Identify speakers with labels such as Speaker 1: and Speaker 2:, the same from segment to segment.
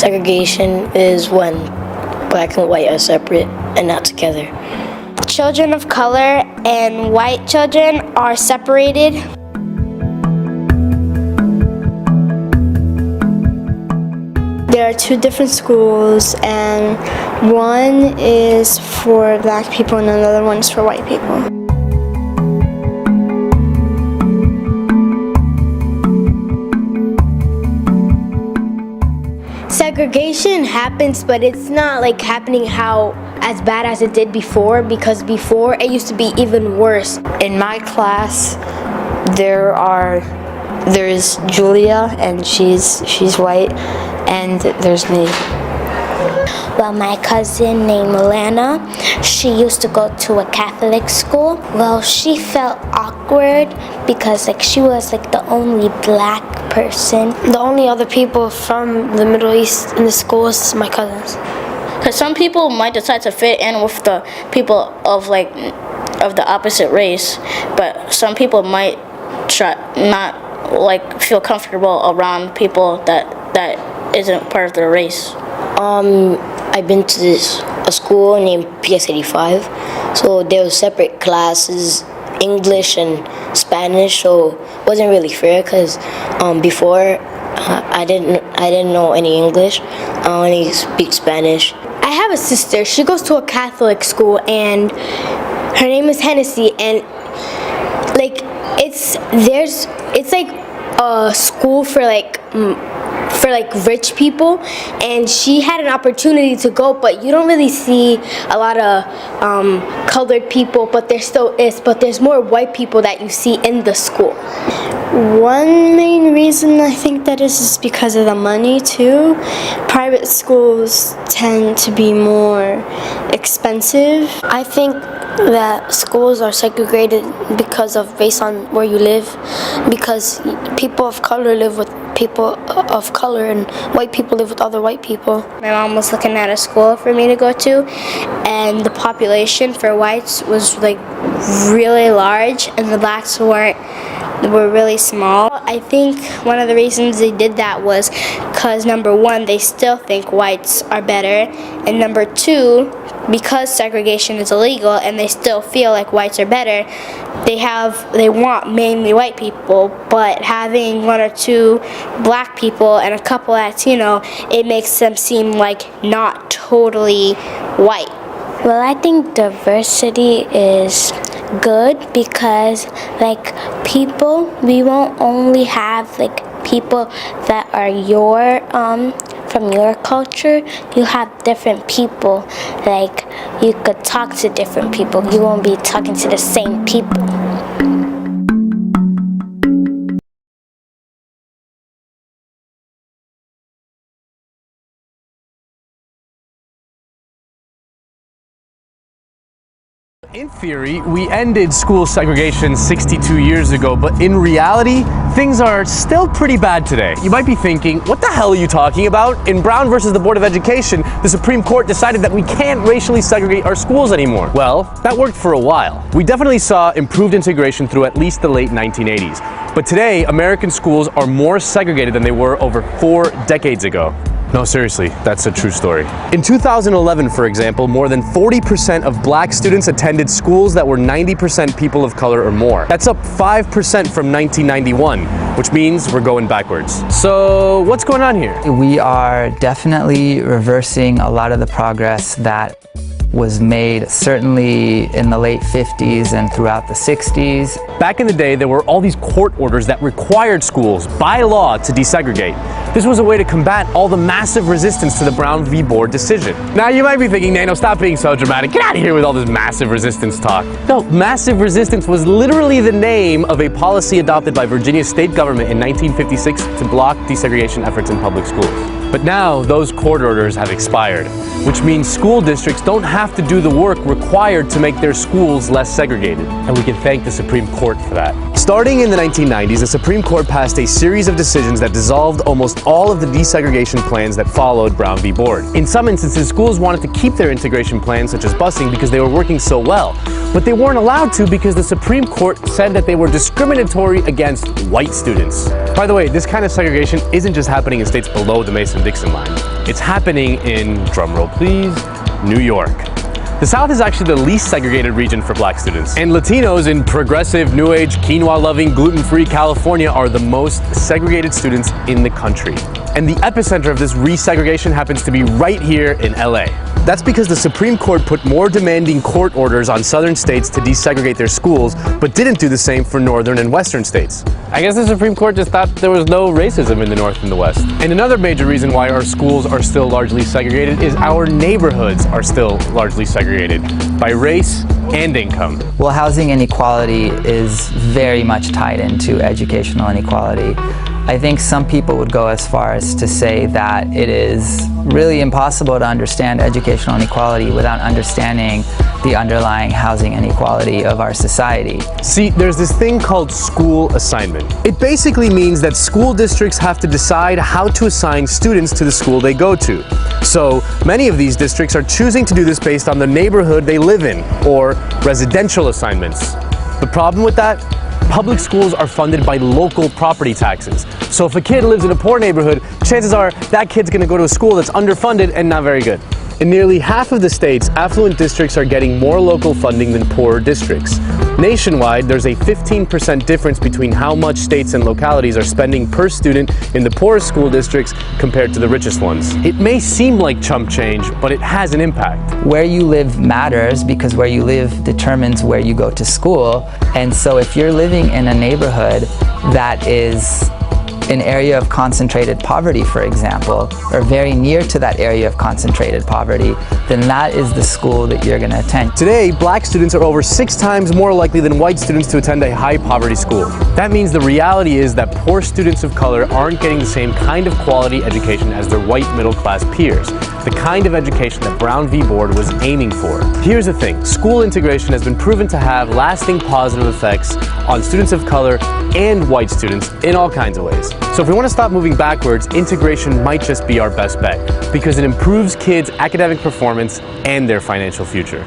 Speaker 1: Segregation is when black and white are separate and not together.
Speaker 2: Children of color and white children are separated.
Speaker 3: There are two different schools, and one is for black people and another one is for white people.
Speaker 2: Segregation happens, but it's not like happening as bad as it did before, because before it used to be even worse.
Speaker 4: In my class, there is Julia, and she's white, and there's me.
Speaker 2: Well, my cousin named Lana, she used to go to a Catholic school. Well, she felt awkward because she was the only black person.
Speaker 3: The only other people from the Middle East in the school is my cousins.
Speaker 5: Because some people might decide to fit in with the people of the opposite race, but some people might not feel comfortable around people that isn't part of their race.
Speaker 1: I've been to a school named PS85, so there were separate classes, English and Spanish, so it wasn't really fair because before I didn't know any English. I only speak Spanish.
Speaker 2: I have a sister. She goes to a Catholic school, and her name is Hennessy, and it's like a school for rich people, and she had an opportunity to go, but you don't really see a lot of colored people, but there still is, but there's more white people that you see in the school.
Speaker 3: One main reason I think that is because of the money too. Private schools tend to be more expensive. I think that schools are segregated because of based on where you live, because people of color live with people of color and white people live with other white people.
Speaker 2: My mom was looking at a school for me to go to, and the population for whites was really large and the blacks were really small. I think one of the reasons they did that was because number one, they still think whites are better, and number two, because segregation is illegal and they still feel like whites are better, they want mainly white people, but having one or two black people and a couple Latino, it makes them seem like not totally white.
Speaker 6: Well, I think diversity is good because people, we won't only have people that are from your culture. You have different people, you could talk to different people. You won't be talking to the same people.
Speaker 7: In theory, we ended school segregation 62 years ago, but in reality, things are still pretty bad today. You might be thinking, what the hell are you talking about? In Brown versus the Board of Education, the Supreme Court decided that we can't racially segregate our schools anymore. Well, that worked for a while. We definitely saw improved integration through at least the late 1980s. But today, American schools are more segregated than they were over 4 decades ago. No, seriously, that's a true story. In 2011, for example, more than 40% of black students attended schools that were 90% people of color or more. That's up 5% from 1991, which means we're going backwards. So what's going on here?
Speaker 8: We are definitely reversing a lot of the progress that was made certainly in the late 50s and throughout the 60s.
Speaker 7: Back in the day, there were all these court orders that required schools, by law, to desegregate. This was a way to combat all the massive resistance to the Brown v. Board decision. Now you might be thinking, Nano, stop being so dramatic. Get out of here with all this massive resistance talk. No, massive resistance was literally the name of a policy adopted by Virginia's state government in 1956 to block desegregation efforts in public schools. But now those court orders have expired, which means school districts don't have to do the work required to make their schools less segregated. And we can thank the Supreme Court for that. Starting in the 1990s, the Supreme Court passed a series of decisions that dissolved almost all of the desegregation plans that followed Brown v. Board. In some instances, schools wanted to keep their integration plans, such as busing, because they were working so well. But they weren't allowed to because the Supreme Court said that they were discriminatory against white students. By the way, this kind of segregation isn't just happening in states below the Mason-Dixon line. It's happening in, drumroll please, New York. The South is actually the least segregated region for black students. And Latinos in progressive, new age, quinoa-loving, gluten-free California are the most segregated students in the country. And the epicenter of this resegregation happens to be right here in LA. That's because the Supreme Court put more demanding court orders on southern states to desegregate their schools, but didn't do the same for northern and western states. I guess the Supreme Court just thought there was no racism in the North and the West. And another major reason why our schools are still largely segregated is our neighborhoods are still largely segregated by race and income.
Speaker 8: Well, housing inequality is very much tied into educational inequality. I think some people would go as far as to say that it is really impossible to understand educational inequality without understanding the underlying housing inequality of our society.
Speaker 7: See, there's this thing called school assignment. It basically means that school districts have to decide how to assign students to the school they go to. So many of these districts are choosing to do this based on the neighborhood they live in, or residential assignments. The problem with that? Public schools are funded by local property taxes. So if a kid lives in a poor neighborhood, chances are that kid's gonna go to a school that's underfunded and not very good. In nearly half of the states, affluent districts are getting more local funding than poorer districts. Nationwide, there's a 15% difference between how much states and localities are spending per student in the poorest school districts compared to the richest ones. It may seem like chump change, but it has an impact.
Speaker 8: Where you live matters because where you live determines where you go to school. And so if you're living in a neighborhood that is an area of concentrated poverty, for example, or very near to that area of concentrated poverty, then that is the school that you're going to attend.
Speaker 7: Today, black students are over 6 times more likely than white students to attend a high poverty school. That means the reality is that poor students of color aren't getting the same kind of quality education as their white middle class peers, the kind of education that Brown v. Board was aiming for. Here's the thing, school integration has been proven to have lasting positive effects on students of color and white students in all kinds of ways. So if we want to stop moving backwards, integration might just be our best bet, because it improves kids' academic performance and their financial future.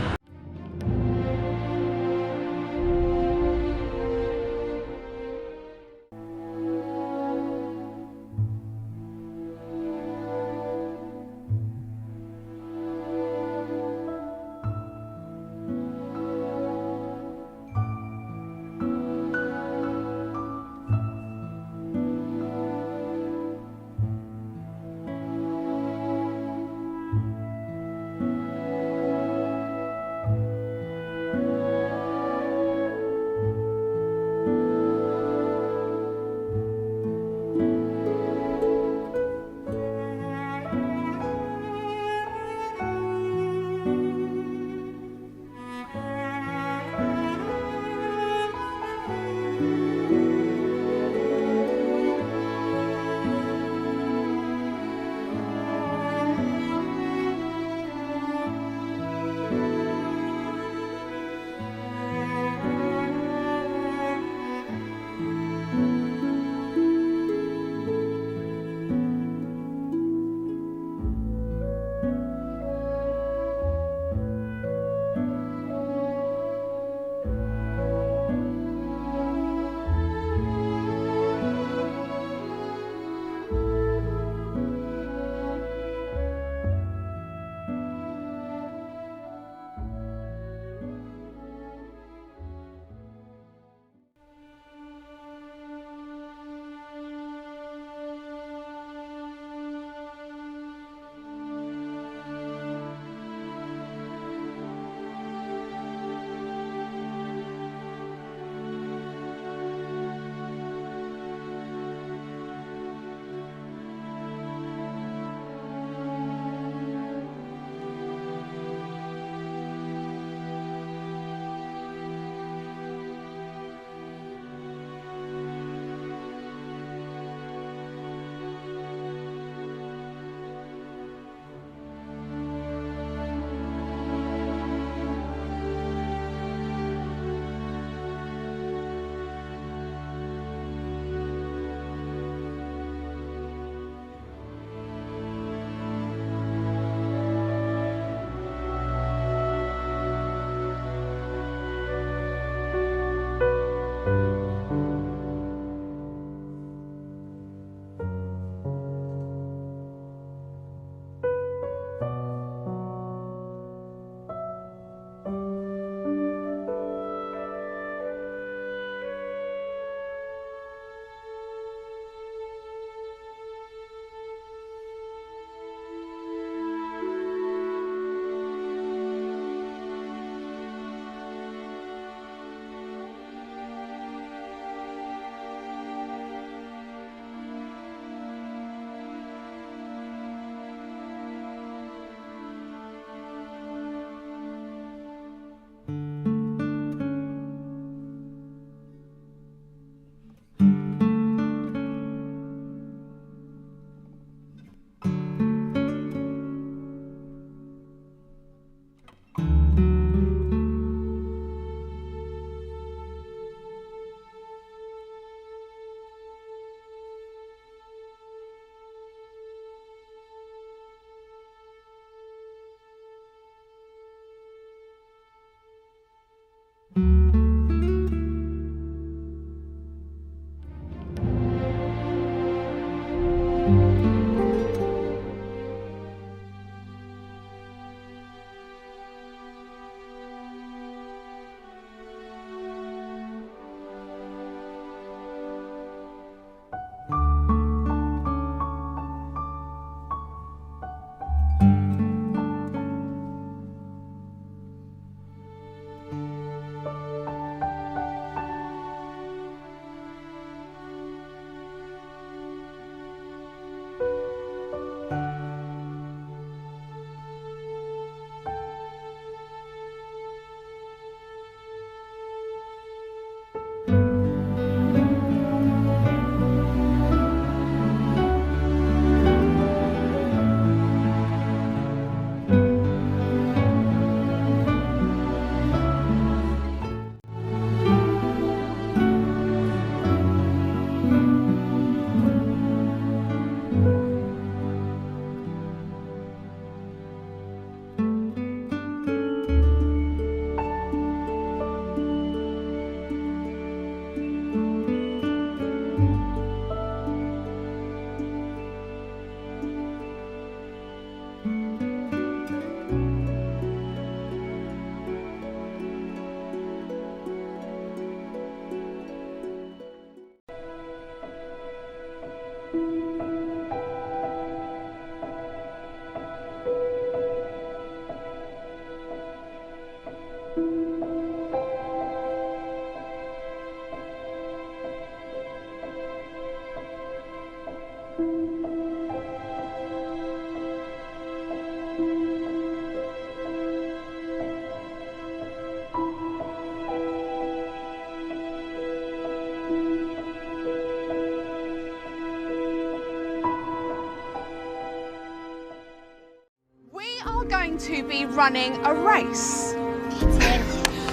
Speaker 9: We are going to be running a race.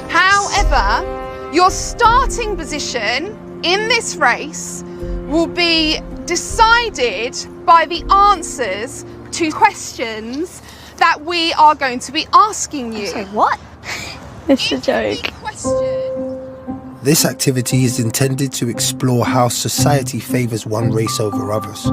Speaker 9: However, your starting position in this race will be decided by the answers to questions that we are going to be asking you.
Speaker 2: Sorry, what? It's a joke.
Speaker 10: This activity is intended to explore how society favours one race over others.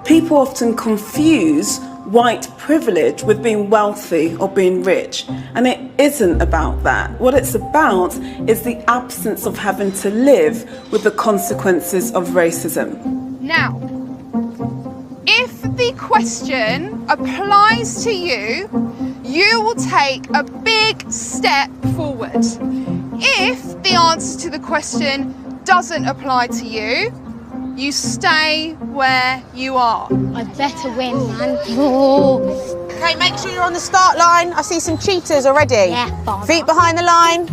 Speaker 11: People often confuse white privilege with being wealthy or being rich, and it isn't about that. What it's about is the absence of having to live with the consequences of racism.
Speaker 9: Now, if the question applies to you, you will take a big step forward. If the answer to the question doesn't apply to you, you stay where you are.
Speaker 6: I better win, man.
Speaker 12: Okay, make sure you're on the start line. I see some cheaters already.
Speaker 6: Yeah, father.
Speaker 12: Feet behind the line.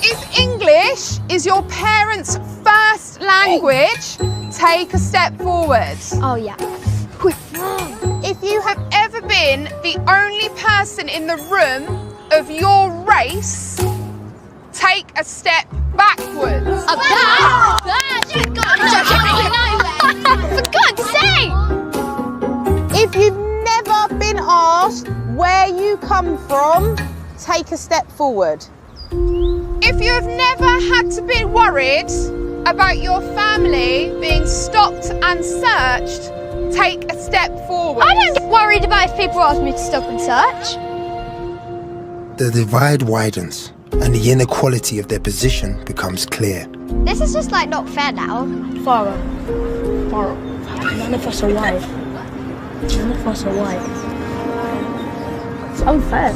Speaker 9: If English is your parents' first language, take a step forward.
Speaker 6: Oh, yeah.
Speaker 9: If you have ever been the only person in the room of your race, take a step backwards.
Speaker 6: For God's sake!
Speaker 12: If you've never been asked where you come from, take a step forward.
Speaker 9: If you have never had to be worried about your family being stopped and searched, take a step forward.
Speaker 6: I don't get worried about if people ask me to stop and search.
Speaker 10: The divide widens, and the inequality of their position becomes clear.
Speaker 6: This is just like not fair now.
Speaker 5: Farah, none of us are white. None of us are white. It's unfair.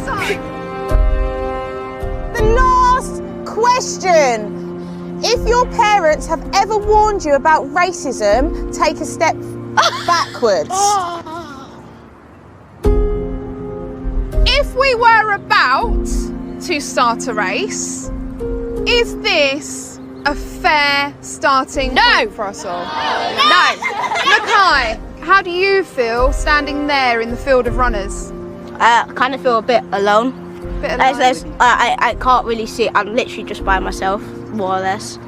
Speaker 12: The last question. If your parents have ever warned you about racism, take a step backwards.
Speaker 9: If we were about to start a race, is this a fair starting point for us all? No. Mackay, how do you feel standing there in the field of runners?
Speaker 2: I kind of feel a bit alone. I can't really see it. I'm literally just by myself, more or less.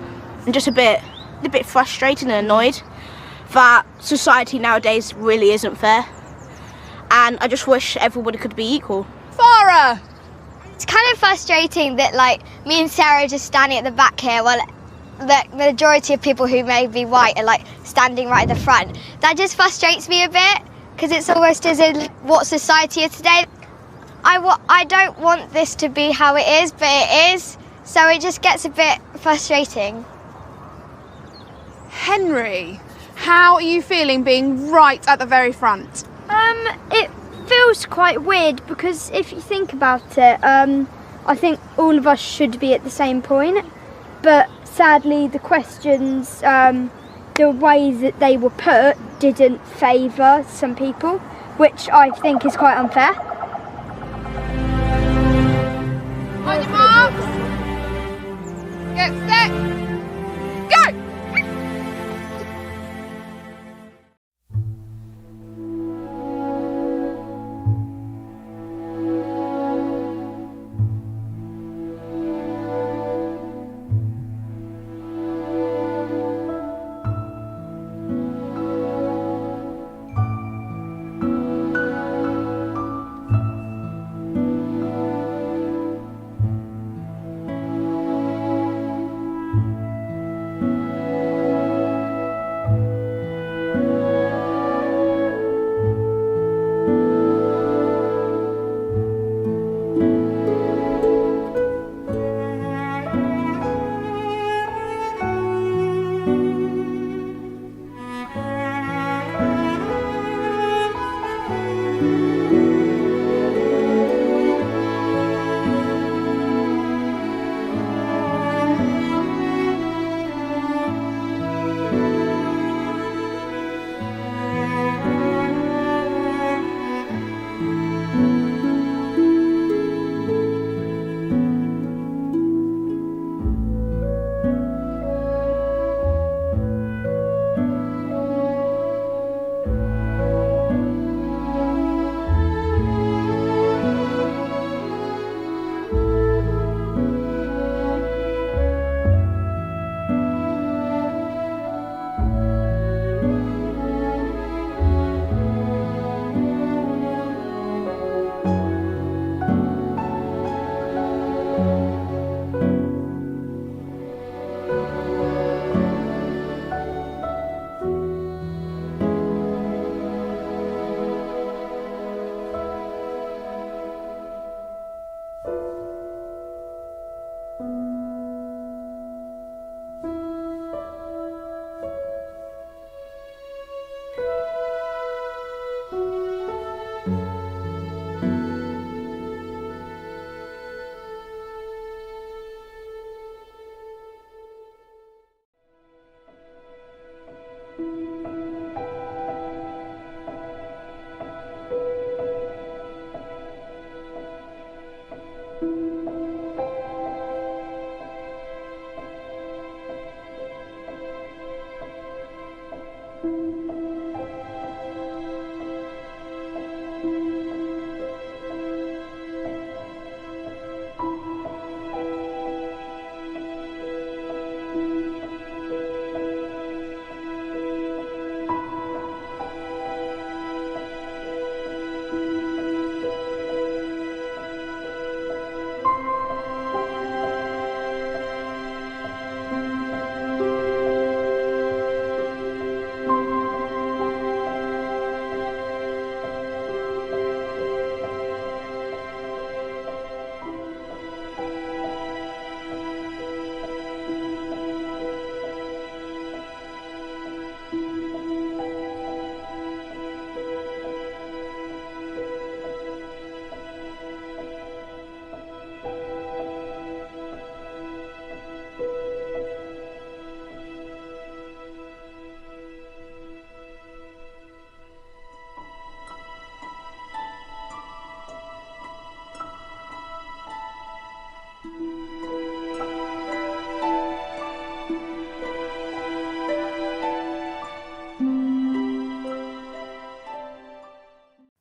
Speaker 2: I'm just a bit frustrated and annoyed that society nowadays really isn't fair. And I just wish everybody could be equal.
Speaker 9: Farah!
Speaker 6: It's kind of frustrating that like me and Sarah are just standing at the back here while the majority of people who may be white are like standing right at the front. That just frustrates me a bit because it's almost as in what society is today. I don't want this to be how it is, but it is, so it just gets a bit frustrating.
Speaker 9: Henry, how are you feeling being right at the very front?
Speaker 13: It feels quite weird because if you think about it, I think all of us should be at the same point, but sadly the questions, the way that they were put didn't favour some people, which I think is quite unfair.
Speaker 9: On your marks, get set, go!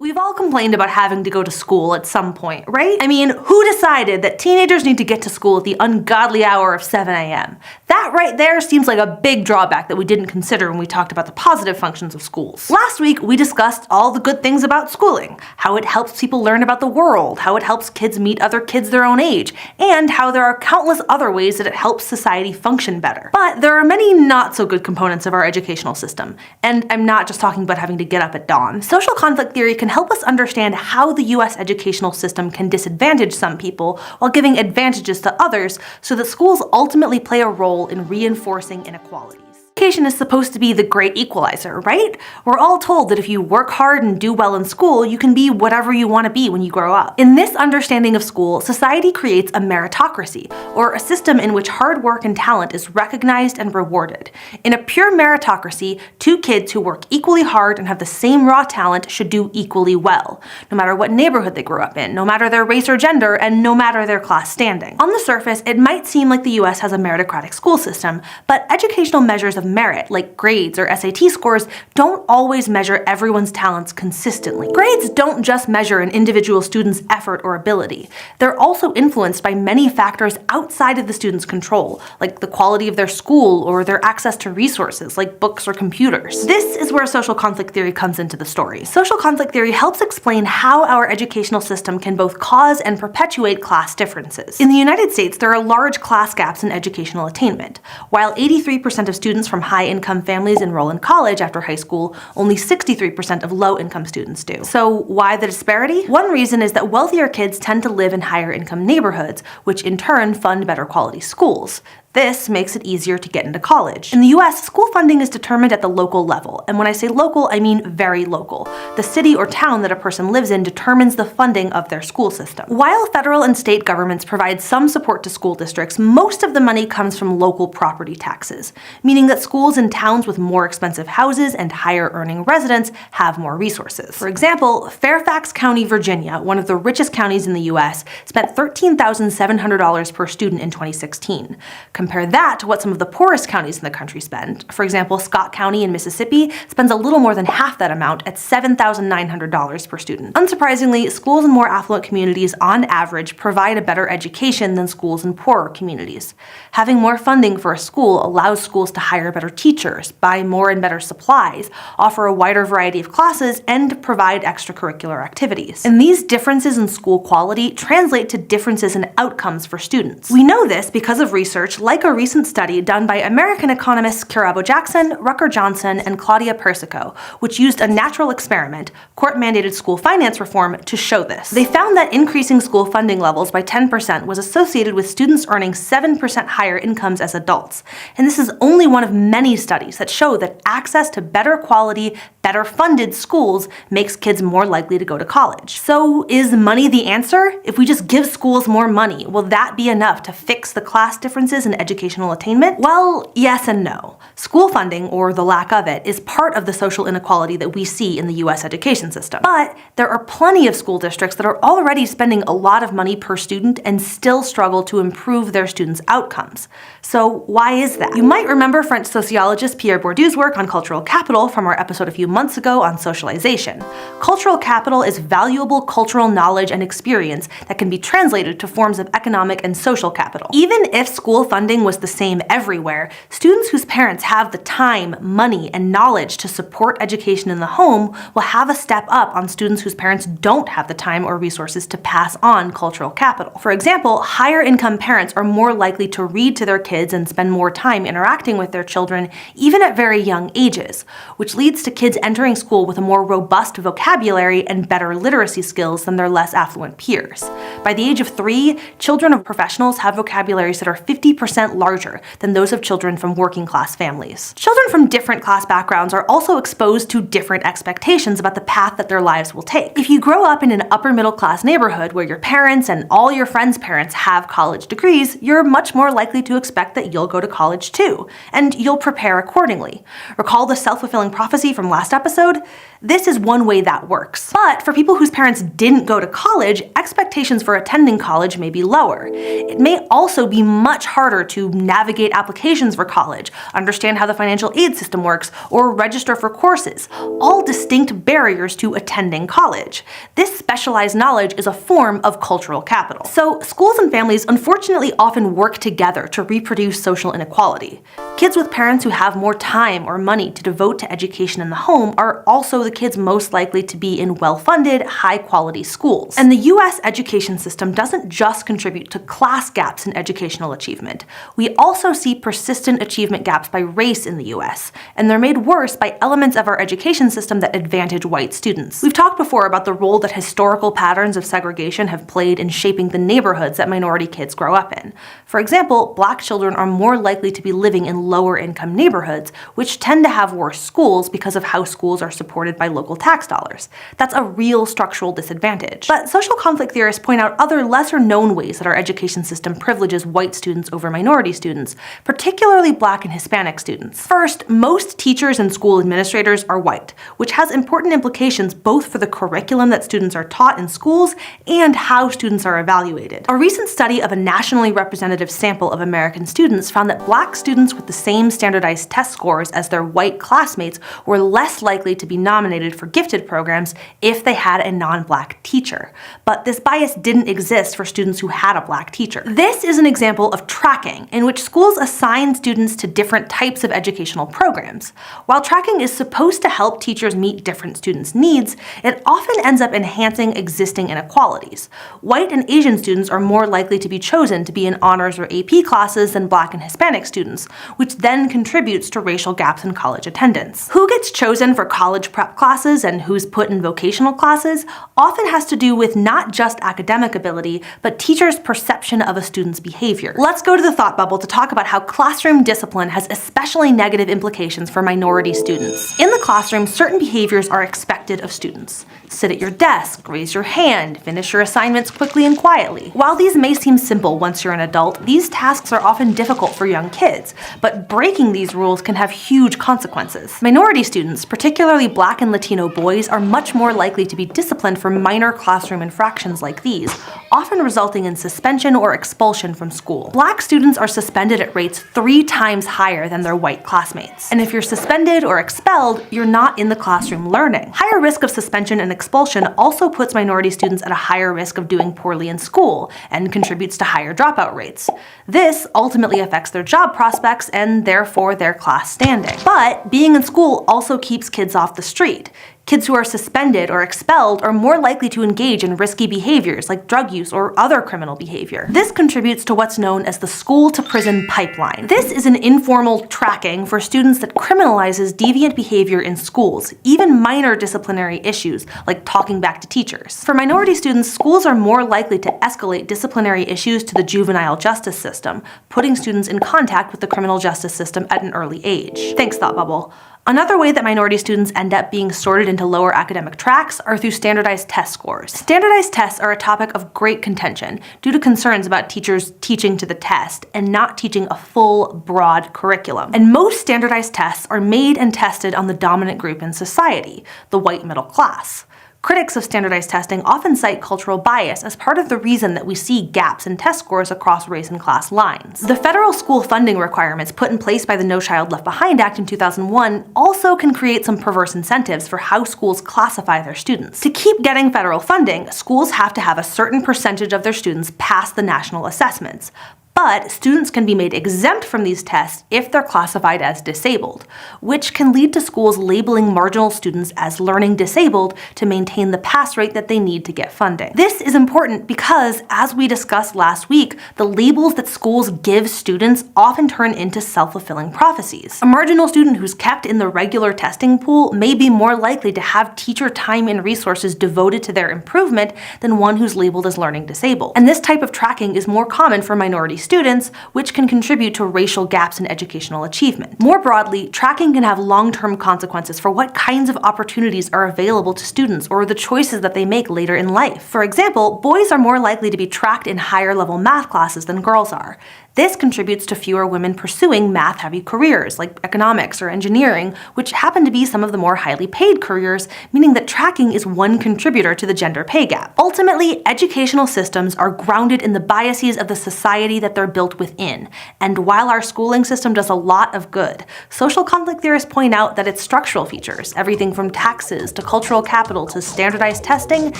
Speaker 14: We've all complained about having to go to school at some point, right? I mean, who decided that teenagers need to get to school at the ungodly hour of 7 a.m.? That right there seems like a big drawback that we didn't consider when we talked about the positive functions of schools. Last week, we discussed all the good things about schooling, how it helps people learn about the world, how it helps kids meet other kids their own age, and how there are countless other ways that it helps society function better. But there are many not so good components of our educational system, and I'm not just talking about having to get up at dawn. Social conflict theory can help us understand how the US educational system can disadvantage some people while giving advantages to others so that schools ultimately play a role in reinforcing inequalities. Education is supposed to be the great equalizer, right? We're all told that if you work hard and do well in school, you can be whatever you want to be when you grow up. In this understanding of school, society creates a meritocracy, or a system in which hard work and talent is recognized and rewarded. In a pure meritocracy, two kids who work equally hard and have the same raw talent should do equally well, no matter what neighborhood they grew up in, no matter their race or gender, and no matter their class standing. On the surface, it might seem like the US has a meritocratic school system, but educational measures of merit, like grades or SAT scores, don't always measure everyone's talents consistently. Grades don't just measure an individual student's effort or ability. They're also influenced by many factors outside of the student's control, like the quality of their school or their access to resources, like books or computers. This is where social conflict theory comes into the story. Social conflict theory helps explain how our educational system can both cause and perpetuate class differences. In the United States, there are large class gaps in educational attainment. While 83% of students from high-income families enroll in college after high school, only 63% of low-income students do. So why the disparity? One reason is that wealthier kids tend to live in higher-income neighborhoods, which in turn fund better quality schools. This makes it easier to get into college. In the US, school funding is determined at the local level, and when I say local, I mean very local. The city or town that a person lives in determines the funding of their school system. While federal and state governments provide some support to school districts, most of the money comes from local property taxes, meaning that schools in towns with more expensive houses and higher earning residents have more resources. For example, Fairfax County, Virginia, one of the richest counties in the US, spent $13,700 per student in 2016. Compare that to what some of the poorest counties in the country spend. For example, Scott County in Mississippi spends a little more than half that amount at $7,900 per student. Unsurprisingly, schools in more affluent communities on average provide a better education than schools in poorer communities. Having more funding for a school allows schools to hire better teachers, buy more and better supplies, offer a wider variety of classes, and provide extracurricular activities. And these differences in school quality translate to differences in outcomes for students. We know this because of research like a recent study done by American economists Kirabo Jackson, Rucker Johnson, and Claudia Persico, which used a natural experiment, court-mandated school finance reform, to show this. They found that increasing school funding levels by 10% was associated with students earning 7% higher incomes as adults. And this is only one of many studies that show that access to better quality, better funded schools makes kids more likely to go to college. So is money the answer? If we just give schools more money, will that be enough to fix the class differences in educational attainment? Well, yes and no. School funding, or the lack of it, is part of the social inequality that we see in the US education system. But there are plenty of school districts that are already spending a lot of money per student and still struggle to improve their students' outcomes. So why is that? You might remember French sociologist Pierre Bourdieu's work on cultural capital from our episode a few months ago on socialization. Cultural capital is valuable cultural knowledge and experience that can be translated to forms of economic and social capital. Even if school funding was the same everywhere, students whose parents have the time, money, and knowledge to support education in the home will have a step up on students whose parents don't have the time or resources to pass on cultural capital. For example, higher income parents are more likely to read to their kids and spend more time interacting with their children even at very young ages, which leads to kids entering school with a more robust vocabulary and better literacy skills than their less affluent peers. By the age of 3, children of professionals have vocabularies that are 50% larger than those of children from working class families. Children from different class backgrounds are also exposed to different expectations about the path that their lives will take. If you grow up in an upper middle class neighborhood where your parents and all your friends' parents have college degrees, you're much more likely to expect that you'll go to college too, and you'll prepare accordingly. Recall the self-fulfilling prophecy from last episode? This is one way that works. But for people whose parents didn't go to college, expectations for attending college may be lower. It may also be much harder to navigate applications for college, understand how the financial aid system works, or register for courses, all distinct barriers to attending college. This specialized knowledge is a form of cultural capital. So schools and families unfortunately often work together to reproduce social inequality. Kids with parents who have more time or money to devote to education in the home are also the kids most likely to be in well-funded, high-quality schools. And the US education system doesn't just contribute to class gaps in educational achievement. We also see persistent achievement gaps by race in the US, and they're made worse by elements of our education system that advantage white students. We've talked before about the role that historical patterns of segregation have played in shaping the neighborhoods that minority kids grow up in. For example, Black children are more likely to be living in lower-income neighborhoods, which tend to have worse schools because of how schools are supported by local tax dollars. That's a real structural disadvantage. But social conflict theorists point out other lesser-known ways that our education system privileges white students over minority students, particularly Black and Hispanic students. First, most teachers and school administrators are white, which has important implications both for the curriculum that students are taught in schools and how students are evaluated. A recent study of a nationally representative sample of American students found that Black students with the same standardized test scores as their white classmates were less likely to be nominated for gifted programs if they had a non-Black teacher. But this bias didn't exist for students who had a Black teacher. This is an example of tracking, in which schools assign students to different types of educational programs. While tracking is supposed to help teachers meet different students' needs, it often ends up enhancing existing inequalities. White and Asian students are more likely to be chosen to be in honors or AP classes than Black and Hispanic students, which then contributes to racial gaps in college attendance. Who gets chosen for college prep classes and who's put in vocational classes often has to do with not just academic ability, but teachers' perception of a student's behavior. Let's go to the thought bubble to talk about how classroom discipline has especially negative implications for minority students. In the classroom, certain behaviors are expected of students. Sit at your desk, raise your hand, finish your assignments quickly and quietly. While these may seem simple once you're an adult, these tasks are often difficult for young kids, but breaking these rules can have huge consequences. Minority students, particularly Black and Latino boys, are much more likely to be disciplined for minor classroom infractions like these, often resulting in suspension or expulsion from school. Black students are suspended at rates 3 times higher than their white classmates. And if you're suspended or expelled, you're not in the classroom learning. Higher risk of suspension and expulsion also puts minority students at a higher risk of doing poorly in school and contributes to higher dropout rates. This ultimately affects their job prospects and therefore their class standing. But being in school also keeps kids off the street. Kids who are suspended or expelled are more likely to engage in risky behaviors like drug use or other criminal behavior. This contributes to what's known as the school-to-prison pipeline. This is an informal tracking for students that criminalizes deviant behavior in schools, even minor disciplinary issues like talking back to teachers. For minority students, schools are more likely to escalate disciplinary issues to the juvenile justice system, putting students in contact with the criminal justice system at an early age. Thanks, Thought Bubble. Another way that minority students end up being sorted into lower academic tracks are through standardized test scores. Standardized tests are a topic of great contention due to concerns about teachers teaching to the test and not teaching a full, broad curriculum. And most standardized tests are made and tested on the dominant group in society, the white middle class. Critics of standardized testing often cite cultural bias as part of the reason that we see gaps in test scores across race and class lines. The federal school funding requirements put in place by the No Child Left Behind Act in 2001 also can create some perverse incentives for how schools classify their students. To keep getting federal funding, schools have to have a certain percentage of their students pass the national assessments. But students can be made exempt from these tests if they're classified as disabled, which can lead to schools labeling marginal students as learning disabled to maintain the pass rate that they need to get funding. This is important because, as we discussed last week, the labels that schools give students often turn into self-fulfilling prophecies. A marginal student who's kept in the regular testing pool may be more likely to have teacher time and resources devoted to their improvement than one who's labeled as learning disabled. And this type of tracking is more common for minority students, which can contribute to racial gaps in educational achievement. More broadly, tracking can have long-term consequences for what kinds of opportunities are available to students or the choices that they make later in life. For example, boys are more likely to be tracked in higher-level math classes than girls are. This contributes to fewer women pursuing math-heavy careers like economics or engineering, which happen to be some of the more highly paid careers, meaning that tracking is one contributor to the gender pay gap. Ultimately, educational systems are grounded in the biases of the society that they're built within, and while our schooling system does a lot of good, social conflict theorists point out that its structural features, everything from taxes to cultural capital to standardized testing,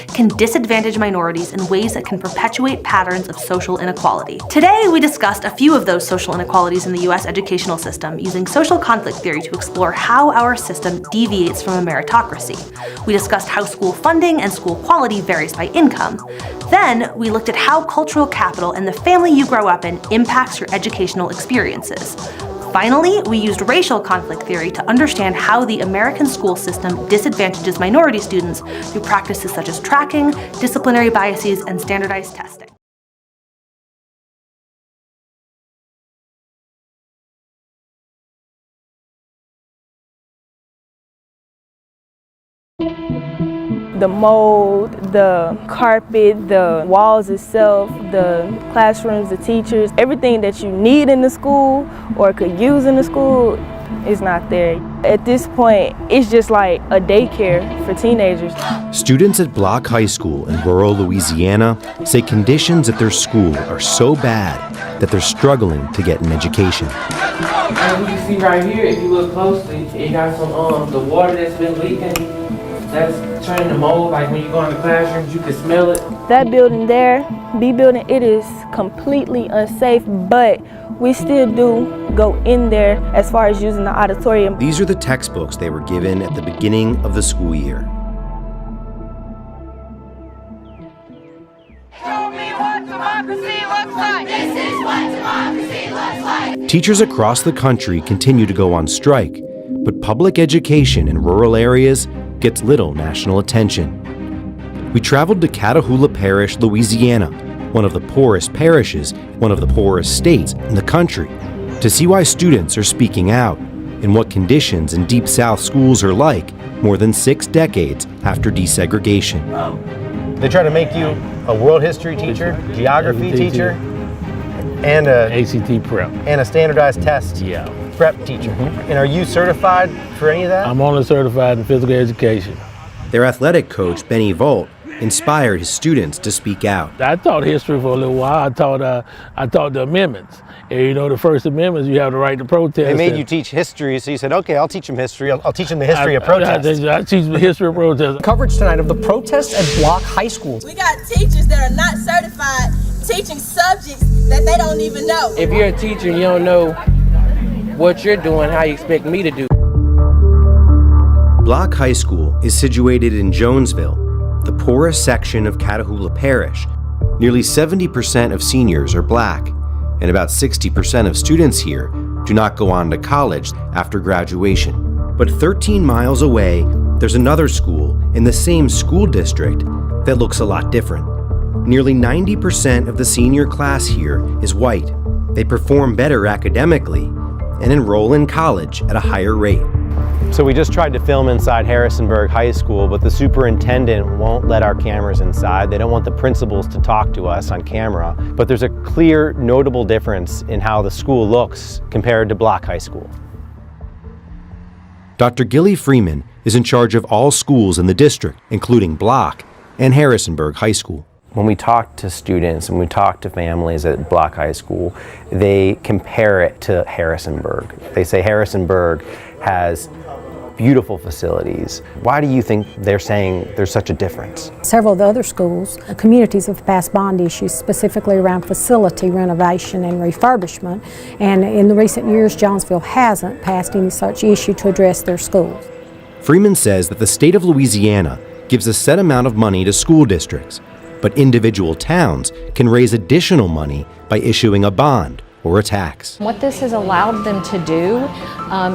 Speaker 14: can disadvantage minorities in ways that can perpetuate patterns of social inequality. Today, we discussed a few of those social inequalities in the US educational system using social conflict theory to explore how our system deviates from a meritocracy. We discussed how school funding and school quality varies by income. Then, we looked at how cultural capital and the family you grow up in impacts your educational experiences. Finally, we used racial conflict theory to understand how the American school system disadvantages minority students through practices such as tracking, disciplinary biases, and standardized testing.
Speaker 15: The mold, the carpet, the walls itself, the classrooms, the teachers, everything that you need in the school or could use in the school is not there. At this point, it's just like a daycare for teenagers.
Speaker 16: Students at Block High School in rural Louisiana say conditions at their school are so bad that they're struggling to get an education.
Speaker 17: As you can see right here, if you look closely, it got some the water that's been leaking. That's turning to mold. Like when you go in the classrooms, you can smell it.
Speaker 15: That building there, B building, it is completely unsafe, but we still do go in there as far as using the auditorium.
Speaker 16: These are the textbooks they were given at the beginning of the school year.
Speaker 18: Show me what democracy looks like. This is what democracy looks like.
Speaker 16: Teachers across the country continue to go on strike, but public education in rural areas gets little national attention. We traveled to Catahoula Parish, Louisiana, one of the poorest parishes, one of the poorest states in the country, to see why students are speaking out and what conditions in Deep South schools are like more than 6 decades after desegregation.
Speaker 19: They try to make you a world history teacher, geography teacher, and a ACT prep, and a standardized test prep teacher. And are you certified for any of that?
Speaker 20: I'm only certified in physical education.
Speaker 16: Their athletic coach, Benny Volt, inspired his students to speak out.
Speaker 20: I taught history for a little while. I taught the amendments. And you know, the First Amendment, you have the right to protest.
Speaker 19: They made you teach history, so you said, okay, I'll teach them history. I'll teach them the history of protest.
Speaker 20: I teach the history of protest.
Speaker 21: Coverage tonight of the protests at Block High School.
Speaker 22: We got teachers that are not certified teaching subjects that they don't even know.
Speaker 17: If you're a teacher and you don't know what you're doing, how you expect me to do.
Speaker 16: Block High School is situated in Jonesville, the poorest section of Catahoula Parish. Nearly 70% of seniors are black, and about 60% of students here do not go on to college after graduation. But 13 miles away, there's another school in the same school district that looks a lot different. Nearly 90% of the senior class here is white. They perform better academically and enroll in college at a higher rate.
Speaker 19: So we just tried to film inside Harrisonburg High School, but the superintendent won't let our cameras inside. They don't want the principals to talk to us on camera. But there's a clear, notable difference in how the school looks compared to Block High School.
Speaker 16: Dr. Gilly Freeman is in charge of all schools in the district, including Block and Harrisonburg High School.
Speaker 1: When we talk to students and we talk to families at Block High School, they compare it to Harrisonburg. They say Harrisonburg has beautiful facilities. Why do you think they're saying there's such a difference?
Speaker 4: Several of the other schools, communities have passed bond issues specifically around facility renovation and refurbishment, and in the recent years Jonesville hasn't passed any such issue to address their schools.
Speaker 16: Freeman says that the state of Louisiana gives a set amount of money to school districts, but individual towns can raise additional money by issuing a bond or a tax.
Speaker 23: What this has allowed them to do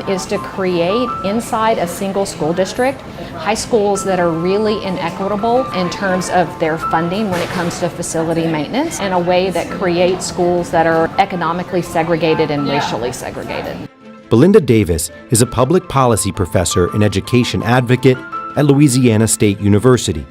Speaker 23: is to create inside a single school district high schools that are really inequitable in terms of their funding when it comes to facility maintenance, in a way that creates schools that are economically segregated and racially segregated.
Speaker 16: Belinda Davis is a public policy professor and education advocate at Louisiana State University.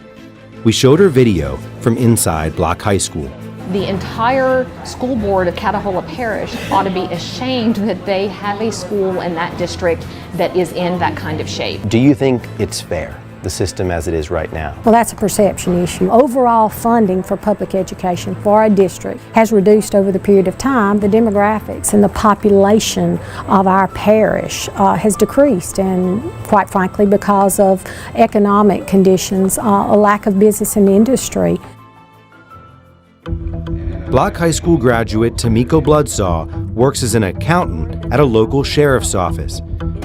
Speaker 16: We showed her video from inside Block High School.
Speaker 23: The entire school board of Catahoula Parish ought to be ashamed that they have a school in that district that is in that kind of shape.
Speaker 1: Do you think it's fair, the system as it is right now?
Speaker 4: Well, that's a perception issue. Overall funding for public education for a district has reduced over the period of time. The demographics and the population of our parish has decreased, and quite frankly because of economic conditions, a lack of business and industry.
Speaker 16: Block High School graduate Tamiko Bloodsaw works as an accountant at a local sheriff's office.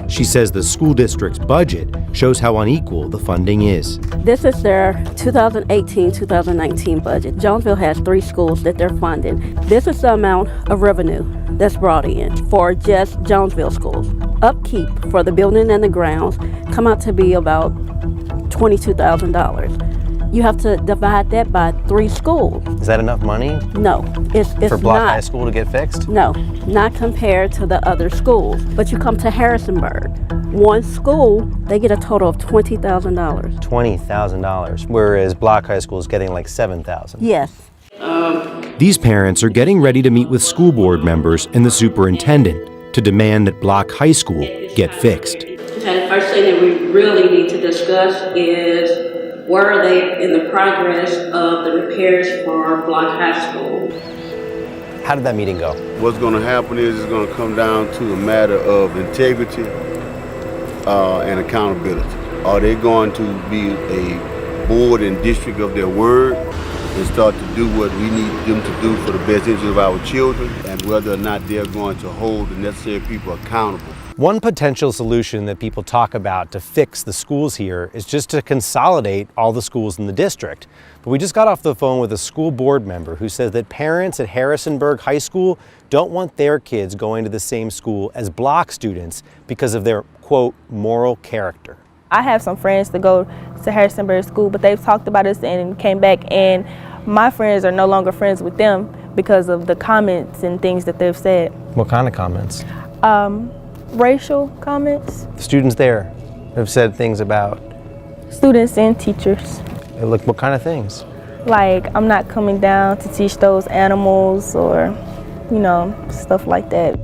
Speaker 16: She says the school district's budget shows how unequal the funding is.
Speaker 24: This is their 2018-2019 budget. Jonesville has 3 schools that they're funding. This is the amount of revenue that's brought in for just Jonesville schools. Upkeep for the building and the grounds come out to be about $22,000. You have to divide that by 3 schools.
Speaker 1: Is that enough money?
Speaker 24: No, it's
Speaker 1: for Block
Speaker 24: not.
Speaker 1: High School to get fixed?
Speaker 24: No, not compared to the other schools. But you come to Harrisonburg, one school, they get a total of $20,000.
Speaker 1: $20,000, whereas Block High School is getting like $7,000.
Speaker 24: Yes.
Speaker 16: These parents are getting ready to meet with school board members and the superintendent to demand that Block High School get fixed.
Speaker 25: Okay, the first thing that we really need to discuss is where are they in the progress of the repairs for Block High School?
Speaker 1: How did that meeting go?
Speaker 26: What's going to happen is it's going to come down to a matter of integrity and accountability. Are they going to be a board and district of their word and start to do what we need them to do for the best interest of our children, and whether or not they're going to hold the necessary people accountable?
Speaker 1: One potential solution that people talk about to fix the schools here is just to consolidate all the schools in the district. But we just got off the phone with a school board member who says that parents at Harrisonburg High School don't want their kids going to the same school as Block students because of their, quote, moral character.
Speaker 15: I have some friends that go to Harrisonburg School, but they've talked about us and came back, and my friends are no longer friends with them because of the comments and things that they've said.
Speaker 1: What kind of comments?
Speaker 15: Racial comments.
Speaker 1: Students there have said things about
Speaker 15: students and teachers.
Speaker 1: Like what kind of things?
Speaker 15: Like, I'm not coming down to teach those animals, or, you know, stuff like that.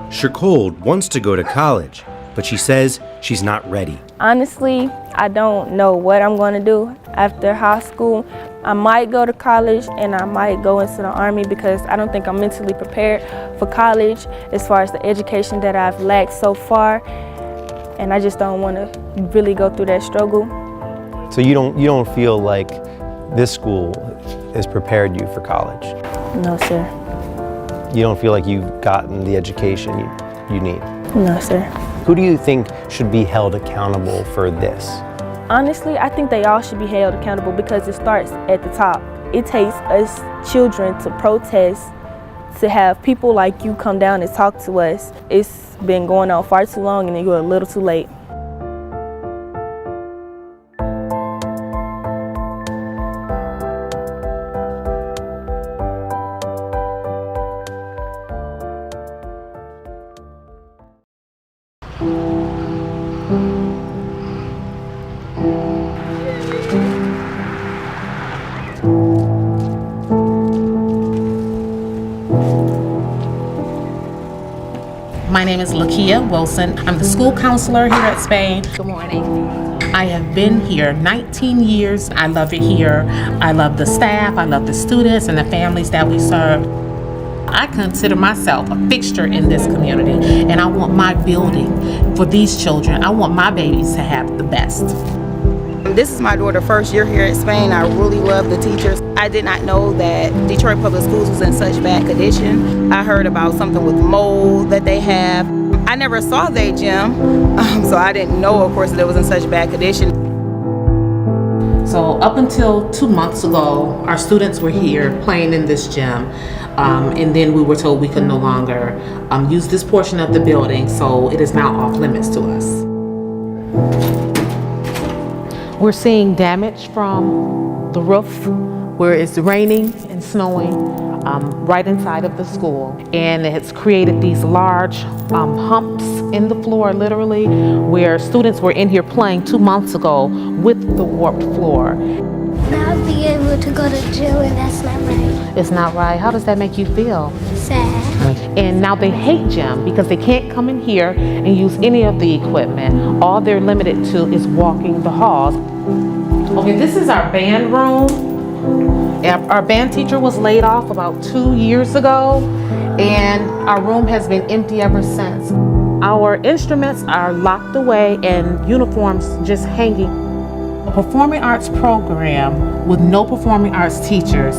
Speaker 16: Shercold wants to go to college, but she says she's not ready.
Speaker 15: Honestly, I don't know what I'm going to do after high school. I might go to college and I might go into the Army because I don't think I'm mentally prepared for college as far as the education that I've lacked so far, and I just don't want to really go through that struggle.
Speaker 1: So you don't feel like this school has prepared you for college?
Speaker 15: No, sir.
Speaker 1: You don't feel like you've gotten the education you need?
Speaker 15: No, sir.
Speaker 1: Who do you think should be held accountable for this?
Speaker 15: Honestly, I think they all should be held accountable because it starts at the top. It takes us children to protest, to have people like you come down and talk to us. It's been going on far too long and you're a little too late.
Speaker 3: name is Lakia Wilson. I'm the school counselor here at Spain.
Speaker 23: Good morning.
Speaker 3: I have been here 19 years. I love it here. I love the staff, I love the students and the families that we serve. I consider myself a fixture in this community, and I want my building for these children. I want my babies to have the best.
Speaker 5: This is my daughter's first year here at Spain. I really love the teachers. I did not know that Detroit Public Schools was in such bad condition. I heard about something with mold that they have. I never saw their gym, so I didn't know, of course, that it was in such bad condition.
Speaker 3: So up until 2 months ago, our students were here playing in this gym, and then we were told we could no longer use this portion of the building, so it is now off limits to us. We're seeing damage from the roof where it's raining and snowing right inside of the school, and it's created these large humps in the floor, literally, where students were in here playing 2 months ago with the warped floor.
Speaker 7: Not being able to go to gym, and that's not right.
Speaker 3: It's not right. How does that make you feel?
Speaker 7: Sad.
Speaker 3: And now they hate gym because they can't come in here and use any of the equipment. All they're limited to is walking the halls. Okay, this is our band room. Our band teacher was laid off about 2 years ago, and our room has been empty ever since. Our instruments are locked away and uniforms just hanging. A performing arts program with no performing arts teachers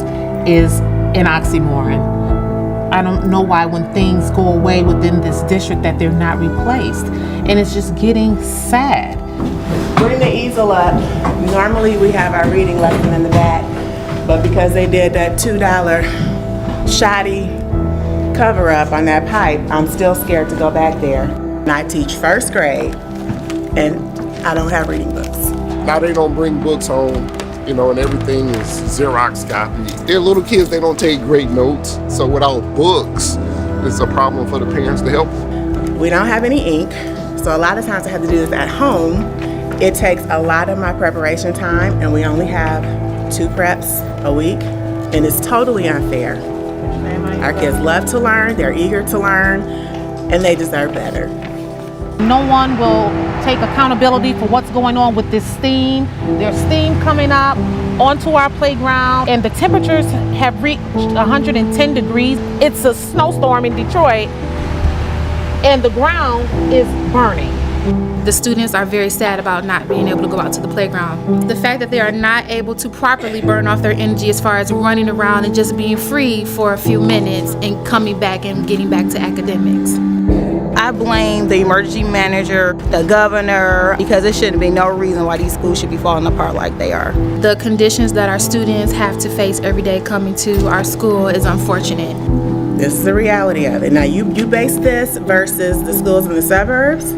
Speaker 3: is an oxymoron. I don't know why when things go away within this district that they're not replaced, and it's just getting sad.
Speaker 8: Bring the easel up. Normally we have our reading lesson in the back, but because they did that $2 shoddy cover up on that pipe, I'm still scared to go back there. And I teach first grade, and I don't have reading books.
Speaker 10: Now they don't bring books home, and everything is Xerox copy. They're little kids, they don't take great notes, so without books, it's a problem for the parents to help.
Speaker 8: We don't have any ink, so a lot of times I have to do this at home. It takes a lot of my preparation time, and we only have 2 preps a week, and it's totally unfair. Our kids love to learn, they're eager to learn, and they deserve better.
Speaker 3: No one will take accountability for what's going on with this steam. There's steam coming up onto our playground, and the temperatures have reached 110 degrees. It's a snowstorm in Detroit, and the ground is burning.
Speaker 11: The students are very sad about not being able to go out to the playground. The fact that they are not able to properly burn off their energy as far as running around and just being free for a few minutes and coming back and getting back to academics.
Speaker 5: I blame the emergency manager, the governor, because there shouldn't be no reason why these schools should be falling apart like they are.
Speaker 11: The conditions that our students have to face every day coming to our school is unfortunate.
Speaker 8: This is the reality of it. Now you base this versus the schools in the suburbs,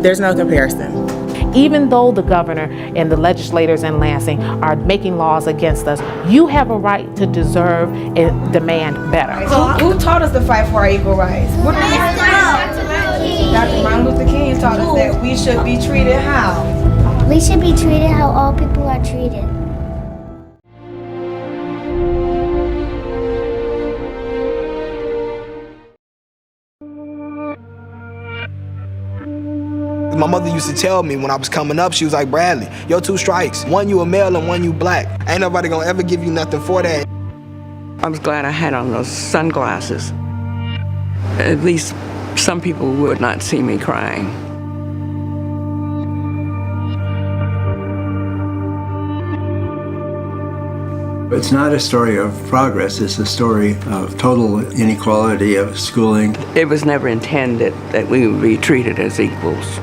Speaker 8: there's no comparison.
Speaker 3: Even though the governor and the legislators in Lansing are making laws against us, you have a right to deserve and demand better.
Speaker 8: Who taught us to fight for our equal rights? Dr. Martin Luther King taught us that we should be treated how?
Speaker 7: We should be treated how all people are treated.
Speaker 27: My mother used to tell me when I was coming up, she was like, Bradley, your 2 strikes. One you a male and one you black. Ain't nobody gonna ever give you nothing for that.
Speaker 28: I was glad I had on those sunglasses. At least some people would not see me crying.
Speaker 29: It's not a story of progress, it's a story of total inequality of schooling.
Speaker 28: It was never intended that we would be treated as equals.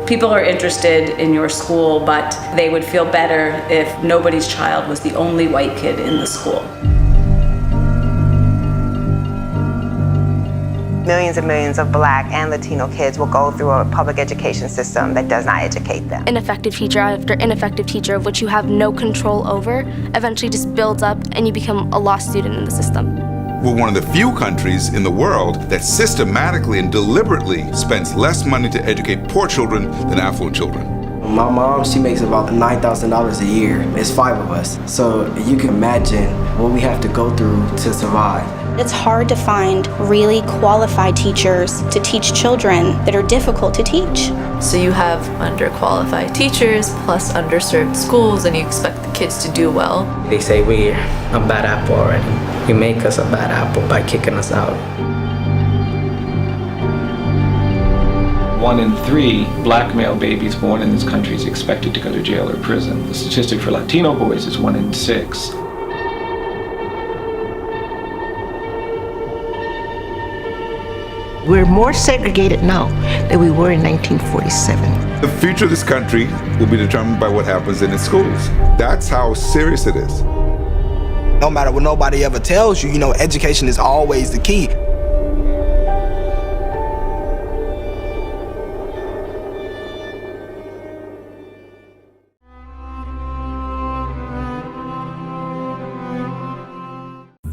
Speaker 30: People are interested in your school, but they would feel better if nobody's child was the only white kid in the school.
Speaker 31: Millions and millions of Black and Latino kids will go through a public education system that does not educate them.
Speaker 32: Ineffective teacher after ineffective teacher, of which you have no control over, eventually just builds up and you become a lost student in the system.
Speaker 33: We're one of the few countries in the world that systematically and deliberately spends less money to educate poor children than affluent children.
Speaker 27: My mom, she makes about $9,000 a year. It's 5 of us. So you can imagine what we have to go through to survive.
Speaker 32: It's hard to find really qualified teachers to teach children that are difficult to teach.
Speaker 2: So you have underqualified teachers plus underserved schools, and you expect the kids to do well.
Speaker 4: They say we're a bad apple already. You make us a bad apple by kicking us out.
Speaker 6: 1 in 3 black male babies born in this country is expected to go to jail or prison. The statistic for Latino boys is 1 in 6.
Speaker 9: We're more segregated now than we were in 1947.
Speaker 33: The future of this country will be determined by what happens in its schools. That's how serious it is.
Speaker 27: No matter what nobody ever tells you, education is always the key.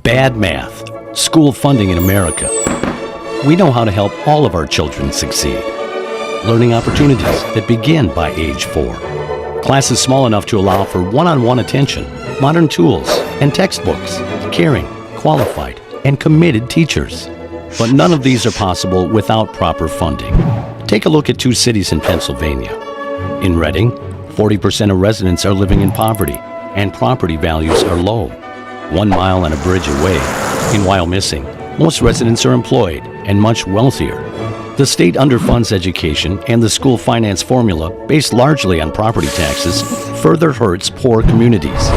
Speaker 12: Bad math, school funding in America. We know how to help all of our children succeed. Learning opportunities that begin by age 4. Classes small enough to allow for one-on-one attention, modern tools and textbooks, caring, qualified, and committed teachers. But none of these are possible without proper funding. Take a look at 2 cities in Pennsylvania. In Reading, 40% of residents are living in poverty, and property values are low. 1 mile and a bridge away, in Wyomissing, most residents are employed and much wealthier. The state underfunds education, and the school finance formula, based largely on property taxes, further hurts poor communities.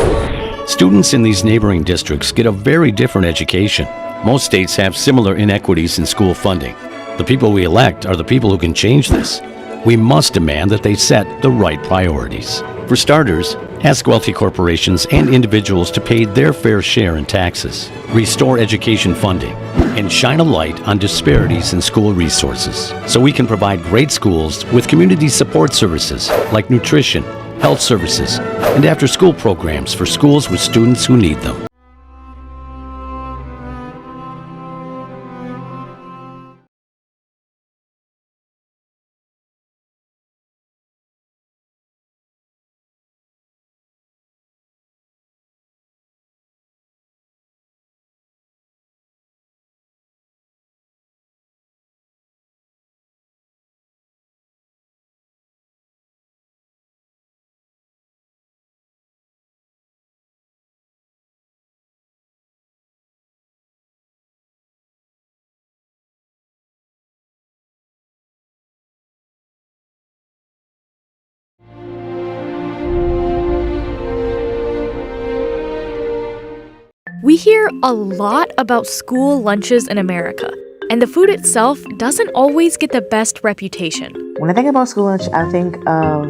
Speaker 12: Students in these neighboring districts get a very different education. Most states have similar inequities in school funding. The people we elect are the people who can change this. We must demand that they set the right priorities. For starters, ask wealthy corporations and individuals to pay their fair share in taxes, restore education funding, and shine a light on disparities in school resources so we can provide great schools with community support services like nutrition, health services, and after-school programs for schools with students who need them.
Speaker 13: We hear a lot about school lunches in America, and the food itself doesn't always get the best reputation.
Speaker 14: When I think about school lunch, I think of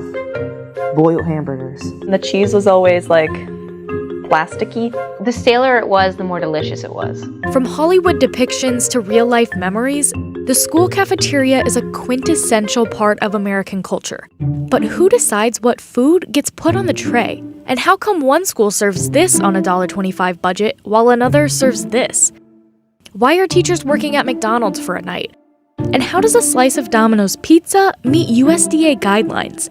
Speaker 14: boiled hamburgers.
Speaker 17: The cheese was always plasticky.
Speaker 18: The staler it was, the more delicious it was.
Speaker 13: From Hollywood depictions to real-life memories, the school cafeteria is a quintessential part of American culture. But who decides what food gets put on the tray? And how come one school serves this on a $1.25 budget while another serves this? Why are teachers working at McDonald's for a night? And how does a slice of Domino's pizza meet USDA guidelines?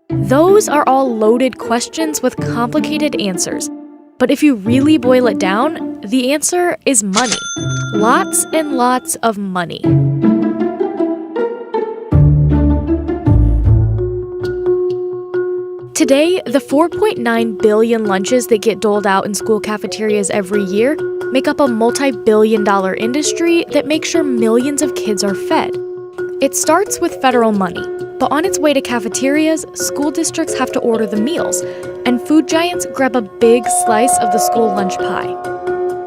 Speaker 13: Those are all loaded questions with complicated answers. But if you really boil it down, the answer is money. Lots and lots of money. Today, the 4.9 billion lunches that get doled out in school cafeterias every year make up a multi-billion-dollar industry that makes sure millions of kids are fed. It starts with federal money, but on its way to cafeterias, school districts have to order the meals, and food giants grab a big slice of the school lunch pie.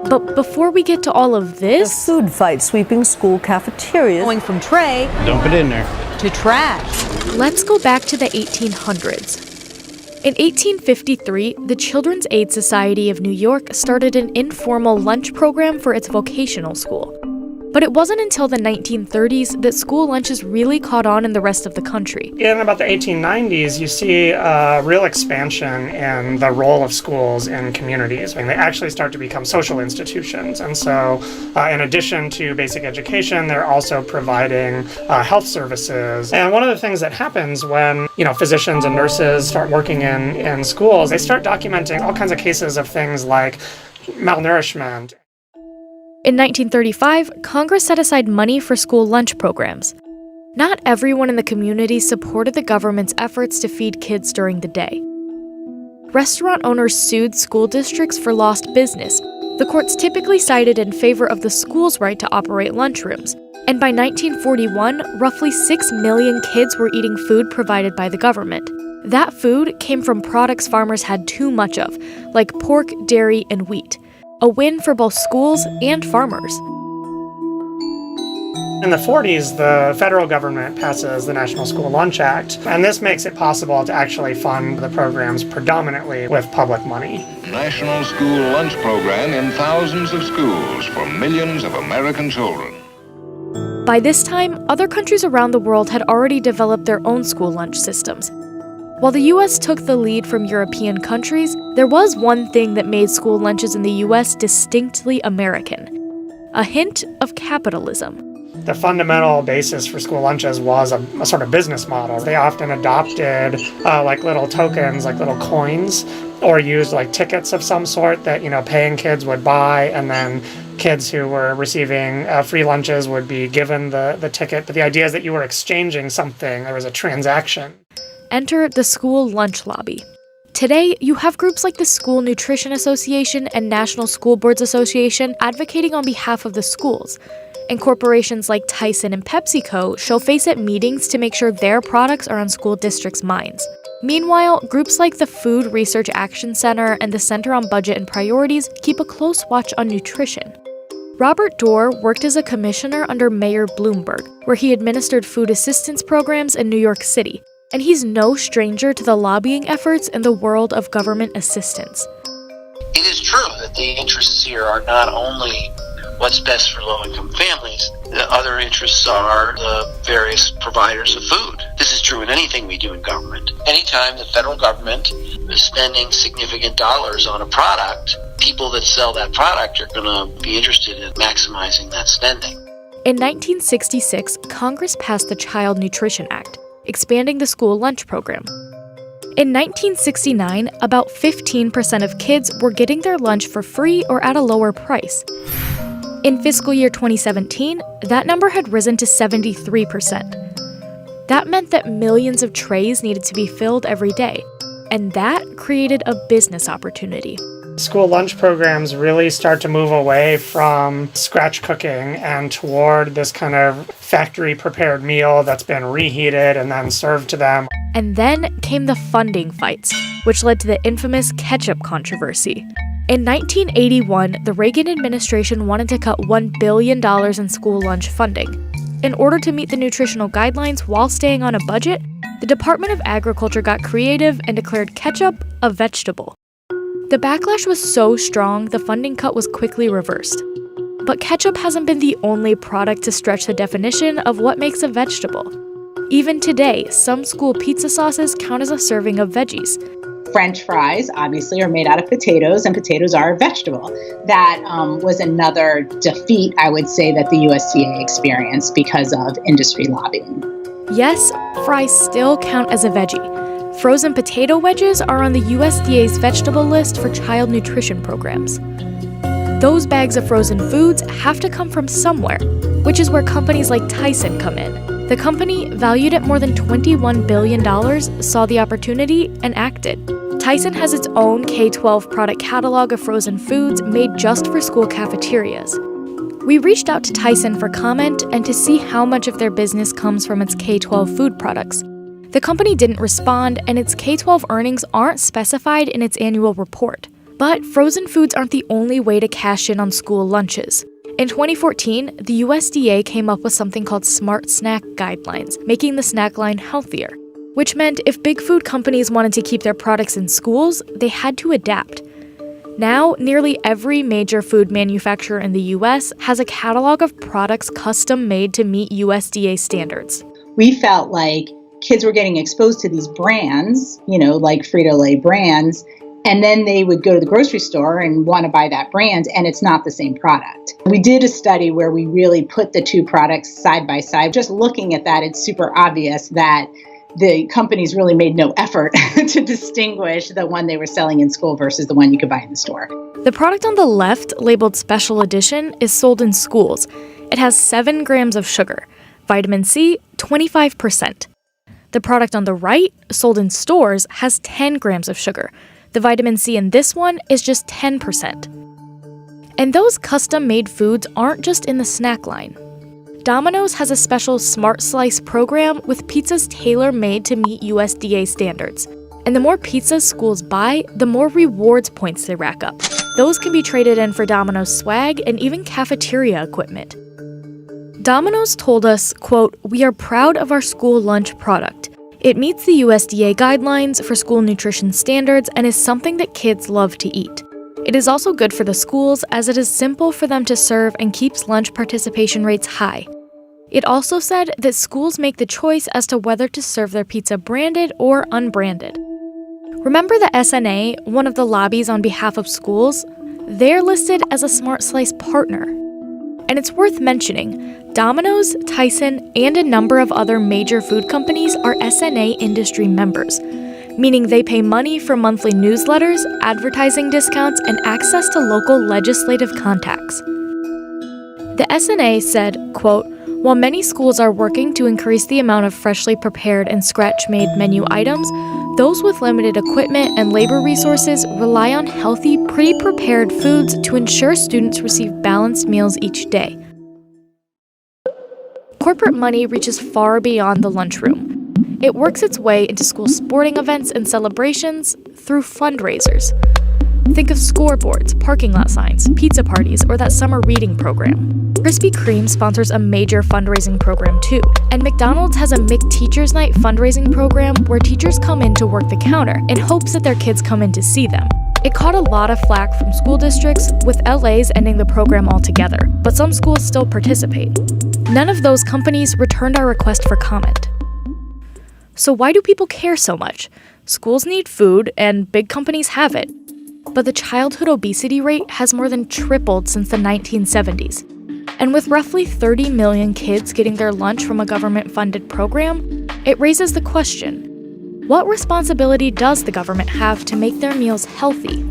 Speaker 13: But before we get to all of this,
Speaker 19: the food fight sweeping school cafeterias, going from tray,
Speaker 1: dump it in there,
Speaker 19: to trash.
Speaker 13: Let's go back to the 1800s. In 1853, the Children's Aid Society of New York started an informal lunch program for its vocational school. But it wasn't until the 1930s that school lunches really caught on in the rest of the country.
Speaker 20: In about the 1890s, you see a real expansion in the role of schools in communities. They actually start to become social institutions. And so in addition to basic education, they're also providing health services. And one of the things that happens when physicians and nurses start working in schools, they start documenting all kinds of cases of things like malnourishment.
Speaker 13: In 1935, Congress set aside money for school lunch programs. Not everyone in the community supported the government's efforts to feed kids during the day. Restaurant owners sued school districts for lost business. The courts typically sided in favor of the school's right to operate lunchrooms. And by 1941, roughly 6 million kids were eating food provided by the government. That food came from products farmers had too much of, like pork, dairy, and wheat. A win for both schools and farmers.
Speaker 20: In the 40s, the federal government passes the National School Lunch Act, and this makes it possible to actually fund the programs predominantly with public money.
Speaker 3: National School Lunch Program in thousands of schools for millions of American children.
Speaker 13: By this time, other countries around the world had already developed their own school lunch systems. While the U.S. took the lead from European countries, there was one thing that made school lunches in the U.S. distinctly American: a hint of capitalism.
Speaker 20: The fundamental basis for school lunches was a sort of business model. They often adopted like little tokens, like little coins, or used like tickets of some sort that, paying kids would buy, and then kids who were receiving free lunches would be given the ticket. But the idea is that you were exchanging something. There was a transaction.
Speaker 13: Enter the school lunch lobby. Today, you have groups like the School Nutrition Association and National School Boards Association advocating on behalf of the schools. And corporations like Tyson and PepsiCo show face at meetings to make sure their products are on school districts' minds. Meanwhile, groups like the Food Research Action Center and the Center on Budget and Priorities keep a close watch on nutrition. Robert Doar worked as a commissioner under Mayor Bloomberg, where he administered food assistance programs in New York City. And he's no stranger to the lobbying efforts in the world of government assistance.
Speaker 5: It is true that the interests here are not only what's best for low-income families, the other interests are the various providers of food. This is true in anything we do in government. Anytime the federal government is spending significant dollars on a product, people that sell that product are going to be interested in maximizing that spending.
Speaker 13: In 1966, Congress passed the Child Nutrition Act, expanding the school lunch program. In 1969, about 15% of kids were getting their lunch for free or at a lower price. In fiscal year 2017, that number had risen to 73%. That meant that millions of trays needed to be filled every day, and that created a business opportunity.
Speaker 20: School lunch programs really start to move away from scratch cooking and toward this kind of factory-prepared meal that's been reheated and then served to them.
Speaker 13: And then came the funding fights, which led to the infamous ketchup controversy. In 1981, the Reagan administration wanted to cut $1 billion in school lunch funding. In order to meet the nutritional guidelines while staying on a budget, the Department of Agriculture got creative and declared ketchup a vegetable. The backlash was so strong, the funding cut was quickly reversed. But ketchup hasn't been the only product to stretch the definition of what makes a vegetable. Even today, some school pizza sauces count as a serving of veggies.
Speaker 8: French fries, obviously, are made out of potatoes, and potatoes are a vegetable. That was another defeat, I would say, that the USDA experienced because of industry lobbying.
Speaker 13: Yes, fries still count as a veggie. Frozen potato wedges are on the USDA's vegetable list for child nutrition programs. Those bags of frozen foods have to come from somewhere, which is where companies like Tyson come in. The company, valued at more than $21 billion, saw the opportunity and acted. Tyson has its own K-12 product catalog of frozen foods made just for school cafeterias. We reached out to Tyson for comment and to see how much of their business comes from its K-12 food products. The company didn't respond, and its K-12 earnings aren't specified in its annual report. But frozen foods aren't the only way to cash in on school lunches. In 2014, the USDA came up with something called Smart Snack Guidelines, making the snack line healthier, which meant if big food companies wanted to keep their products in schools, they had to adapt. Now, nearly every major food manufacturer in the US has a catalog of products custom made to meet USDA standards.
Speaker 8: We felt like kids were getting exposed to these brands, like Frito-Lay brands, and then they would go to the grocery store and want to buy that brand, and it's not the same product. We did a study where we really put the two products side by side. Just looking at that, it's super obvious that the companies really made no effort to distinguish the one they were selling in school versus the one you could buy in the store.
Speaker 13: The product on the left, labeled Special Edition, is sold in schools. It has 7 grams of sugar. Vitamin C, 25%. The product on the right, sold in stores, has 10 grams of sugar. The vitamin C in this one is just 10%. And those custom-made foods aren't just in the snack line. Domino's has a special Smart Slice program with pizzas tailor-made to meet USDA standards. And the more pizzas schools buy, the more rewards points they rack up. Those can be traded in for Domino's swag and even cafeteria equipment. Domino's told us, quote, "We are proud of our school lunch product. It meets the USDA guidelines for school nutrition standards and is something that kids love to eat. It is also good for the schools as it is simple for them to serve and keeps lunch participation rates high." It also said that schools make the choice as to whether to serve their pizza branded or unbranded. Remember the SNA, one of the lobbies on behalf of schools? They're listed as a Smart Slice partner. And it's worth mentioning, Domino's, Tyson, and a number of other major food companies are SNA industry members, meaning they pay money for monthly newsletters, advertising discounts, and access to local legislative contacts. The SNA said, quote, "While many schools are working to increase the amount of freshly prepared and scratch-made menu items, those with limited equipment and labor resources rely on healthy, pre-prepared foods to ensure students receive balanced meals each day." Corporate money reaches far beyond the lunchroom. It works its way into school sporting events and celebrations through fundraisers. Think of scoreboards, parking lot signs, pizza parties, or that summer reading program. Krispy Kreme sponsors a major fundraising program too, and McDonald's has a McTeachers Night fundraising program where teachers come in to work the counter in hopes that their kids come in to see them. It caught a lot of flack from school districts, with LA's ending the program altogether, but some schools still participate. None of those companies returned our request for comment. So why do people care so much? Schools need food, and big companies have it. But the childhood obesity rate has more than tripled since the 1970s. And with roughly 30 million kids getting their lunch from a government-funded program, it raises the question, what responsibility does the government have to make their meals healthy?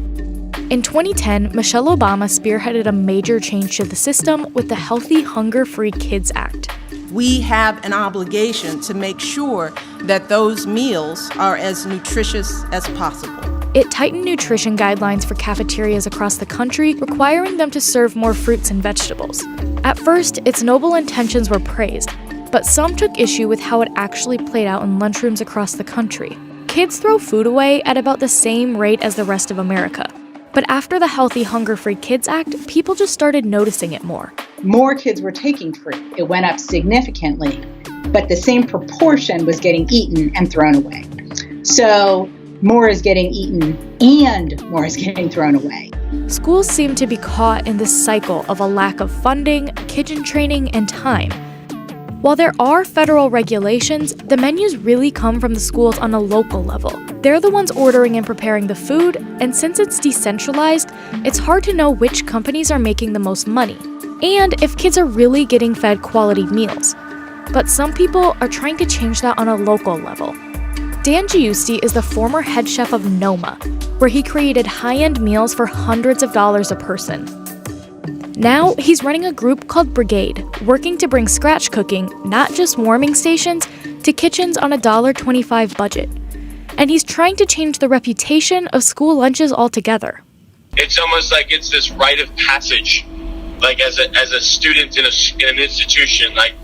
Speaker 13: In 2010, Michelle Obama spearheaded a major change to the system with the Healthy Hunger-Free Kids Act.
Speaker 7: We have an obligation to make sure that those meals are as nutritious as possible.
Speaker 13: It tightened nutrition guidelines for cafeterias across the country, requiring them to serve more fruits and vegetables. At first, its noble intentions were praised, but some took issue with how it actually played out in lunchrooms across the country. Kids throw food away at about the same rate as the rest of America. But after the Healthy Hunger-Free Kids Act, people just started noticing it more.
Speaker 8: More kids were taking fruit. It went up significantly, but the same proportion was getting eaten and thrown away. So more is getting eaten and more is getting thrown away.
Speaker 13: Schools seem to be caught in this cycle of a lack of funding, kitchen training, and time. While there are federal regulations, the menus really come from the schools on a local level. They're the ones ordering and preparing the food, and since it's decentralized, it's hard to know which companies are making the most money, and if kids are really getting fed quality meals. But some people are trying to change that on a local level. Dan Giusti is the former head chef of Noma, where he created high-end meals for hundreds of dollars a person. Now, he's running a group called Brigade, working to bring scratch cooking, not just warming stations, to kitchens on a $1.25 budget. And he's trying to change the reputation of school lunches altogether.
Speaker 10: It's almost like it's this rite of passage, like as a student in an institution, like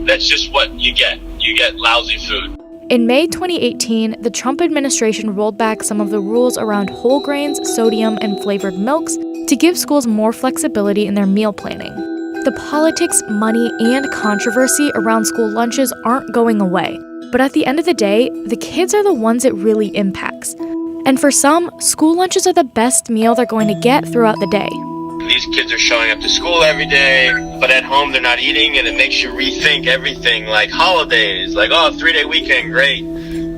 Speaker 10: that's just what you get. You get lousy food.
Speaker 13: In May 2018, the Trump administration rolled back some of the rules around whole grains, sodium, and flavored milks to give schools more flexibility in their meal planning. The politics, money, and controversy around school lunches aren't going away. But at the end of the day, the kids are the ones it really impacts. And for some, school lunches are the best meal they're going to get throughout the day.
Speaker 10: These kids are showing up to school every day, but at home they're not eating, and it makes you rethink everything, like holidays, like, oh, 3-day weekend, great.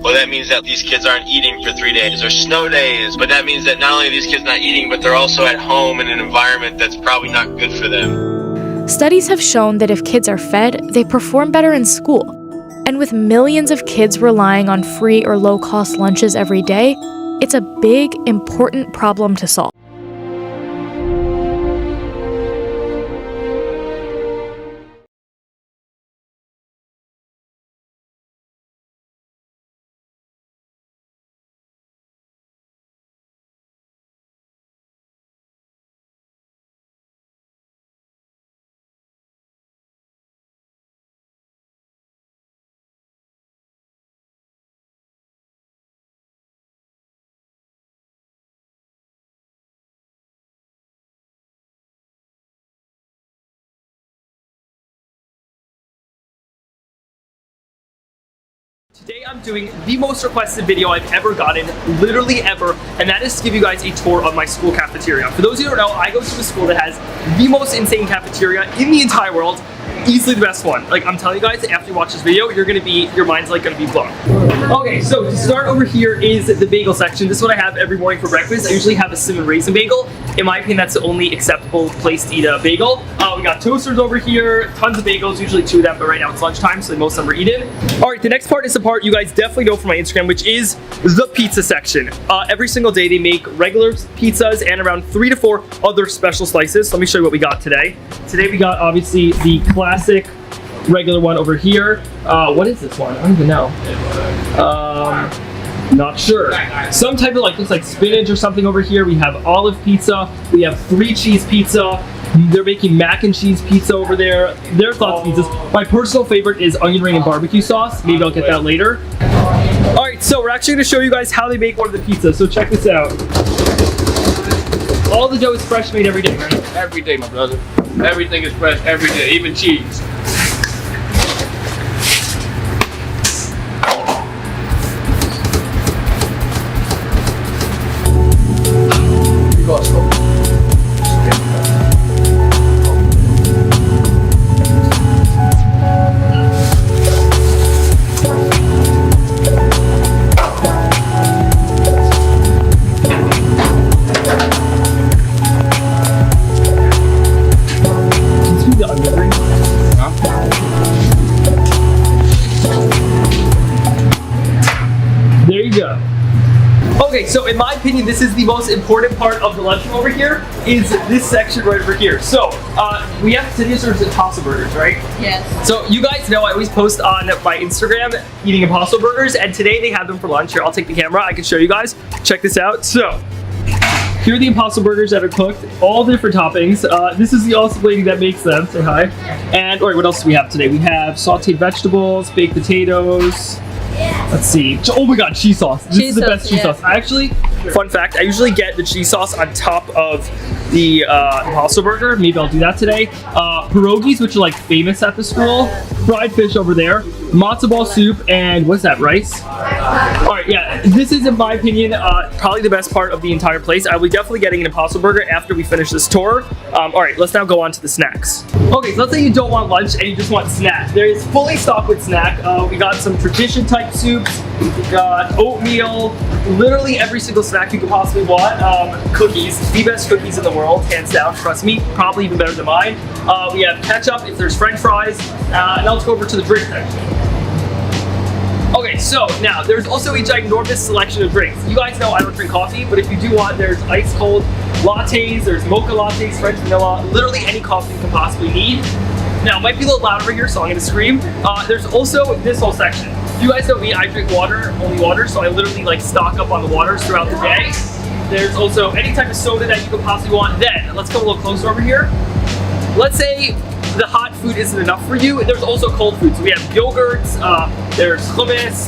Speaker 10: Well, that means that these kids aren't eating for 3 days, or snow days, but that means that not only are these kids not eating, but they're also at home in an environment that's probably not good for them.
Speaker 13: Studies have shown that if kids are fed, they perform better in school. And with millions of kids relying on free or low-cost lunches every day, it's a big, important problem to solve.
Speaker 11: Today I'm doing the most requested video I've ever gotten, literally ever, and that is to give you guys a tour of my school cafeteria. For those of you who don't know, I go to a school that has the most insane cafeteria in the entire world, easily the best one. Like, I'm telling you guys, after you watch this video, your mind's like gonna be blown. Okay, so to start over here is the bagel section. This is what I have every morning for breakfast. I usually have a cinnamon raisin bagel. In my opinion, that's the only acceptable place to eat a bagel. We got toasters over here, tons of bagels, usually 2 of them, but right now it's lunchtime, so most of them are eaten. All right, the next part is the part you guys definitely know from my Instagram, which is the pizza section. Every single day they make regular pizzas and around 3 to 4 other special slices. So let me show you what we got today. Today we got obviously the classic regular one over here. What is this one? I don't even know. Not sure. Some type of looks like spinach or something over here. We have olive pizza. We have 3 cheese pizza. They're making mac and cheese pizza over there. There's lots of pizzas. My personal favorite is onion ring and barbecue sauce. Maybe I'll get that later. All right, so we're actually gonna show you guys how they make one of the pizzas. So check this out. All the dough is fresh made every day, right?
Speaker 15: Every day, my brother. Everything is fresh every day, even cheese.
Speaker 11: There you go. Okay, so in my opinion, this is the most important part of the lunchroom over here, is this section right over here. So, we have today's Impossible Burgers, right?
Speaker 16: Yes.
Speaker 11: So, you guys know I always post on my Instagram eating Impossible Burgers, and today they have them for lunch. Here, I'll take the camera, I can show you guys. Check this out. So, here are the Impossible Burgers that are cooked, all different toppings. This is the awesome lady that makes them, say hi. And, all right, what else do we have today? We have sauteed vegetables, baked potatoes. Let's see. Oh my god, cheese sauce. This is the best cheese sauce. I actually, fun fact, I usually get the cheese sauce on top of the Impossible Burger. Maybe I'll do that today. Pierogies, which are like famous at the school. Fried fish over there. Matzo ball soup, and what's that, rice? Alright, yeah, this is, in my opinion, probably the best part of the entire place. I will be definitely getting an Impossible Burger after we finish this tour. Alright, let's now go on to the snacks. Okay, so let's say you don't want lunch and you just want snack. There is fully stocked with snack. We got some tradition type soups. We got oatmeal. Literally every single snack you could possibly want. Cookies, the best cookies in the world, hands down, trust me, probably even better than mine. We have ketchup if there's french fries. And now let's go over to the drink section. Okay, so now there's also a ginormous selection of drinks. You guys know I don't drink coffee, but if you do want, there's ice cold lattes, there's mocha lattes, French vanilla, literally any coffee you can possibly need. Now, it might be a little loud over here, so I'm gonna scream. There's also this whole section. You guys know me, I drink water, only water, so I literally like stock up on the waters throughout the day. There's also any type of soda that you could possibly want. Then, let's come a little closer over here. Let's say the hot food isn't enough for you, there's also cold food. So we have yogurts, there's hummus,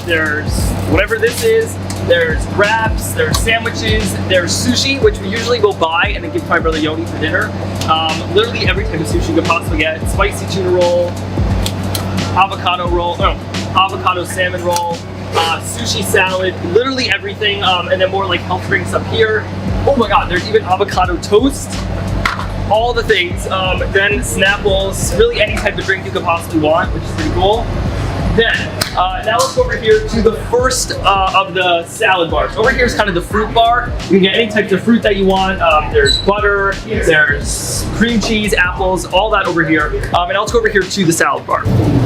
Speaker 11: there's whatever this is, there's wraps, there's sandwiches, there's sushi, which we usually go buy and then give to my brother Yoni for dinner. Literally every type of sushi you could possibly get. Spicy tuna roll, avocado salmon roll, sushi salad, literally everything, and then more like health drinks up here. Oh my god, there's even avocado toast. All the things, then Snapples, really any type of drink you could possibly want, which is pretty cool. Then, now let's go over here to the first of the salad bars. Over here is kind of the fruit bar. You can get any types of fruit that you want. There's butter, there's cream cheese, apples, all that over here. And now let's go over here to the salad bar.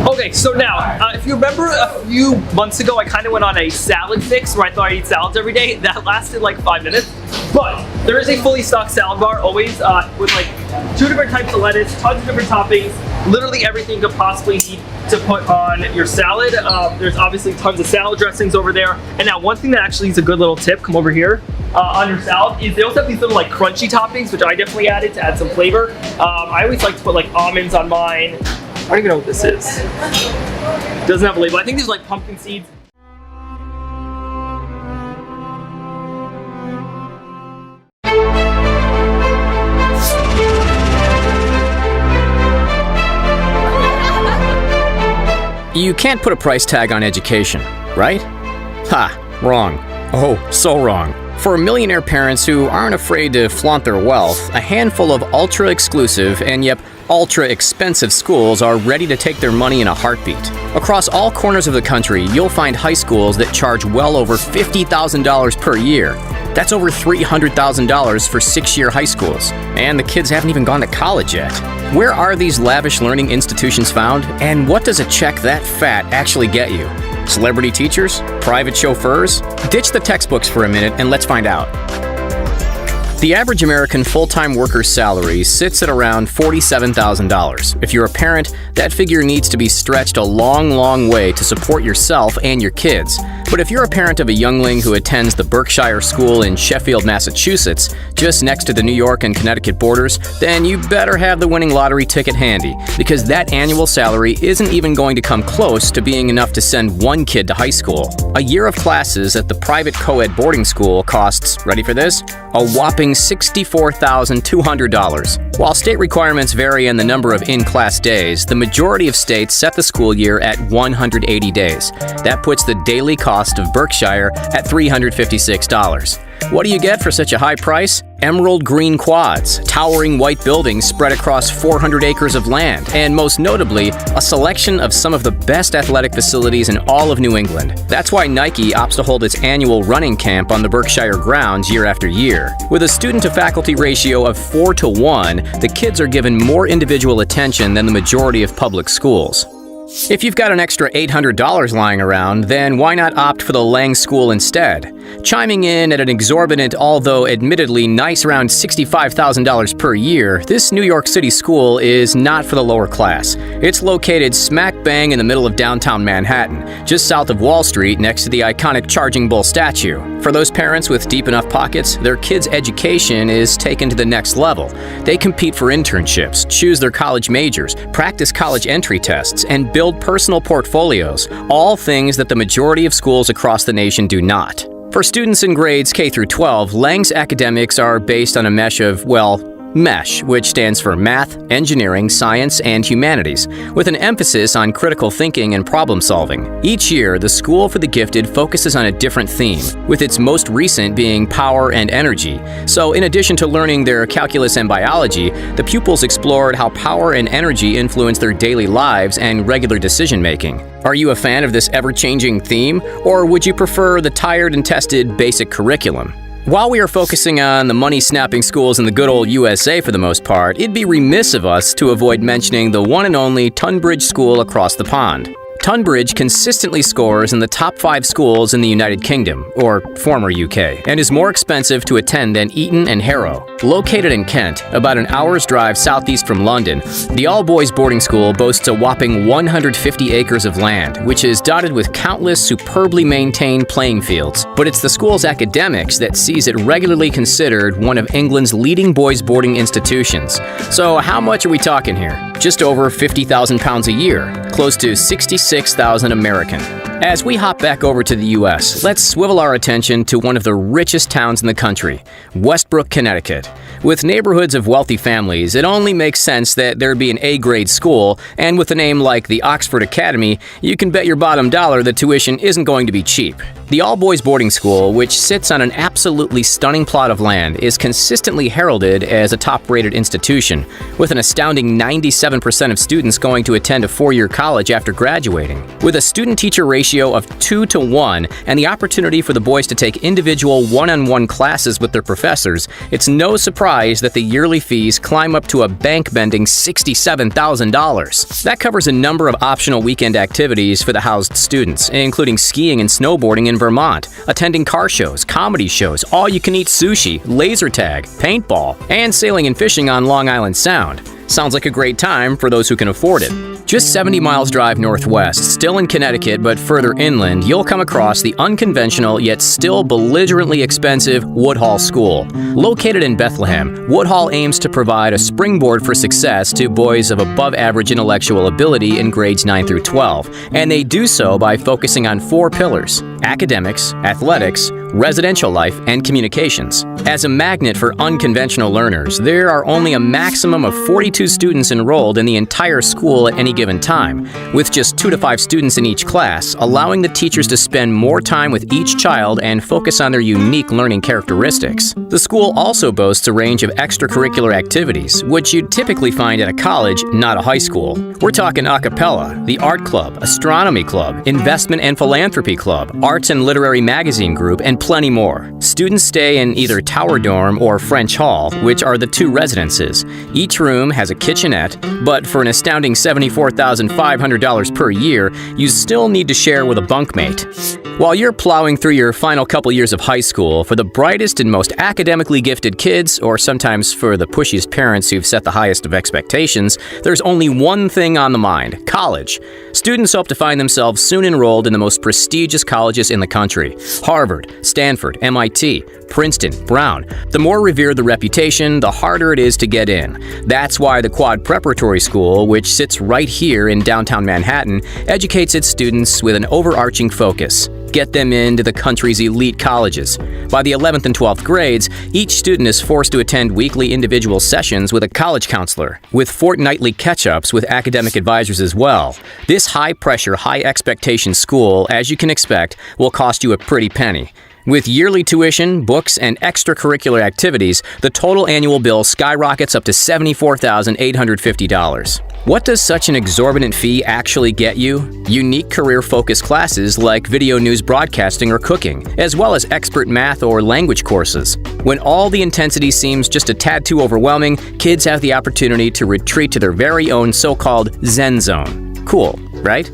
Speaker 11: Okay, so now, if you remember a few months ago, I kind of went on a salad fix where I thought I'd eat salads every day. That lasted like 5 minutes. But there is a fully stocked salad bar, always with like 2 different types of lettuce, tons of different toppings, literally everything you could possibly need to put on your salad. There's obviously tons of salad dressings over there. And now one thing that actually is a good little tip, come over here, on your salad, is they also have these little like crunchy toppings, which I definitely added to add some flavor. I always like to put like almonds on mine. I don't even know what this is. Doesn't have a label. I think these are like pumpkin seeds.
Speaker 2: You can't put a price tag on education, right? Ha, wrong. Oh, so wrong. For millionaire parents who aren't afraid to flaunt their wealth, a handful of ultra-exclusive and yet ultra-expensive schools are ready to take their money in a heartbeat. Across all corners of the country, you'll find high schools that charge well over $50,000 per year. That's over $300,000 for 6-year high schools. And the kids haven't even gone to college yet. Where are these lavish learning institutions found? And what does a check that fat actually get you? Celebrity teachers? Private chauffeurs? Ditch the textbooks for a minute and let's find out. The average American full-time worker's salary sits at around $47,000. If you're a parent, that figure needs to be stretched a long, long way to support yourself and your kids. But if you're a parent of a youngling who attends the Berkshire School in Sheffield, Massachusetts, just next to the New York and Connecticut borders, then you better have the winning lottery ticket handy, because that annual salary isn't even going to come close to being enough to send one kid to high school. A year of classes at the private co-ed boarding school costs, ready for this, a whopping $64,200. While state requirements vary in the number of in-class days, the majority of states set the school year at 180 days. That puts the daily cost of Berkshire at $356. What do you get for such a high price? Emerald green quads, towering white buildings spread across 400 acres of land, and most notably, a selection of some of the best athletic facilities in all of New England. That's why Nike opts to hold its annual running camp on the Berkshire grounds year after year. With a student-to-faculty ratio of 4-to-1, the kids are given more individual attention than the majority of public schools. If you've got an extra $800 lying around, then why not opt for the Lang School instead? Chiming in at an exorbitant, although admittedly nice around $65,000 per year, this New York City school is not for the lower class. It's located smack bang in the middle of downtown Manhattan, just south of Wall Street next to the iconic Charging Bull statue. For those parents with deep enough pockets, their kids' education is taken to the next level. They compete for internships, choose their college majors, practice college entry tests, and build personal portfolios, all things that the majority of schools across the nation do not. For students in grades K through 12, Lang's academics are based on a mesh of, well, MESH, which stands for Math, Engineering, Science, and Humanities, with an emphasis on critical thinking and problem solving. Each year, the School for the Gifted focuses on a different theme, with its most recent being Power and Energy. So in addition to learning their calculus and biology, the pupils explored how power and energy influence their daily lives and regular decision-making. Are you a fan of this ever-changing theme, or would you prefer the tired and tested basic curriculum? While we are focusing on the money-snapping schools in the good old USA for the most part, it'd be remiss of us to avoid mentioning the one and only Tunbridge School across the pond. Tunbridge consistently scores in the top 5 schools in the United Kingdom, or former UK, and is more expensive to attend than Eton and Harrow. Located in Kent, about an hour's drive southeast from London, the all-boys boarding school boasts a whopping 150 acres of land, which is dotted with countless superbly maintained playing fields. But it's the school's academics that sees it regularly considered one of England's leading boys boarding institutions. So how much are we talking here? Just over £50,000 a year, close to $66,000 American. As we hop back over to the U.S., let's swivel our attention to one of the richest towns in the country, Westbrook, Connecticut. With neighborhoods of wealthy families, it only makes sense that there'd be an A-grade school, and with a name like the Oxford Academy, you can bet your bottom dollar the tuition isn't going to be cheap. The all-boys boarding school, which sits on an absolutely stunning plot of land, is consistently heralded as a top-rated institution, with an astounding 97% of students going to attend a four-year college after graduating. With a student-teacher ratio of 2-to-1 and the opportunity for the boys to take individual one-on-one classes with their professors, it's no surprise that the yearly fees climb up to a bank-bending $67,000. That covers a number of optional weekend activities for the housed students, including skiing and snowboarding in Vermont, attending car shows, comedy shows, all-you-can-eat sushi, laser tag, paintball, and sailing and fishing on Long Island Sound. Sounds like a great time for those who can afford it. Just 70 miles drive northwest, still in Connecticut but further inland, you'll come across the unconventional yet still belligerently expensive Woodhall School. Located in Bethlehem, Woodhall aims to provide a springboard for success to boys of above-average intellectual ability in grades 9 through 12, and they do so by focusing on 4 pillars: academics, athletics, residential life, and communications. As a magnet for unconventional learners, there are only a maximum of 42 students enrolled in the entire school at any given time, with just 2 to 5 students in each class, allowing the teachers to spend more time with each child and focus on their unique learning characteristics. The school also boasts a range of extracurricular activities, which you'd typically find at a college, not a high school. We're talking a cappella, the art club, astronomy club, investment and philanthropy club, arts and literary magazine group, and plenty more. Students stay in either Tower Dorm or French Hall, which are the 2 residences. Each room has a kitchenette, but for an astounding $74,500 per year, you still need to share with a bunkmate. While you're plowing through your final couple years of high school, for the brightest and most academically gifted kids, or sometimes for the pushiest parents who've set the highest of expectations, there's only one thing on the mind: college. Students hope to find themselves soon enrolled in the most prestigious colleges in the country: Harvard, Stanford, MIT, Princeton, Brown. The more revered the reputation, the harder it is to get in. That's why the Quad Preparatory School, which sits right here in downtown Manhattan, educates its students with an overarching focus: get them into the country's elite colleges. By the 11th and 12th grades, each student is forced to attend weekly individual sessions with a college counselor, with fortnightly catch-ups with academic advisors as well. This high-pressure, high-expectation school, as you can expect, will cost you a pretty penny. With yearly tuition, books, and extracurricular activities, the total annual bill skyrockets up to $74,850. What does such an exorbitant fee actually get you? Unique career-focused classes like video news broadcasting or cooking, as well as expert math or language courses. When all the intensity seems just a tad too overwhelming, kids have the opportunity to retreat to their very own so-called Zen zone. Cool, right?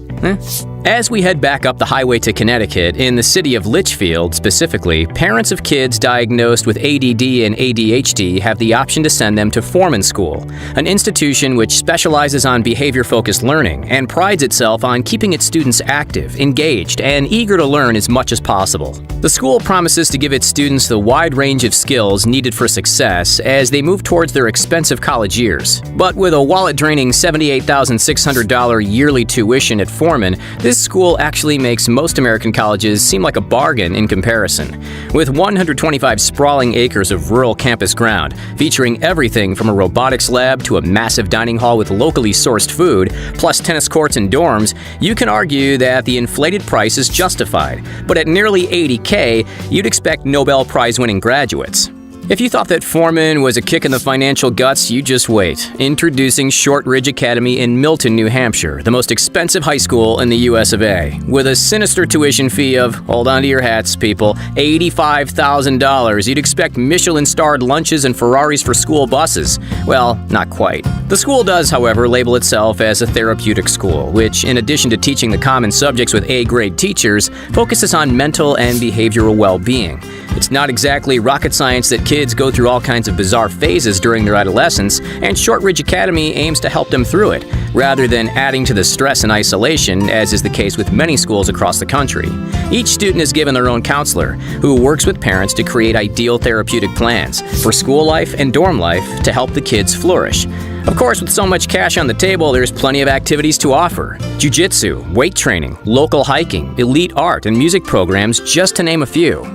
Speaker 2: As we head back up the highway to Connecticut, in the city of Litchfield specifically, parents of kids diagnosed with ADD and ADHD have the option to send them to Foreman School, an institution which specializes on behavior-focused learning and prides itself on keeping its students active, engaged, and eager to learn as much as possible. The school promises to give its students the wide range of skills needed for success as they move towards their expensive college years. But with a wallet-draining $78,600 yearly tuition at Foreman, this school actually makes most American colleges seem like a bargain in comparison. With 125 sprawling acres of rural campus ground, featuring everything from a robotics lab to a massive dining hall with locally sourced food, plus tennis courts and dorms, you can argue that the inflated price is justified. But at nearly $80K, you'd expect Nobel Prize-winning graduates. If you thought that Foreman was a kick in the financial guts, you just wait. Introducing Shortridge Academy in Milton, New Hampshire, the most expensive high school in the US of A. With a sinister tuition fee of, hold on to your hats, people, $85,000, you'd expect Michelin-starred lunches and Ferraris for school buses. Well, not quite. The school does, however, label itself as a therapeutic school, which, in addition to teaching the common subjects with A-grade teachers, focuses on mental and behavioral well-being. It's not exactly rocket science that kids go through all kinds of bizarre phases during their adolescence, and Shortridge Academy aims to help them through it, rather than adding to the stress and isolation, as is the case with many schools across the country. Each student is given their own counselor, who works with parents to create ideal therapeutic plans for school life and dorm life to help the kids flourish. Of course, with so much cash on the table, there's plenty of activities to offer. Jiu-jitsu, weight training, local hiking, elite art and music programs, just to name a few.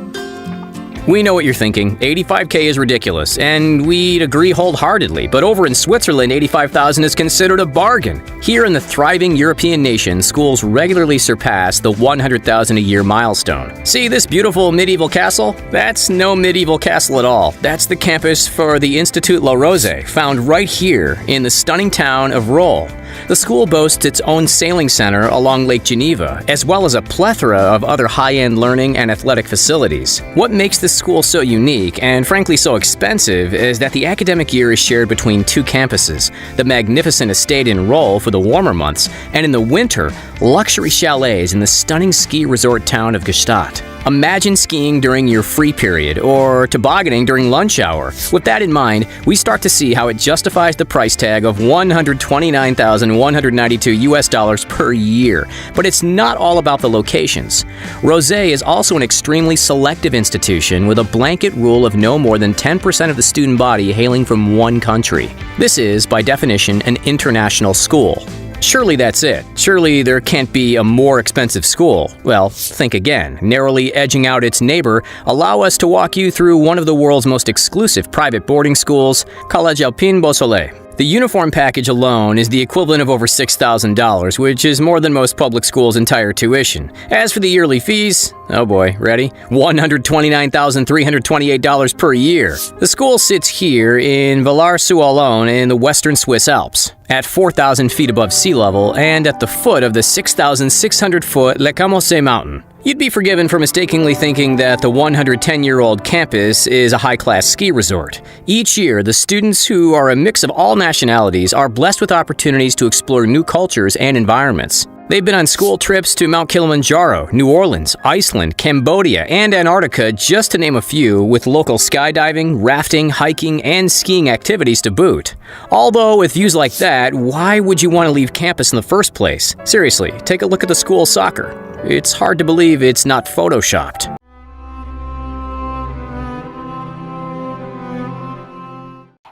Speaker 2: We know what you're thinking. $85K is ridiculous, and we'd agree wholeheartedly, but over in Switzerland, $85,000 is considered a bargain. Here in the thriving European nation, schools regularly surpass the $100,000 a year milestone. See this beautiful medieval castle? That's no medieval castle at all. That's the campus for the Institut La Rose, found right here in the stunning town of Rolle. The school boasts its own sailing center along Lake Geneva, as well as a plethora of other high-end learning and athletic facilities. What makes this school so unique, and frankly so expensive, is that the academic year is shared between two campuses, the magnificent estate in Rolle for the warmer months, and in the winter, luxury chalets in the stunning ski resort town of Gstaad. Imagine skiing during your free period, or tobogganing during lunch hour. With that in mind, we start to see how it justifies the price tag of $129,192 US per year. But it's not all about the locations. Rosé is also an extremely selective institution with a blanket rule of no more than 10% of the student body hailing from one country. This is, by definition, an international school. Surely that's it. Surely there can't be a more expensive school. Well, think again. Narrowly edging out its neighbor, allow us to walk you through one of the world's most exclusive private boarding schools, Collège Alpin Beausoleil. The uniform package alone is the equivalent of over $6,000, which is more than most public schools' entire tuition. As for the yearly fees, oh boy, ready? $129,328 per year. The school sits here in Villars-sur-Olonne in the western Swiss Alps, at 4,000 feet above sea level and at the foot of the 6,600-foot Le Camosset mountain. You'd be forgiven for mistakenly thinking that the 110-year-old campus is a high-class ski resort. Each year, the students, who are a mix of all nationalities, are blessed with opportunities to explore new cultures and environments. They've been on school trips to Mount Kilimanjaro, New Orleans, Iceland, Cambodia, and Antarctica, just to name a few, with local skydiving, rafting, hiking, and skiing activities to boot. Although, with views like that, why would you want to leave campus in the first place? Seriously, take a look at the school's soccer. It's hard to believe it's not photoshopped.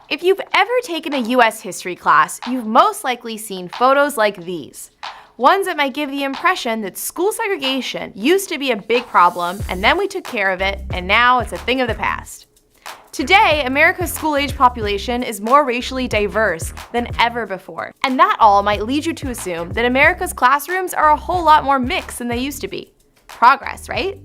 Speaker 4: If you've ever taken a U.S. history class, you've most likely seen photos like these. Ones that might give the impression that school segregation used to be a big problem, and then we took care of it, and now it's a thing of the past. Today, America's school-age population is more racially diverse than ever before, and that all might lead you to assume that America's classrooms are a whole lot more mixed than they used to be. Progress, right?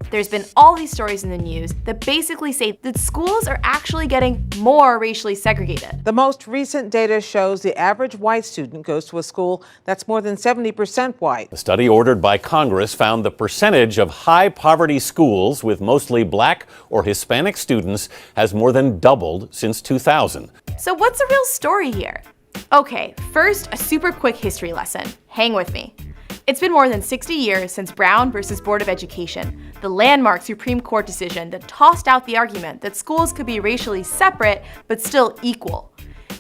Speaker 4: There's been all these stories in the news that basically say that schools are actually getting more racially segregated.
Speaker 16: The most recent data shows the average white student goes to a school that's more than 70% white.
Speaker 21: A study ordered by Congress found the percentage of high-poverty schools with mostly black or Hispanic students has more than doubled since 2000.
Speaker 4: So what's the real story here? Okay, first, a super quick history lesson. Hang with me. It's been more than 60 years since Brown versus Board of Education, the landmark Supreme Court decision that tossed out the argument that schools could be racially separate but still equal.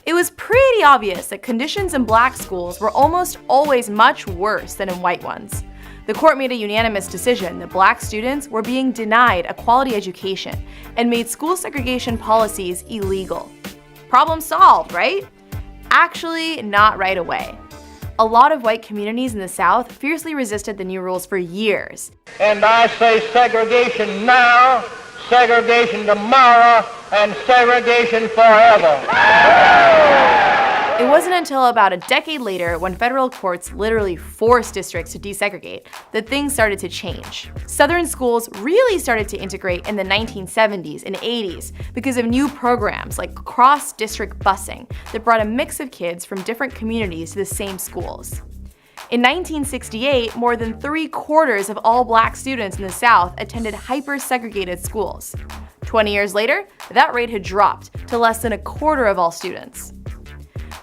Speaker 4: It was pretty obvious that conditions in black schools were almost always much worse than in white ones. The court made a unanimous decision that black students were being denied a quality education and made school segregation policies illegal. Problem solved, right? Actually, not right away. A lot of white communities in the South fiercely resisted the new rules for years.
Speaker 22: And I say segregation now, segregation tomorrow, and segregation forever.
Speaker 4: It wasn't until about a decade later, when federal courts literally forced districts to desegregate, that things started to change. Southern schools really started to integrate in the 1970s and 80s because of new programs like cross-district busing that brought a mix of kids from different communities to the same schools. In 1968, more than 3/4 of all black students in the South attended hyper-segregated schools. 20 years later, that rate had dropped to less than 1/4 of all students.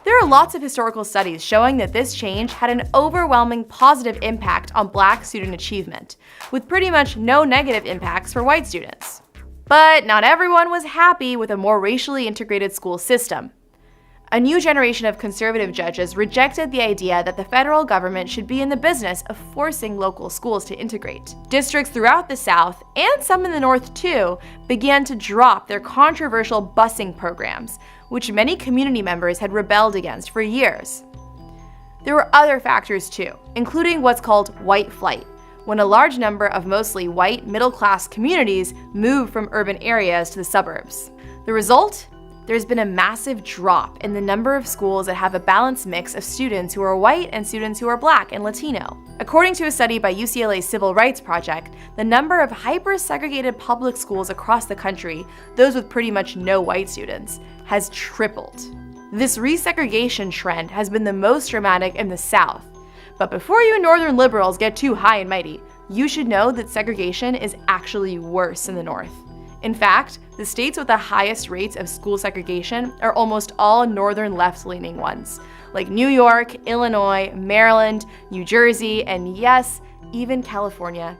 Speaker 4: There are lots of historical studies showing that this change had an overwhelming positive impact on black student achievement, with pretty much no negative impacts for white students. But not everyone was happy with a more racially integrated school system. A new generation of conservative judges rejected the idea that the federal government should be in the business of forcing local schools to integrate. Districts throughout the South, and some in the North too, began to drop their controversial busing programs, which many community members had rebelled against for years. There were other factors too, including what's called white flight, when a large number of mostly white middle-class communities moved from urban areas to the suburbs. The result? There's been a massive drop in the number of schools that have a balanced mix of students who are white and students who are Black and Latino. According to a study by UCLA's Civil Rights Project, the number of hyper-segregated public schools across the country, those with pretty much no white students, has tripled. This resegregation trend has been the most dramatic in the South. But before you Northern liberals get too high and mighty, you should know that segregation is actually worse in the North. In fact, the states with the highest rates of school segregation are almost all Northern left-leaning ones, like New York, Illinois, Maryland, New Jersey, and yes, even California.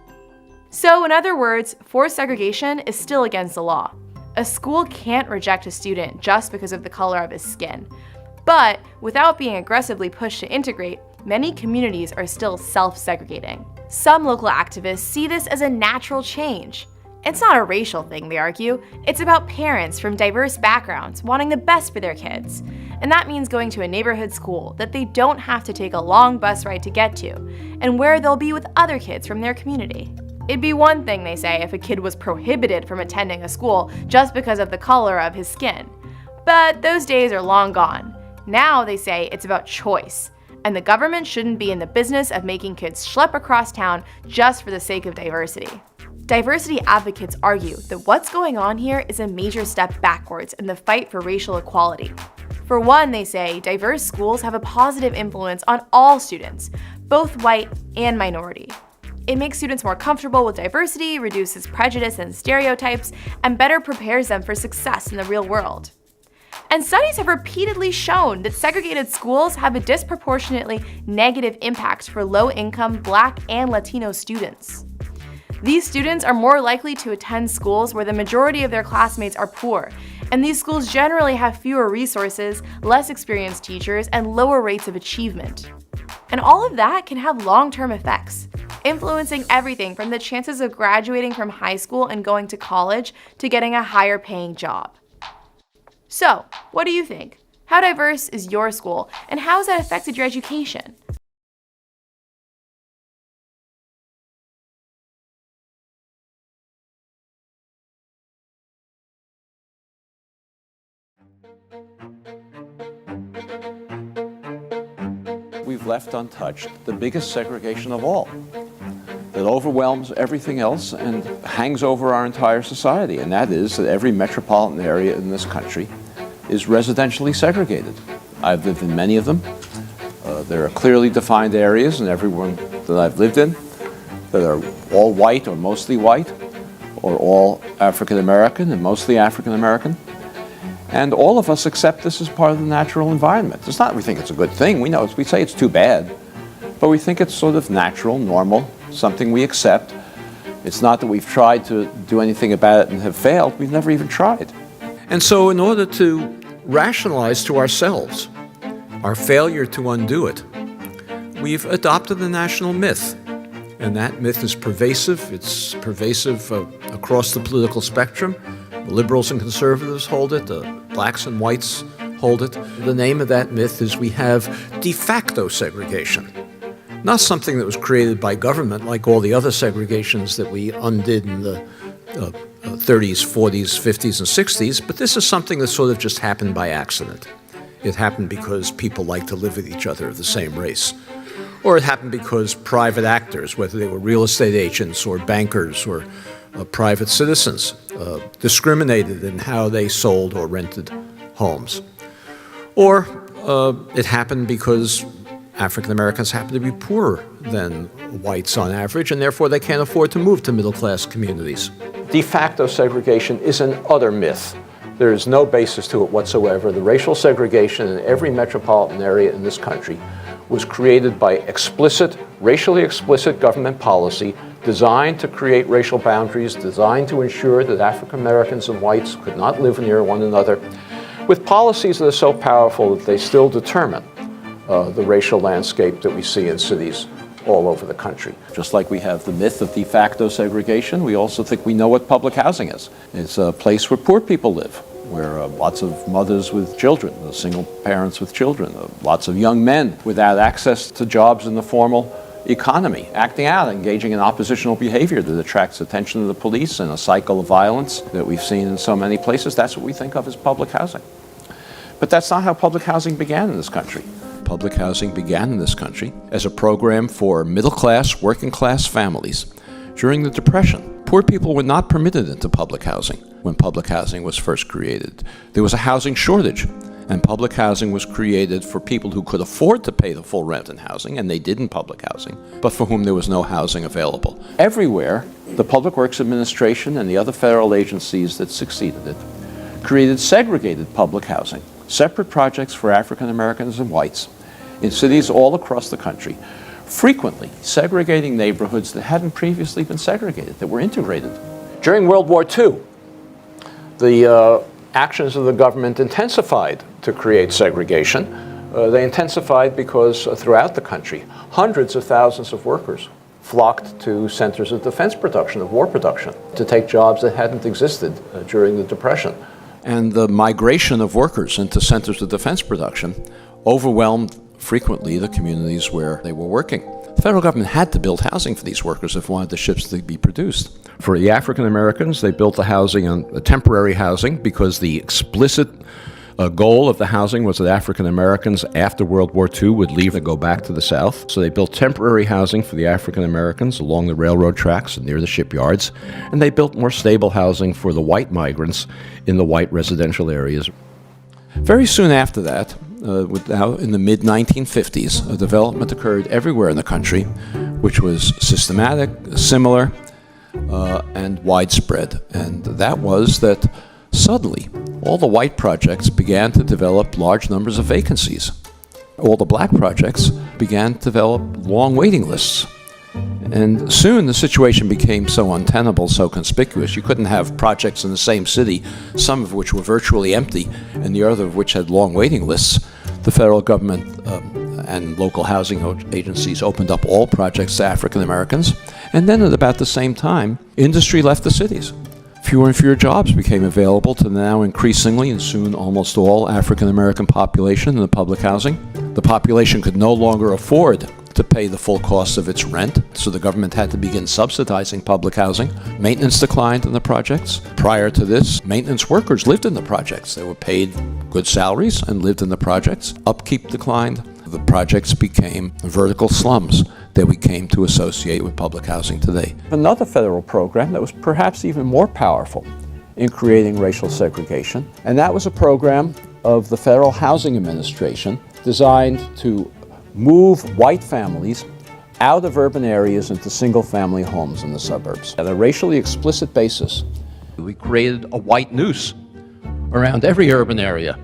Speaker 4: So in other words, forced segregation is still against the law. A school can't reject a student just because of the color of his skin. But without being aggressively pushed to integrate, many communities are still self-segregating. Some local activists see this as a natural change. It's not a racial thing, they argue. It's about parents from diverse backgrounds wanting the best for their kids. And that means going to a neighborhood school that they don't have to take a long bus ride to get to, and where they'll be with other kids from their community. It'd be one thing, they say, if a kid was prohibited from attending a school just because of the color of his skin. But those days are long gone. Now, they say, it's about choice. And the government shouldn't be in the business of making kids schlep across town just for the sake of diversity. Diversity advocates argue that what's going on here is a major step backwards in the fight for racial equality. For one, they say, diverse schools have a positive influence on all students, both white and minority. It makes students more comfortable with diversity, reduces prejudice and stereotypes, and better prepares them for success in the real world. And studies have repeatedly shown that segregated schools have a disproportionately negative impact for low-income Black and Latino students. These students are more likely to attend schools where the majority of their classmates are poor, and these schools generally have fewer resources, less experienced teachers, and lower rates of achievement. And all of that can have long-term effects, influencing everything from the chances of graduating from high school and going to college to getting a higher-paying job. So, what do you think? How diverse is your school, and how has that affected your education?
Speaker 6: We've left untouched the biggest segregation of all that overwhelms everything else and hangs over our entire society, and that is that every metropolitan area in this country is residentially segregated. I've lived in many of them. There are clearly defined areas in every one that I've lived in that are all white or mostly white, or all African American and mostly African American. And all of us accept this as part of the natural environment. It's not we think it's a good thing. We know we say it's too bad, but we think it's sort of natural, normal, something we accept. It's not that we've tried to do anything about it and have failed. We've never even tried.
Speaker 9: And so in order to rationalize to ourselves our failure to undo it, we've adopted the national myth. And that myth is pervasive. It's pervasive across the political spectrum. The liberals and conservatives hold it. The blacks and whites hold it. The name of that myth is we have de facto segregation. Not something that was created by government like all the other segregations that we undid in the 30s, 40s, 50s, and 60s, but this is something that sort of just happened by accident. It happened because people like to live with each other of the same race. Or it happened because private actors, whether they were real estate agents or bankers or private citizens, discriminated in how they sold or rented homes. Or it happened because African Americans happen to be poorer than whites on average, and therefore they can't afford to move to middle-class communities.
Speaker 6: De facto segregation is an utter myth. There is no basis to it whatsoever. The racial segregation in every metropolitan area in this country was created by racially explicit government policy designed to create racial boundaries, designed to ensure that African Americans and whites could not live near one another, with policies that are so powerful that they still determine the racial landscape that we see in cities all over the country. Just like we have the myth of de facto segregation, we also think we know what public housing is. It's a place where poor people live. where lots of mothers with children, single parents with children, lots of young men without access to jobs in the formal economy, acting out, engaging in oppositional behavior that attracts attention of the police and a cycle of violence that we've seen in so many places. That's what we think of as public housing. But that's not how public housing began in this country. Public housing began in this country as a program for middle-class, working-class families. During the Depression, poor people were not permitted into public housing when public housing was first created. There was a housing shortage, and public housing was created for people who could afford to pay the full rent in housing, and they did in public housing, but for whom there was no housing available. Everywhere, the Public Works Administration and the other federal agencies that succeeded it created segregated public housing, separate projects for African Americans and whites in cities all across the country, frequently segregating neighborhoods that hadn't previously been segregated, that were integrated. During World War II, the actions of the government intensified to create segregation. They intensified because throughout the country, hundreds of thousands of workers flocked to centers of defense production, of war production, to take jobs that hadn't existed during the Depression. And the migration of workers into centers of defense production overwhelmed frequently the communities where they were working. The federal government had to build housing for these workers if they wanted the ships to be produced. For the African Americans, they built the housing on temporary housing because the explicit goal of the housing was that African Americans after World War II would leave and go back to the South. So they built temporary housing for the African Americans along the railroad tracks and near the shipyards, and they built more stable housing for the white migrants in the white residential areas. Very soon after that, now in the mid-1950s, a development occurred everywhere in the country, which was systematic, similar, and widespread. And that was that suddenly, all the white projects began to develop large numbers of vacancies. All the black projects began to develop long waiting lists. And soon the situation became so untenable, so conspicuous, you couldn't have projects in the same city, some of which were virtually empty and the other of which had long waiting lists. The federal government and local housing agencies opened up all projects to African Americans. And then at about the same time, industry left the cities. Fewer and fewer jobs became available to the now increasingly and soon almost all African American population in the public housing. The population could no longer afford to pay the full cost of its rent, so the government had to begin subsidizing public housing. Maintenance declined in the projects. Prior to this, maintenance workers lived in the projects. They were paid good salaries and lived in the projects. Upkeep declined. The projects became vertical slums that we came to associate with public housing today. Another federal program that was perhaps even more powerful in creating racial segregation, and that was a program of the Federal Housing Administration designed to move white families out of urban areas into single-family homes in the suburbs. At a racially explicit basis, we created a white noose around every urban area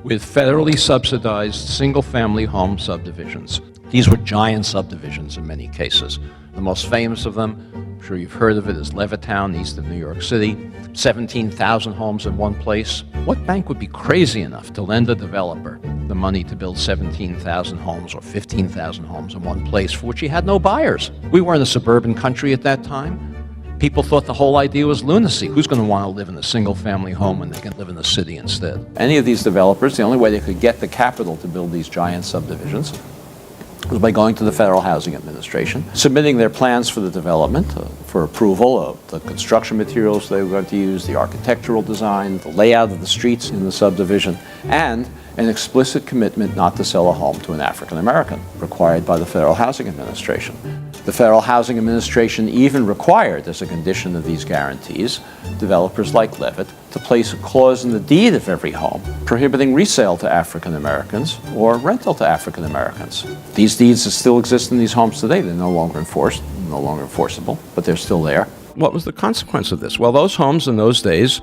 Speaker 6: with federally subsidized single-family home subdivisions. These were giant subdivisions in many cases. The most famous of them, I'm sure you've heard of it, is Levittown, east of New York City. 17,000 homes in one place. What bank would be crazy enough to lend a developer the money to build 17,000 homes or 15,000 homes in one place for which he had no buyers? We were in a suburban country at that time. People thought the whole idea was lunacy. Who's going to want to live in a single-family home when they can live in the city instead? Any of these developers, the only way they could get the capital to build these giant subdivisions was by going to the Federal Housing Administration, submitting their plans for the development, for approval of the construction materials they were going to use, the architectural design, the layout of the streets in the subdivision, and an explicit commitment not to sell a home to an African American, required by the Federal Housing Administration. The Federal Housing Administration even required, as a condition of these guarantees, developers like Levitt to place a clause in the deed of every home prohibiting resale to African Americans or rental to African Americans. These deeds still exist in these homes today. They're no longer enforced, no longer enforceable, but they're still there. What was the consequence of this? Well, those homes in those days,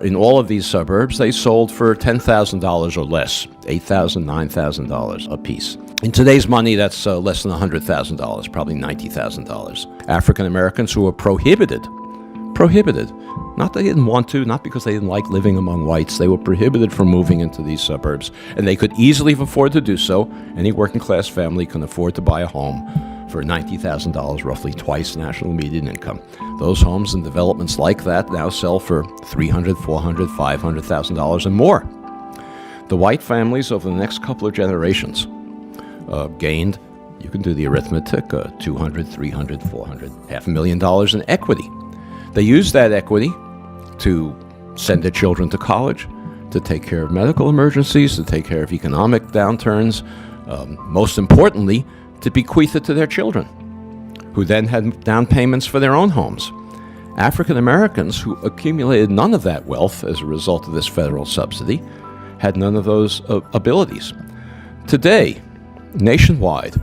Speaker 6: in all of these suburbs, they sold for $10,000 or less, $8,000, $9,000 a piece. In today's money, that's less than $100,000, probably $90,000. African Americans who were prohibited, not they didn't want to, not because they didn't like living among whites, they were prohibited from moving into these suburbs, and they could easily afford to do so. Any working class family can afford to buy a home for $90,000, roughly twice national median income. Those homes and developments like that now sell for $300,000, $400,000, $500,000 and more. The white families over the next couple of generations gained, you can do the arithmetic, $200,000, $300,000, $400,000, $500,000 in equity. They used that equity to send their children to college, to take care of medical emergencies, to take care of economic downturns, most importantly, to bequeath it to their children, who then had down payments for their own homes. African Americans who accumulated none of that wealth as a result of this federal subsidy had none of those abilities. Today, nationwide,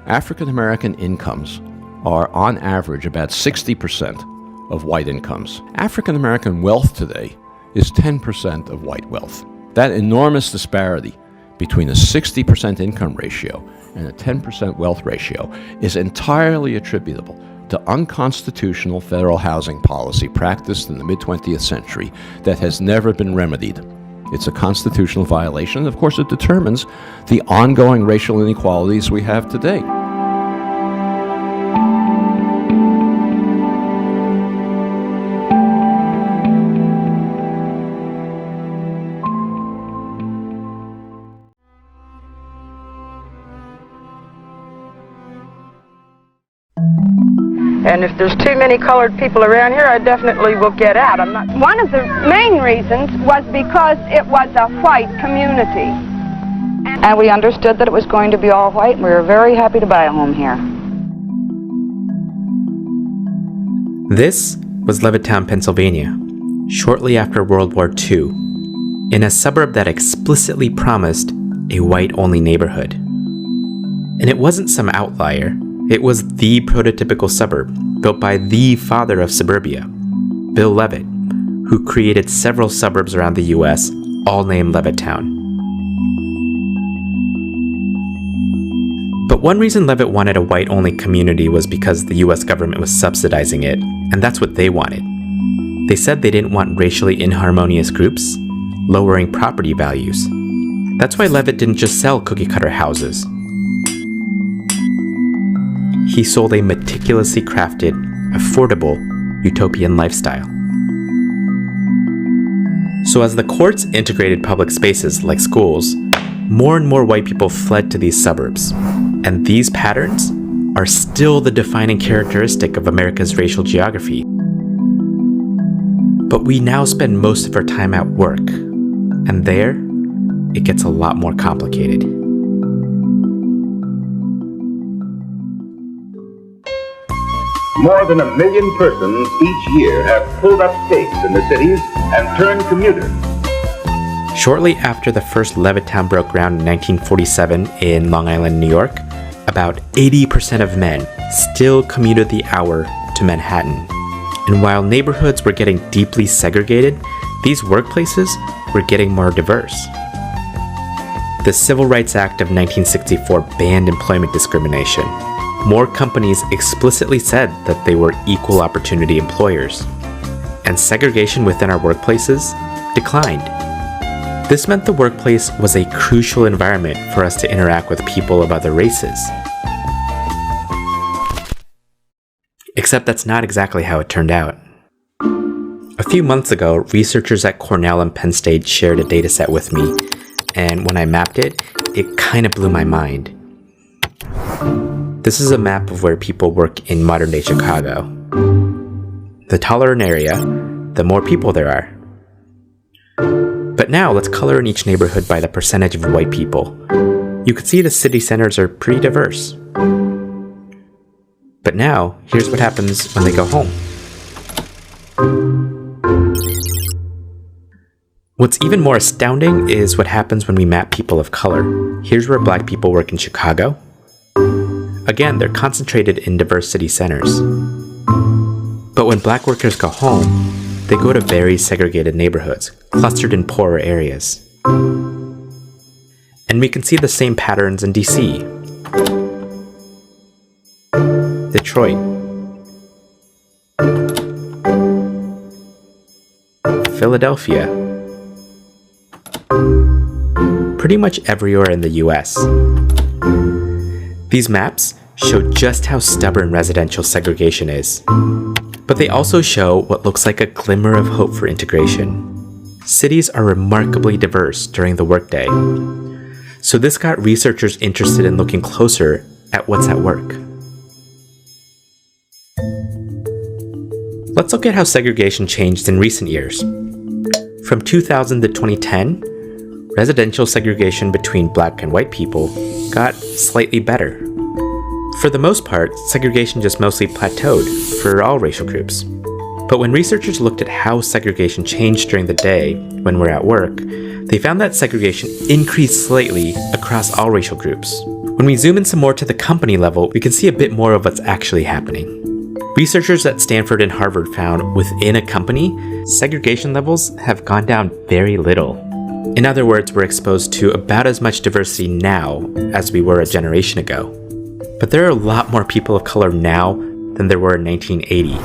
Speaker 6: African American incomes are on average about 60% of white incomes. African American wealth today is 10% of white wealth. That enormous disparity between a 60% income ratio and a 10% wealth ratio is entirely attributable to unconstitutional federal housing policy practiced in the mid-20th century that has never been remedied. It's a constitutional violation. Of course, it determines the ongoing racial inequalities we have today.
Speaker 12: And if there's too many colored people around here, I definitely will get out.
Speaker 14: One of the main reasons was because it was a white community.
Speaker 12: And we understood that it was going to be all white, and we were very happy to buy a home here.
Speaker 23: This was Levittown, Pennsylvania, shortly after World War II, in a suburb that explicitly promised a white-only neighborhood. And it wasn't some outlier. It was the prototypical suburb, built by the father of suburbia, Bill Levitt, who created several suburbs around the US, all named Levittown. But one reason Levitt wanted a white-only community was because the US government was subsidizing it, and that's what they wanted. They said they didn't want racially inharmonious groups, lowering property values. That's why Levitt didn't just sell cookie-cutter houses. He sold a meticulously crafted, affordable, utopian lifestyle. So as the courts integrated public spaces like schools, more and more white people fled to these suburbs. And these patterns are still the defining characteristic of America's racial geography. But we now spend most of our time at work, and there, it gets a lot more complicated.
Speaker 24: More than 1 million persons each year have pulled up stakes in the cities and turned commuters.
Speaker 23: Shortly after the first Levittown broke ground in 1947 in Long Island, New York, about 80% of men still commuted the hour to Manhattan. And while neighborhoods were getting deeply segregated, these workplaces were getting more diverse. The Civil Rights Act of 1964 banned employment discrimination. More companies explicitly said that they were equal opportunity employers. And segregation within our workplaces declined. This meant the workplace was a crucial environment for us to interact with people of other races. Except that's not exactly how it turned out. A few months ago, researchers at Cornell and Penn State shared a dataset with me, and when I mapped it, it kind of blew my mind. This is a map of where people work in modern-day Chicago. The taller an area, the more people there are. But now let's color in each neighborhood by the percentage of white people. You can see the city centers are pretty diverse. But now, here's what happens when they go home. What's even more astounding is what happens when we map people of color. Here's where black people work in Chicago. Again, they're concentrated in diverse city centers. But when black workers go home, they go to very segregated neighborhoods, clustered in poorer areas. And we can see the same patterns in DC, Detroit, Philadelphia, pretty much everywhere in the US. These maps show just how stubborn residential segregation is. But they also show what looks like a glimmer of hope for integration. Cities are remarkably diverse during the workday. So this got researchers interested in looking closer at what's at work. Let's look at how segregation changed in recent years. From 2000 to 2010, residential segregation between black and white people got slightly better. For the most part, segregation just mostly plateaued for all racial groups. But when researchers looked at how segregation changed during the day when we're at work, they found that segregation increased slightly across all racial groups. When we zoom in some more to the company level, we can see a bit more of what's actually happening. Researchers at Stanford and Harvard found within a company, segregation levels have gone down very little. In other words, we're exposed to about as much diversity now as we were a generation ago. But there are a lot more people of color now than there were in 1980.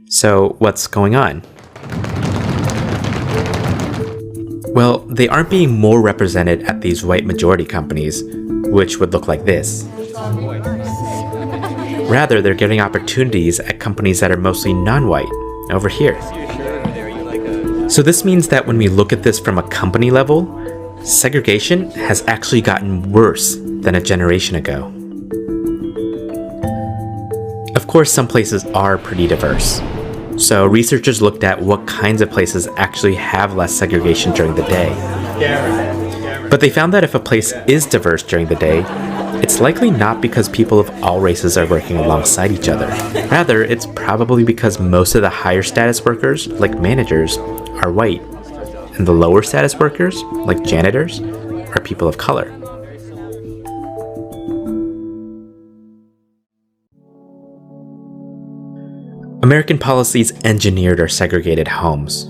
Speaker 23: So what's going on? Well, they aren't being more represented at these white majority companies, which would look like this. Rather, they're getting opportunities at companies that are mostly non-white, over here. So this means that when we look at this from a company level, segregation has actually gotten worse than a generation ago. Of course, some places are pretty diverse. So researchers looked at what kinds of places actually have less segregation during the day. But they found that if a place is diverse during the day, it's likely not because people of all races are working alongside each other. Rather, it's probably because most of the higher status workers, like managers, are white, and the lower status workers, like janitors, are people of color. American policies engineered our segregated homes.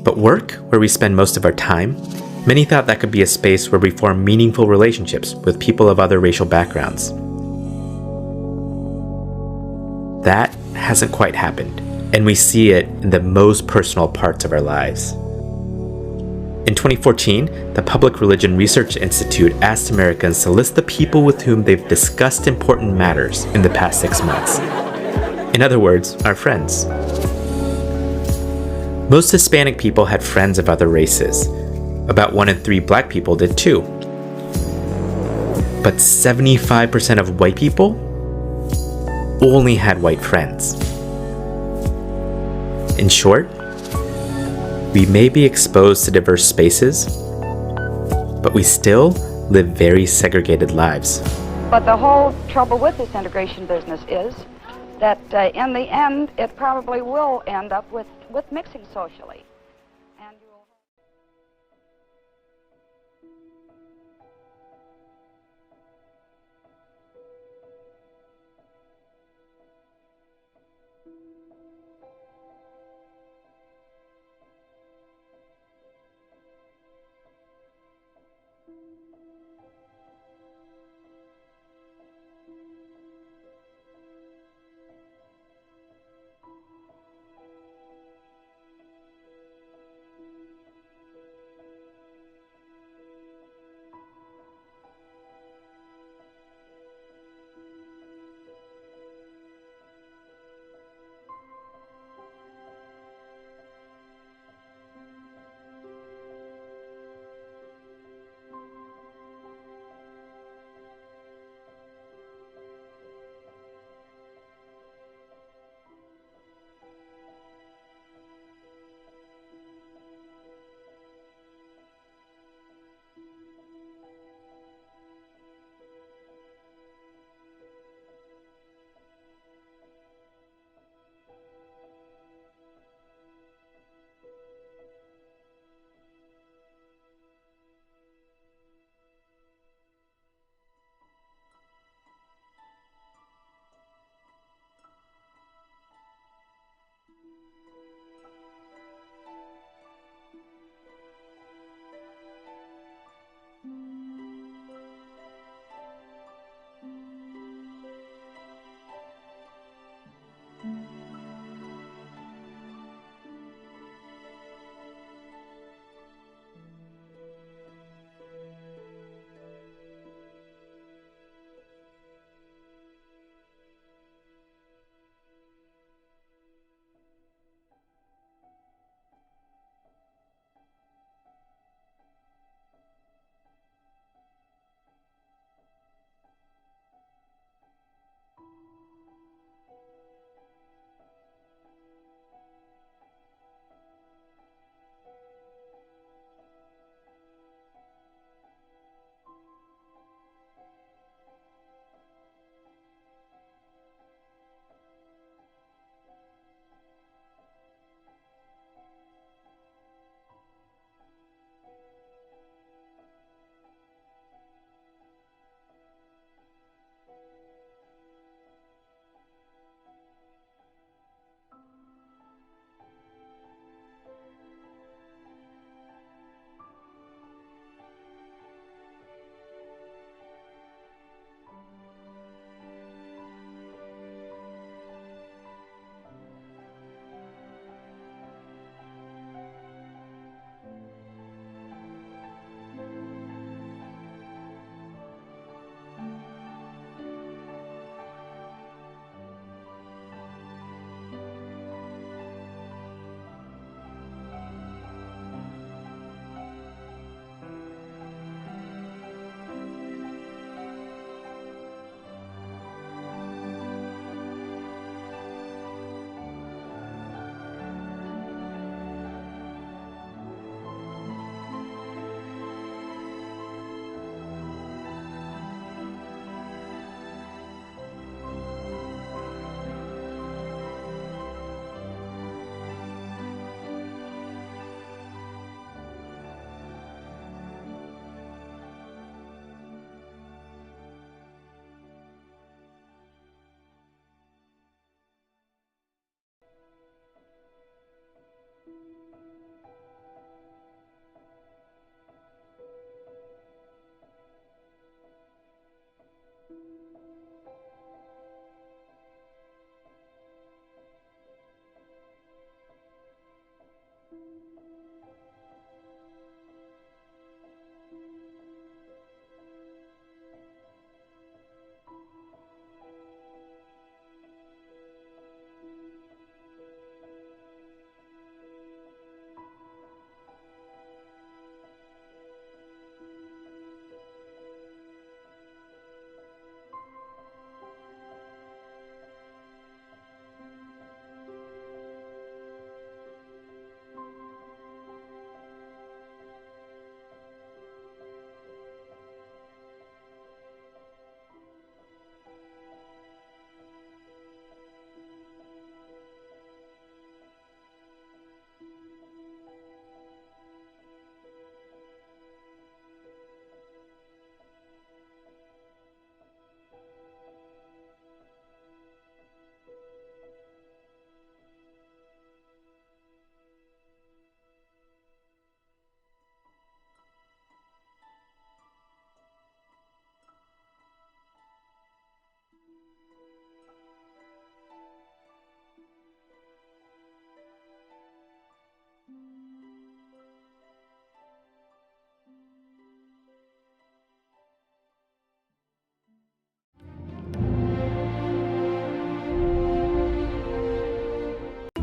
Speaker 23: But work, where we spend most of our time, many thought that could be a space where we form meaningful relationships with people of other racial backgrounds. That hasn't quite happened, and we see it in the most personal parts of our lives. In 2014, the Public Religion Research Institute asked Americans to list the people with whom they've discussed important matters in the past 6 months. In other words, our friends. Most Hispanic people had friends of other races. About 1 in 3 black people did too. But 75% of white people only had white friends. In short, we may be exposed to diverse spaces, but we still live very segregated lives.
Speaker 12: But the whole trouble with this integration business is that in the end, it probably will end up with mixing socially.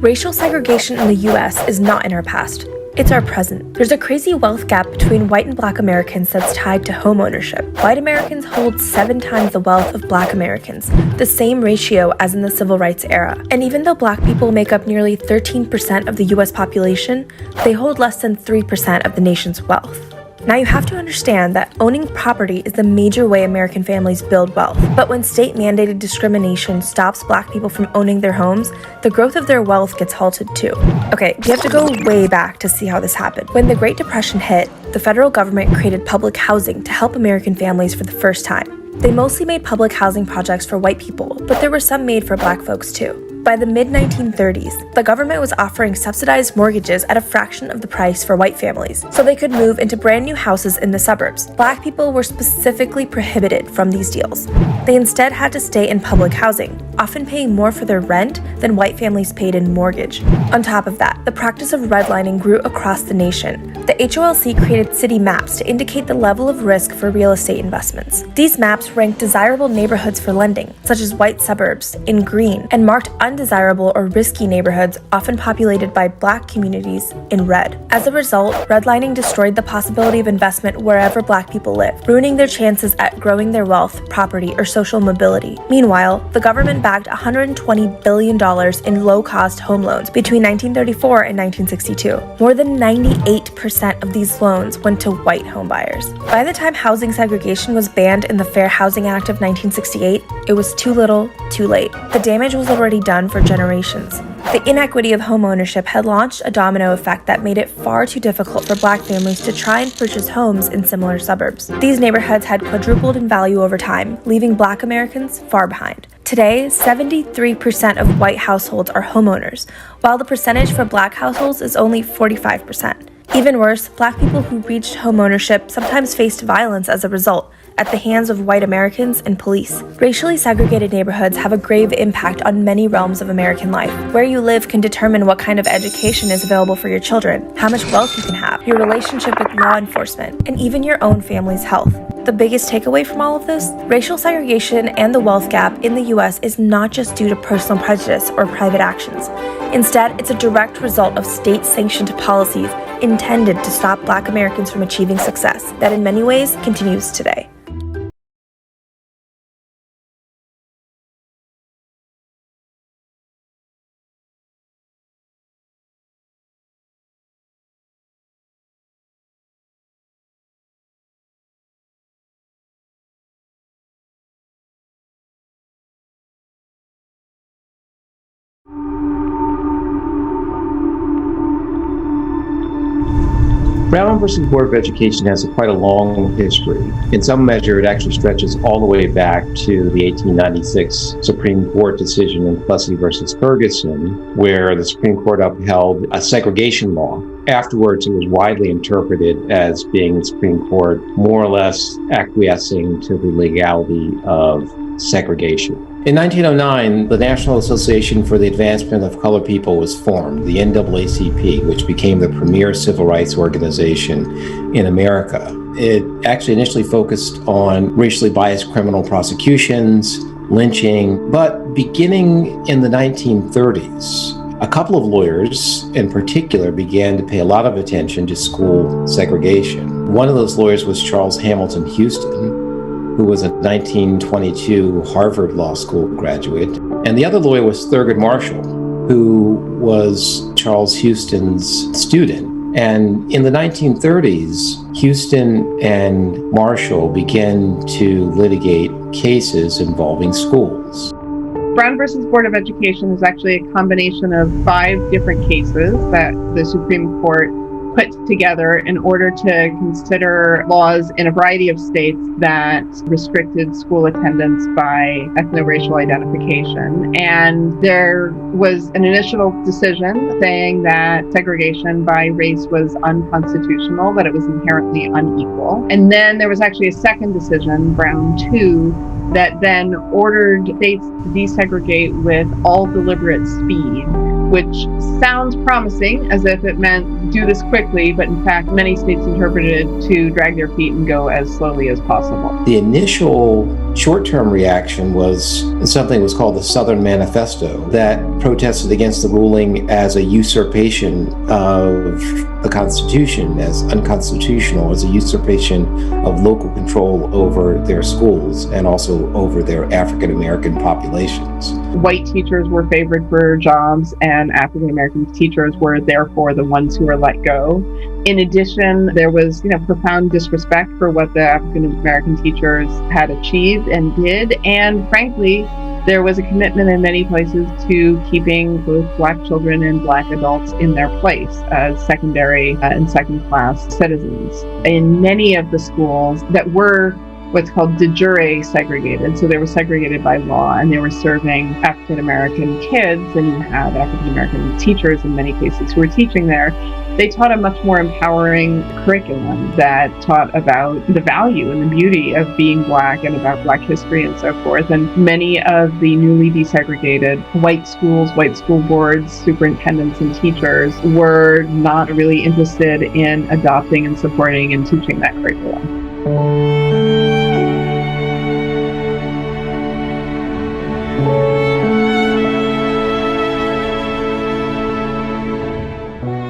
Speaker 13: Racial segregation in the US is not in our past. It's our present. There's a crazy wealth gap between white and black Americans that's tied to home ownership. White Americans hold 7 times the wealth of black Americans, the same ratio as in the civil rights era. And even though black people make up nearly 13% of the US population, they hold less than 3% of the nation's wealth. Now you have to understand that owning property is the major way American families build wealth. But when state-mandated discrimination stops black people from owning their homes, the growth of their wealth gets halted too. Okay, you have to go way back to see how this happened. When the Great Depression hit, the federal government created public housing to help American families for the first time. They mostly made public housing projects for white people, but there were some made for black folks too. By the mid-1930s, the government was offering subsidized mortgages at a fraction of the price for white families, so they could move into brand new houses in the suburbs. Black people were specifically prohibited from these deals. They instead had to stay in public housing, often paying more for their rent than white families paid in mortgage. On top of that, the practice of redlining grew across the nation. The HOLC created city maps to indicate the level of risk for real estate investments. These maps ranked desirable neighborhoods for lending, such as white suburbs, in green, and marked undesirable or risky neighborhoods, often populated by black communities, in red. As a result, redlining destroyed the possibility of investment wherever black people live, ruining their chances at growing their wealth, property, or social mobility. Meanwhile, the government backed $120 billion in low-cost home loans between 1934 and 1962. More than 98% of these loans went to white homebuyers. By the time housing segregation was banned in the Fair Housing Act of 1968, it was too little, too late. The damage was already done for generations. The inequity of home ownership had launched a domino effect that made it far too difficult for black families to try and purchase homes in similar suburbs. These neighborhoods had quadrupled in value over time, leaving black Americans far behind. Today, 73% of white households are homeowners, while the percentage for black households is only 45%. Even worse, black people who reached homeownership sometimes faced violence as a result, at the hands of white Americans and police. Racially segregated neighborhoods have a grave impact on many realms of American life. Where you live can determine what kind of education is available for your children, how much wealth you can have, your relationship with law enforcement, and even your own family's health. The biggest takeaway from all of this? Racial segregation and the wealth gap in the US is not just due to personal prejudice or private actions. Instead, it's a direct result of state-sanctioned policies intended to stop black Americans from achieving success that in many ways continues today.
Speaker 1: Brown versus Board of Education has quite a long history. In some measure, it actually stretches all the way back to the 1896 Supreme Court decision in Plessy versus Ferguson, where the Supreme Court upheld a segregation law. Afterwards, it was widely interpreted as being the Supreme Court more or less acquiescing to the legality of segregation. In 1909, the National Association for the Advancement of Colored People was formed, the NAACP, which became the premier civil rights organization in America. It actually initially focused on racially biased criminal prosecutions, lynching, but beginning in the 1930s, a couple of lawyers in particular began to pay a lot of attention to school segregation. One of those lawyers was Charles Hamilton Houston, who was a 1922 Harvard Law School graduate. And the other lawyer was Thurgood Marshall, who was Charles Houston's student. And in the 1930s, Houston and Marshall began to litigate cases involving schools.
Speaker 17: Brown versus Board of Education is actually a combination of 5 different cases that the Supreme Court put together in order to consider laws in a variety of states that restricted school attendance by ethno-racial identification. And there was an initial decision saying that segregation by race was unconstitutional, that it was inherently unequal. And then there was actually a second decision, Brown 2, that then ordered states to desegregate with all deliberate speed, which sounds promising, as if it meant do this quickly, but in fact, many states interpreted it to drag their feet and go as slowly as possible.
Speaker 1: The initial short-term reaction was something that was called the Southern Manifesto that protested against the ruling as a usurpation of the Constitution, as unconstitutional, as a usurpation of local control over their schools and also over their African American populations.
Speaker 17: White teachers were favored for jobs and African American teachers were therefore the ones who were let go. In addition, there was, profound disrespect for what the African American teachers had achieved and did, and frankly, there was a commitment in many places to keeping both Black children and Black adults in their place as secondary and second-class citizens. In many of the schools that were what's called de jure segregated, so they were segregated by law, and they were serving African American kids, and you had African American teachers in many cases who were teaching there. They taught a much more empowering curriculum that taught about the value and the beauty of being Black and about Black history and so forth. And many of the newly desegregated white schools, white school boards, superintendents, and teachers were not really interested in adopting and supporting and teaching that curriculum.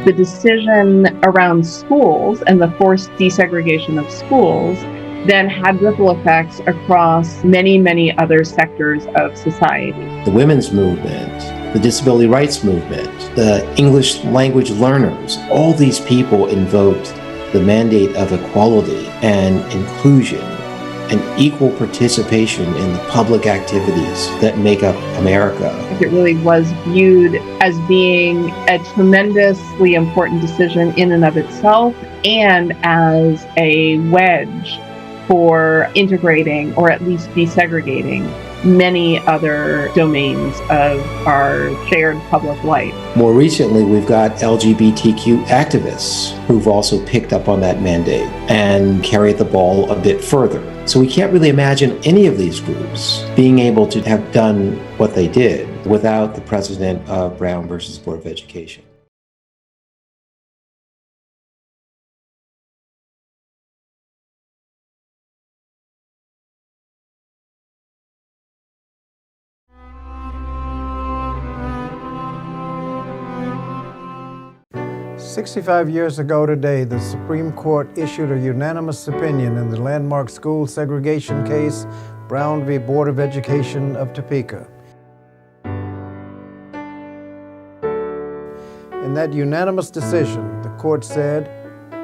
Speaker 17: The decision around schools and the forced desegregation of schools then had ripple effects across many, many other sectors of society.
Speaker 1: The women's movement, the disability rights movement, the English language learners, all these people invoked the mandate of equality and inclusion and equal participation in the public activities that make up America.
Speaker 17: It really was viewed as being a tremendously important decision in and of itself, and as a wedge for integrating, or at least desegregating, many other domains of our shared public life.
Speaker 1: More recently, we've got LGBTQ activists who've also picked up on that mandate and carried the ball a bit further. So we can't really imagine any of these groups being able to have done what they did without the precedent of Brown versus Board of Education.
Speaker 3: "65 years ago today, the Supreme Court issued a unanimous opinion in the landmark school segregation case, Brown v. Board of Education of Topeka. In that unanimous decision, the court said,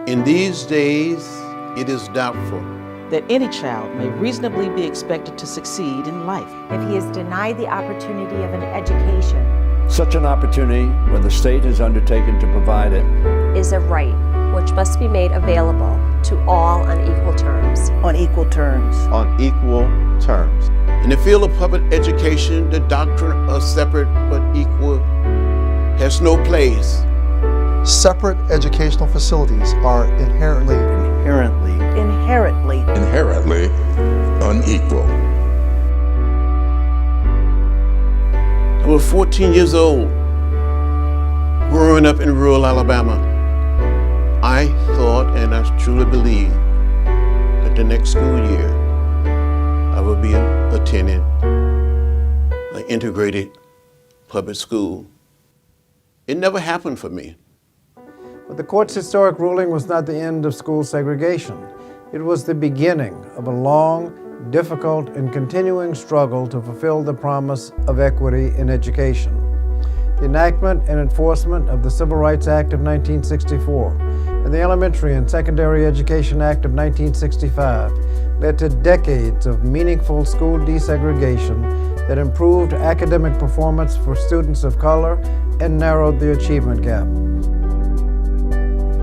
Speaker 5: "In these days, it is doubtful
Speaker 18: that any child may reasonably be expected to succeed in life
Speaker 19: if he is denied the opportunity of an education.
Speaker 25: Such an opportunity, when the state has undertaken to provide it,
Speaker 19: is a right which must be made available to all on equal terms.
Speaker 18: On equal terms.
Speaker 5: On equal terms. In the field of public education, the doctrine of separate but equal has no place.
Speaker 26: Separate educational facilities are inherently
Speaker 5: unequal." I was 14 years old, growing up in rural Alabama. I thought, and I truly believe, that the next school year I would be attending an integrated public school. It never happened for me.
Speaker 3: But the court's historic ruling was not the end of school segregation. It was the beginning of a long, difficult, and continuing struggle to fulfill the promise of equity in education. The enactment and enforcement of the Civil Rights Act of 1964 and the Elementary and Secondary Education Act of 1965 led to decades of meaningful school desegregation that improved academic performance for students of color and narrowed the achievement gap.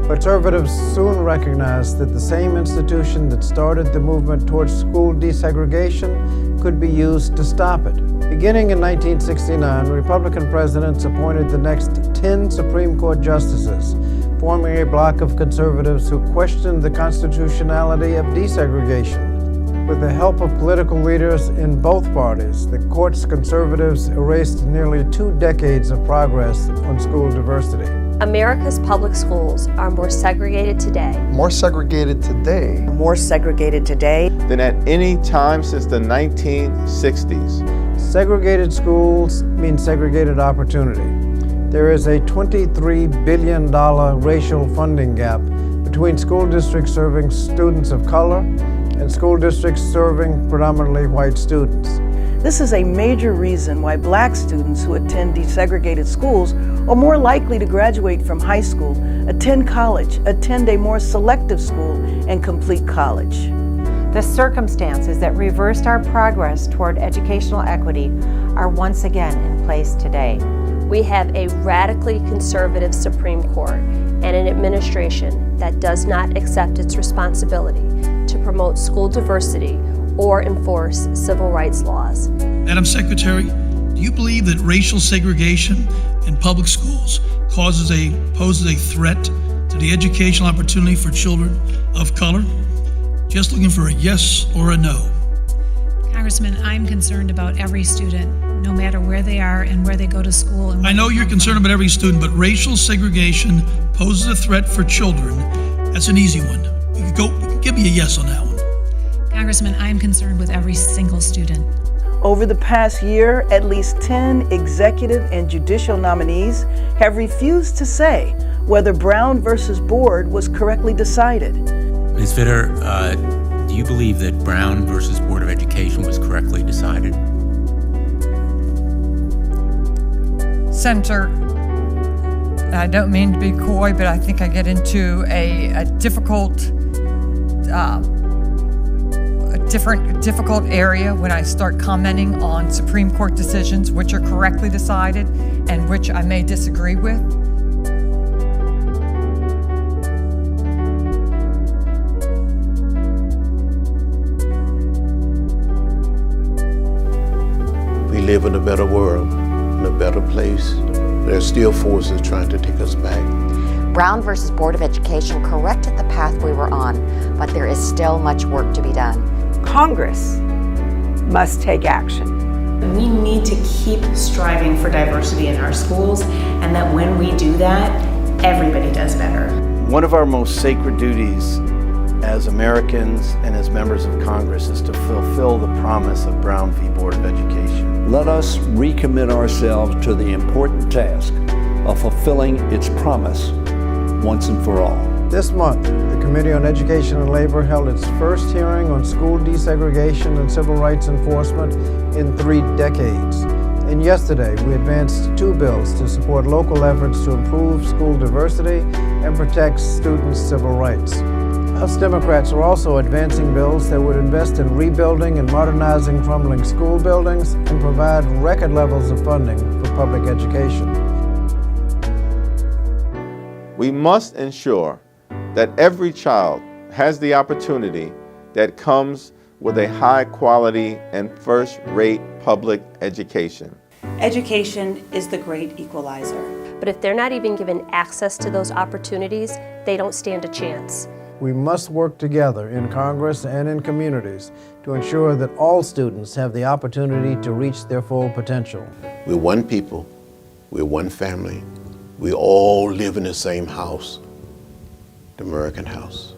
Speaker 3: Conservatives soon recognized that the same institution that started the movement towards school desegregation could be used to stop it. Beginning in 1969, Republican presidents appointed the next 10 Supreme Court justices, forming a bloc of conservatives who questioned the constitutionality of desegregation. With the help of political leaders in both parties, the court's conservatives erased nearly 2 decades of progress on school diversity.
Speaker 19: America's public schools are more segregated today.
Speaker 26: More segregated today.
Speaker 7: More segregated today
Speaker 8: than at any time since the 1960s.
Speaker 3: Segregated schools mean segregated opportunity. There is a $23 billion racial funding gap between school districts serving students of color and school districts serving predominantly white students.
Speaker 7: This is a major reason why black students who attend desegregated schools are more likely to graduate from high school, attend college, attend a more selective school, and complete college.
Speaker 10: The circumstances that reversed our progress toward educational equity are once again in place today.
Speaker 19: We have a radically conservative Supreme Court and an administration that does not accept its responsibility to promote school diversity or enforce civil rights laws.
Speaker 11: Madam Secretary, do you believe that racial segregation in public schools poses a threat to the educational opportunity for children of color? Just looking for a yes or a no.
Speaker 15: Congressman, I'm concerned about every student, no matter where they are and where they go to school. And
Speaker 11: I know you're concerned about every student, but racial segregation poses a threat for children. That's an easy one. You can give me a yes on that one.
Speaker 15: Congressman, I'm concerned with every single student.
Speaker 7: Over the past year, at least 10 executive and judicial nominees have refused to say whether Brown versus Board was correctly decided.
Speaker 20: Ms. Vitter, do you believe that Brown versus Board of Education was correctly decided?
Speaker 27: Senator, I don't mean to be coy, but I think I get into a difficult area when I start commenting on Supreme Court decisions which are correctly decided and which I may disagree with.
Speaker 5: We live in a better world, in a better place. There are still forces trying to take us back.
Speaker 28: Brown versus Board of Education corrected the path we were on, but there is still much work to be done.
Speaker 14: Congress must take action.
Speaker 29: We need to keep striving for diversity in our schools, and that when we do that, everybody does better.
Speaker 30: One of our most sacred duties as Americans and as members of Congress is to fulfill the promise of Brown v. Board of Education.
Speaker 25: Let us recommit ourselves to the important task of fulfilling its promise once and for all.
Speaker 3: This month, the Committee on Education and Labor held its first hearing on school desegregation and civil rights enforcement in 3 decades. And yesterday, we advanced 2 bills to support local efforts to improve school diversity and protect students' civil rights. House Democrats are also advancing bills that would invest in rebuilding and modernizing crumbling school buildings and provide record levels of funding for public education.
Speaker 8: We must ensure that every child has the opportunity that comes with a high quality and first-rate public education.
Speaker 31: Education is the great equalizer.
Speaker 19: But if they're not even given access to those opportunities, they don't stand a chance.
Speaker 3: We must work together in Congress and in communities to ensure that all students have the opportunity to reach their full potential.
Speaker 5: We're one people, we're one family. We all live in the same house, the American house.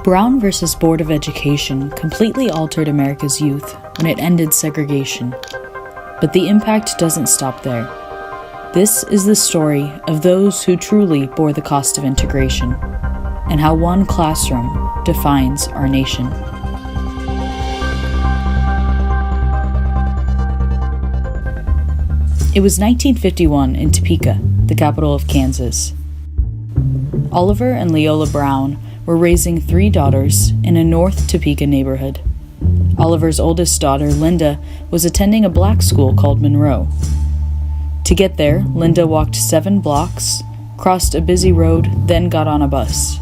Speaker 32: Brown versus Board of Education completely altered America's youth when it ended segregation. But the impact doesn't stop there. This is the story of those who truly bore the cost of integration, and how one classroom defines our nation. It was 1951 in Topeka, the capital of Kansas. Oliver and Leola Brown were raising 3 daughters in a North Topeka neighborhood. Oliver's oldest daughter, Linda, was attending a black school called Monroe. To get there, Linda walked 7 blocks, crossed a busy road, then got on a bus.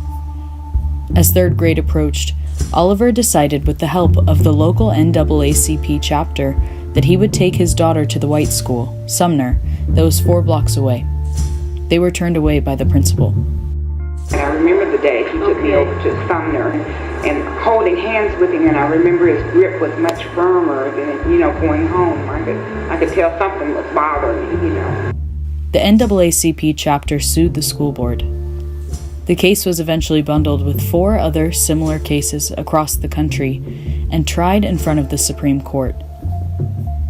Speaker 32: As 3rd grade approached, Oliver decided with the help of the local NAACP chapter that he would take his daughter to the white school, Sumner, that was 4 blocks away. They were turned away by the principal.
Speaker 14: And I remember the day he took me over to Sumner
Speaker 2: and holding hands with him, and I remember his grip was much firmer than, going home. I could tell something was bothering me,
Speaker 32: The NAACP chapter sued the school board. The case was eventually bundled with 4 other similar cases across the country and tried in front of the Supreme Court.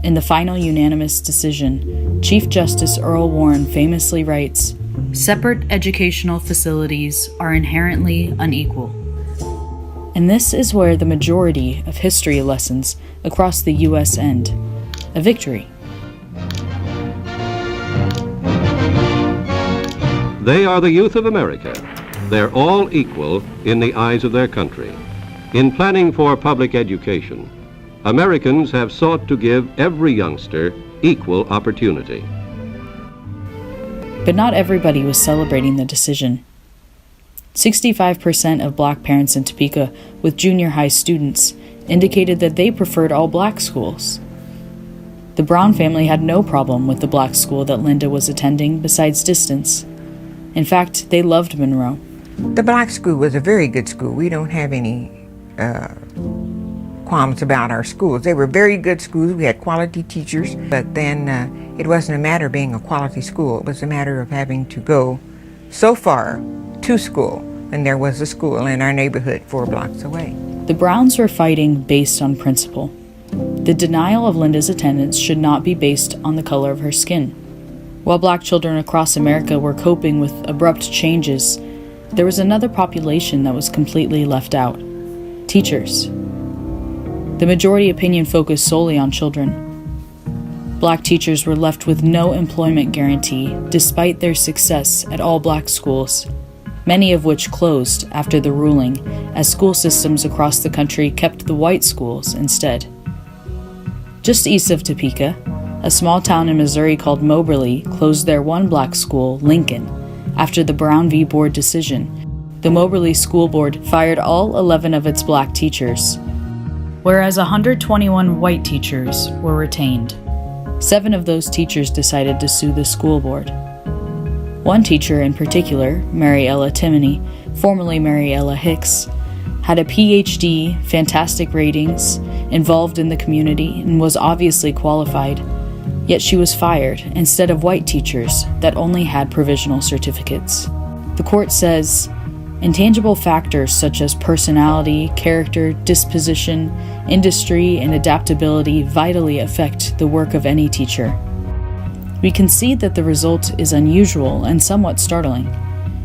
Speaker 32: In the final unanimous decision, Chief Justice Earl Warren famously writes, "Separate educational facilities are inherently unequal." And this is where the majority of history lessons across the U.S. end. A victory.
Speaker 4: They are the youth of America. They're all equal in the eyes of their country. In planning for public education, Americans have sought to give every youngster equal opportunity.
Speaker 32: But not everybody was celebrating the decision. 65% of black parents in Topeka with junior high students indicated that they preferred all black schools. The Brown family had no problem with the black school that Linda was attending besides distance. In fact, they loved Monroe.
Speaker 6: The black school was a very good school. We don't have any qualms about our schools. They were very good schools. We had quality teachers, but then it wasn't a matter of being a quality school. It was a matter of having to go so far to school, and there was a school in our neighborhood 4 blocks away.
Speaker 32: The Browns were fighting based on principle. The denial of Linda's attendance should not be based on the color of her skin. While black children across America were coping with abrupt changes, there was another population that was completely left out: teachers. The majority opinion focused solely on children. Black teachers were left with no employment guarantee despite their success at all black schools, many of which closed after the ruling, as school systems across the country kept the white schools instead. Just east of Topeka, a small town in Missouri called Moberly closed their one black school, Lincoln, after the Brown v. Board decision. The Moberly School Board fired all 11 of its black teachers, whereas 121 white teachers were retained. 7 of those teachers decided to sue the school board. One teacher in particular, Mary Ella Timoney, formerly Mary Ella Hicks, had a PhD, fantastic ratings, involved in the community, and was obviously qualified. Yet she was fired instead of white teachers that only had provisional certificates. The court says, intangible factors such as personality, character, disposition, industry, and adaptability vitally affect the work of any teacher. We concede that the result is unusual and somewhat startling.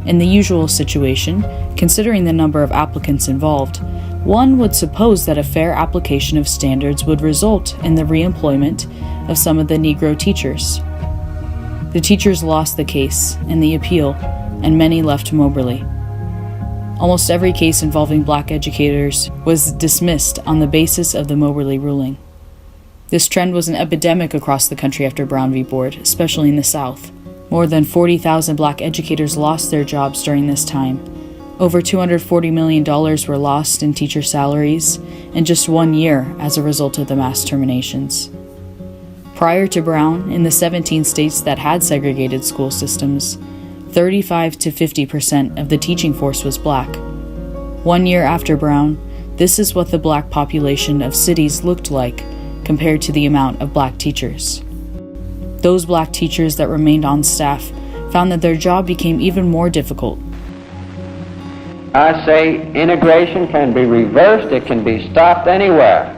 Speaker 32: In the usual situation, considering the number of applicants involved, one would suppose that a fair application of standards would result in the reemployment of some of the Negro teachers. The teachers lost the case in the appeal, and many left Moberly. Almost every case involving black educators was dismissed on the basis of the Moberly ruling. This trend was an epidemic across the country after Brown v. Board, especially in the South. More than 40,000 black educators lost their jobs during this time. Over $240 million were lost in teacher salaries in just 1 year as a result of the mass terminations. Prior to Brown, in the 17 states that had segregated school systems, 35 to 50% of the teaching force was black. 1 year after Brown, this is what the black population of cities looked like compared to the amount of black teachers. Those black teachers that remained on staff found that their job became even more difficult.
Speaker 9: I say integration can be reversed, it can be stopped anywhere,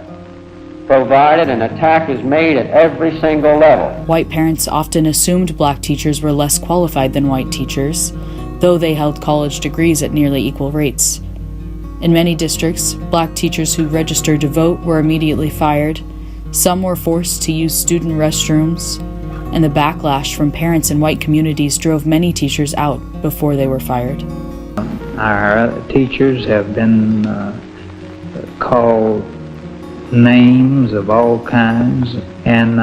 Speaker 9: provided an attack is made at every single level.
Speaker 32: White parents often assumed black teachers were less qualified than white teachers, though they held college degrees at nearly equal rates. In many districts, black teachers who registered to vote were immediately fired. Some were forced to use student restrooms, and the backlash from parents in white communities drove many teachers out before they were fired.
Speaker 12: Our teachers have been called names of all kinds, and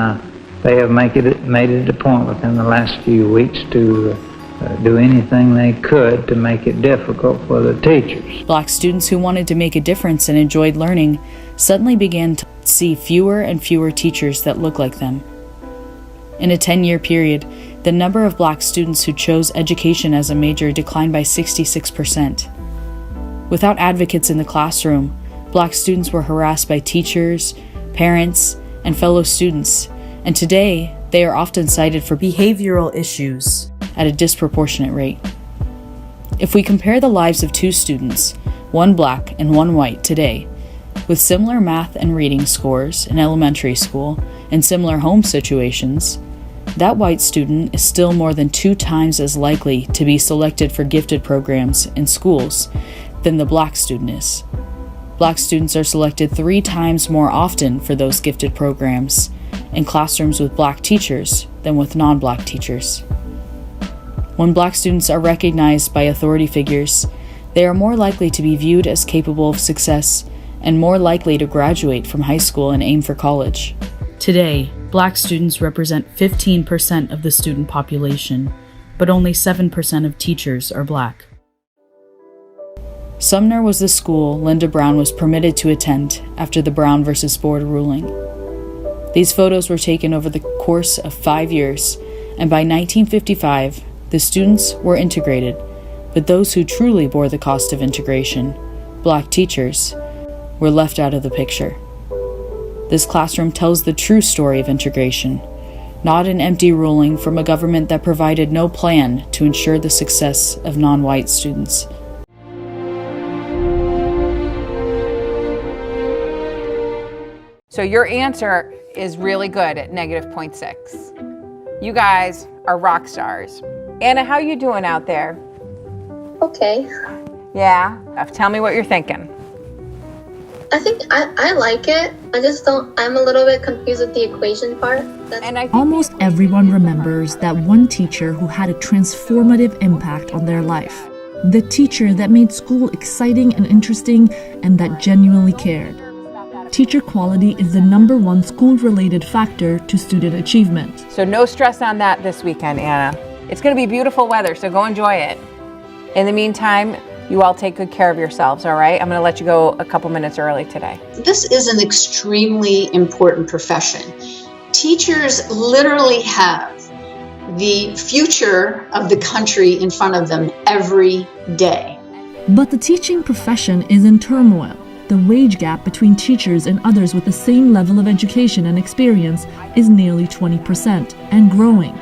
Speaker 12: they have made it a point within the last few weeks to do anything they could to make it difficult for the teachers.
Speaker 32: Black students who wanted to make a difference and enjoyed learning suddenly began to see fewer and fewer teachers that looked like them. In a 10-year period, the number of black students who chose education as a major declined by 66%. Without advocates in the classroom, Black students were harassed by teachers, parents, and fellow students, and today they are often cited for behavioral issues at a disproportionate rate. If we compare the lives of two students, one Black and one white today, with similar math and reading scores in elementary school and similar home situations, that white student is still more than 2 times as likely to be selected for gifted programs in schools than the Black student is. Black students are selected 3 times more often for those gifted programs in classrooms with Black teachers than with non-Black teachers. When Black students are recognized by authority figures, they are more likely to be viewed as capable of success and more likely to graduate from high school and aim for college. Today, Black students represent 15% of the student population, but only 7% of teachers are Black. Sumner was the school Linda Brown was permitted to attend after the Brown versus Board ruling. These photos were taken over the course of 5 years, and by 1955, the students were integrated, but those who truly bore the cost of integration, Black teachers, were left out of the picture. This classroom tells the true story of integration, not an empty ruling from a government that provided no plan to ensure the success of non-white students.
Speaker 1: So your answer is really good at -0.6. You guys are rock stars. Anna, how you doing out there?
Speaker 10: Okay.
Speaker 1: Yeah? Tell me what you're thinking.
Speaker 10: I think I like it. I'm a little bit confused with the equation part.
Speaker 11: Almost everyone remembers that one teacher who had a transformative impact on their life. The teacher that made school exciting and interesting and that genuinely cared. Teacher quality is the #1 school-related factor to student achievement.
Speaker 1: So no stress on that this weekend, Anna. It's going to be beautiful weather, so go enjoy it. In the meantime, you all take good care of yourselves, all right? I'm going to let you go a couple minutes early today.
Speaker 13: This is an extremely important profession. Teachers literally have the future of the country in front of them every day.
Speaker 11: But the teaching profession is in turmoil. The wage gap between teachers and others with the same level of education and experience is nearly 20% and growing.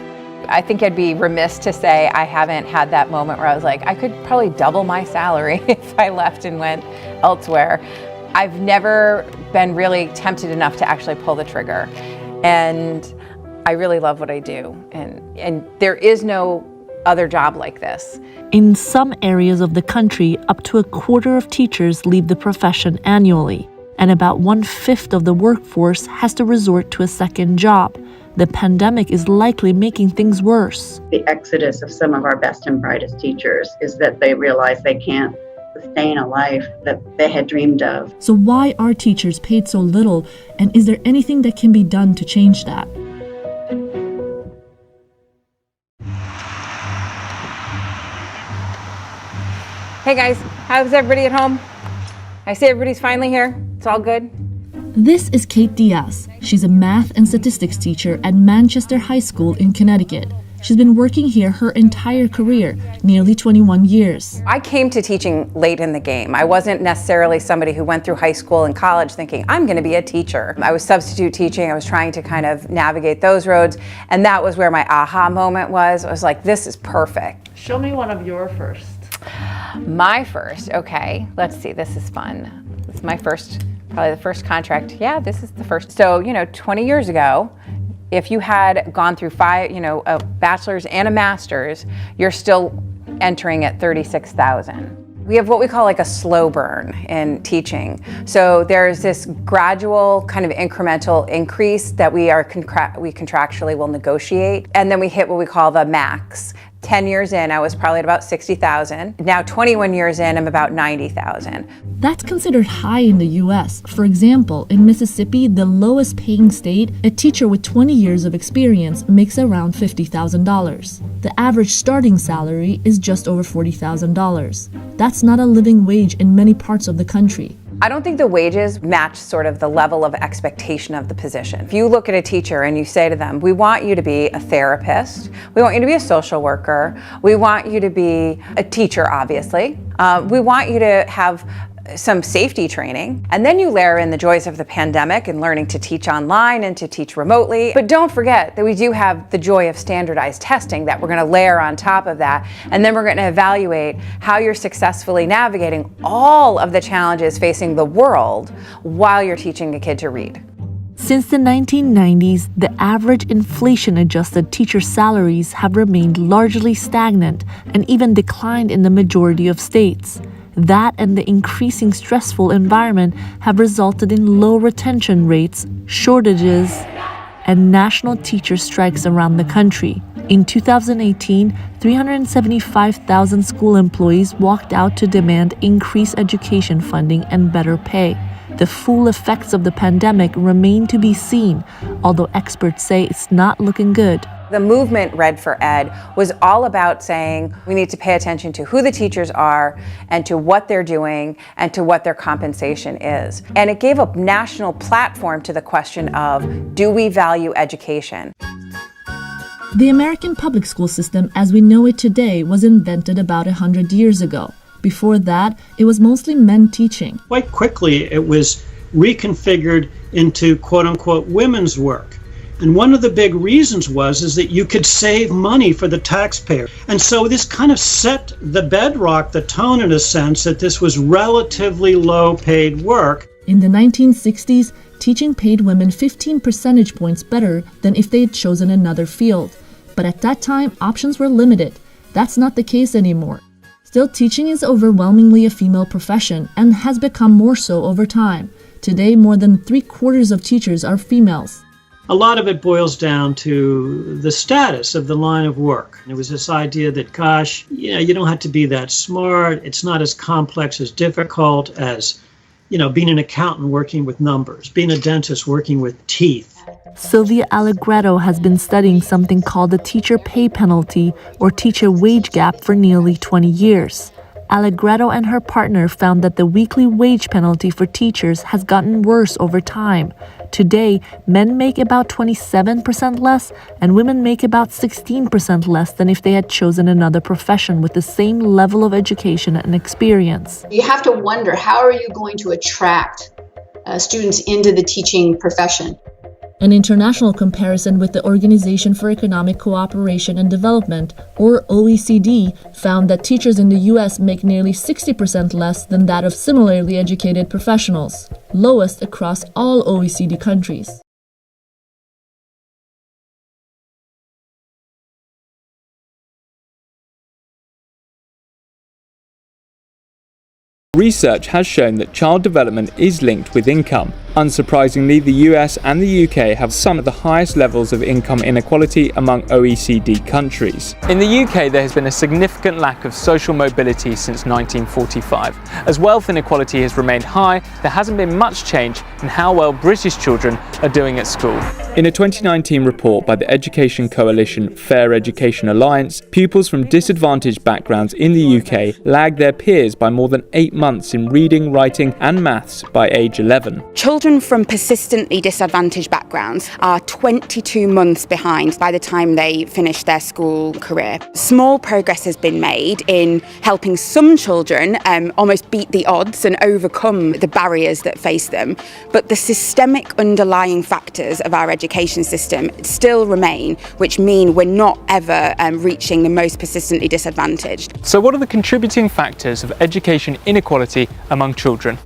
Speaker 1: I think I'd be remiss to say I haven't had that moment where I was like, I could probably double my salary if I left and went elsewhere. I've never been really tempted enough to actually pull the trigger. And I really love what I do. And there is no other job like this.
Speaker 11: In some areas of the country, up to 1/4 of teachers leave the profession annually, and about 1/5 of the workforce has to resort to a second job. The pandemic is likely making things worse.
Speaker 16: The exodus of some of our best and brightest teachers is that they realize they can't sustain a life that they had dreamed of.
Speaker 11: So why are teachers paid so little, and is there anything that can be done to change that?
Speaker 1: Hey guys, how's everybody at home? I see everybody's finally here. It's all good.
Speaker 11: This is Kate Diaz. She's a math and statistics teacher at Manchester High School in Connecticut. She's been working here her entire career, nearly 21 years.
Speaker 1: I came to teaching late in the game. I wasn't necessarily somebody who went through high school and college thinking, I'm going to be a teacher. I was substitute teaching. I was trying to kind of navigate those roads. And that was where my aha moment was. I was like, this is perfect.
Speaker 7: Show me one of your first.
Speaker 1: My first, okay. Let's see, this is fun. This is my first, probably the first contract. Yeah, this is the first. So, 20 years ago, if you had gone through a bachelor's and a master's, you're still entering at $36,000. We have what we call like a slow burn in teaching. So there's this gradual kind of incremental increase that we contractually will negotiate. And then we hit what we call the max. 10 years in, I was probably at about 60,000. Now 21 years in, I'm about 90,000.
Speaker 11: That's considered high in the US. For example, in Mississippi, the lowest paying state, a teacher with 20 years of experience makes around $50,000. The average starting salary is just over $40,000. That's not a living wage in many parts of the country.
Speaker 1: I don't think the wages match sort of the level of expectation of the position. If you look at a teacher and you say to them, we want you to be a therapist, we want you to be a social worker, we want you to be a teacher, obviously, we want you to have some safety training, and then you layer in the joys of the pandemic and learning to teach online and to teach remotely. But don't forget that we do have the joy of standardized testing that we're going to layer on top of that, and then we're going to evaluate how you're successfully navigating all of the challenges facing the world while you're teaching a kid to read.
Speaker 11: Since the 1990s, the average inflation-adjusted teacher salaries have remained largely stagnant and even declined in the majority of states. That and the increasing stressful environment have resulted in low retention rates, shortages, and national teacher strikes around the country. In 2018, 375,000 school employees walked out to demand increased education funding and better pay. The full effects of the pandemic remain to be seen, although experts say it's not looking good.
Speaker 1: The movement Red for Ed was all about saying we need to pay attention to who the teachers are and to what they're doing and to what their compensation is. And it gave a national platform to the question of, do we value education?
Speaker 11: The American public school system as we know it today was invented about 100 years ago. Before that, it was mostly men teaching.
Speaker 15: Quite quickly, it was reconfigured into quote-unquote women's work. And one of the big reasons is that you could save money for the taxpayer. And so this kind of set the bedrock, the tone in a sense, that this was relatively low-paid work.
Speaker 11: In the 1960s, teaching paid women 15 percentage points better than if they had chosen another field. But at that time, options were limited. That's not the case anymore. Still, teaching is overwhelmingly a female profession and has become more so over time. Today, more than 3/4 of teachers are females.
Speaker 15: A lot of it boils down to the status of the line of work. It was this idea that, gosh, you don't have to be that smart. It's not as complex, as difficult as, being an accountant working with numbers, being a dentist working with teeth.
Speaker 11: Sylvia Allegretto has been studying something called the teacher pay penalty or teacher wage gap for nearly 20 years. Allegretto and her partner found that the weekly wage penalty for teachers has gotten worse over time. Today, men make about 27% less and women make about 16% less than if they had chosen another profession with the same level of education and experience.
Speaker 13: You have to wonder, how are you going to attract students into the teaching profession?
Speaker 11: An international comparison with the Organization for Economic Cooperation and Development, or OECD, found that teachers in the US make nearly 60% less than that of similarly educated professionals, lowest across all OECD countries.
Speaker 17: Research has shown that child development is linked with income. Unsurprisingly, the US and the UK have some of the highest levels of income inequality among OECD countries.
Speaker 18: In the UK, there has been a significant lack of social mobility since 1945. As wealth inequality has remained high, there hasn't been much change in how well British children are doing at school.
Speaker 17: In a 2019 report by the education coalition Fair Education Alliance, pupils from disadvantaged backgrounds in the UK lagged their peers by more than 8 months in reading, writing and maths by age 11.
Speaker 20: Children from persistently disadvantaged backgrounds are 22 months behind by the time they finish their school career. Small progress has been made in helping some children almost beat the odds and overcome the barriers that face them, but the systemic underlying factors of our education system still remain, which mean we're not ever reaching the most persistently disadvantaged.
Speaker 18: So what are the contributing factors of education inequality among children?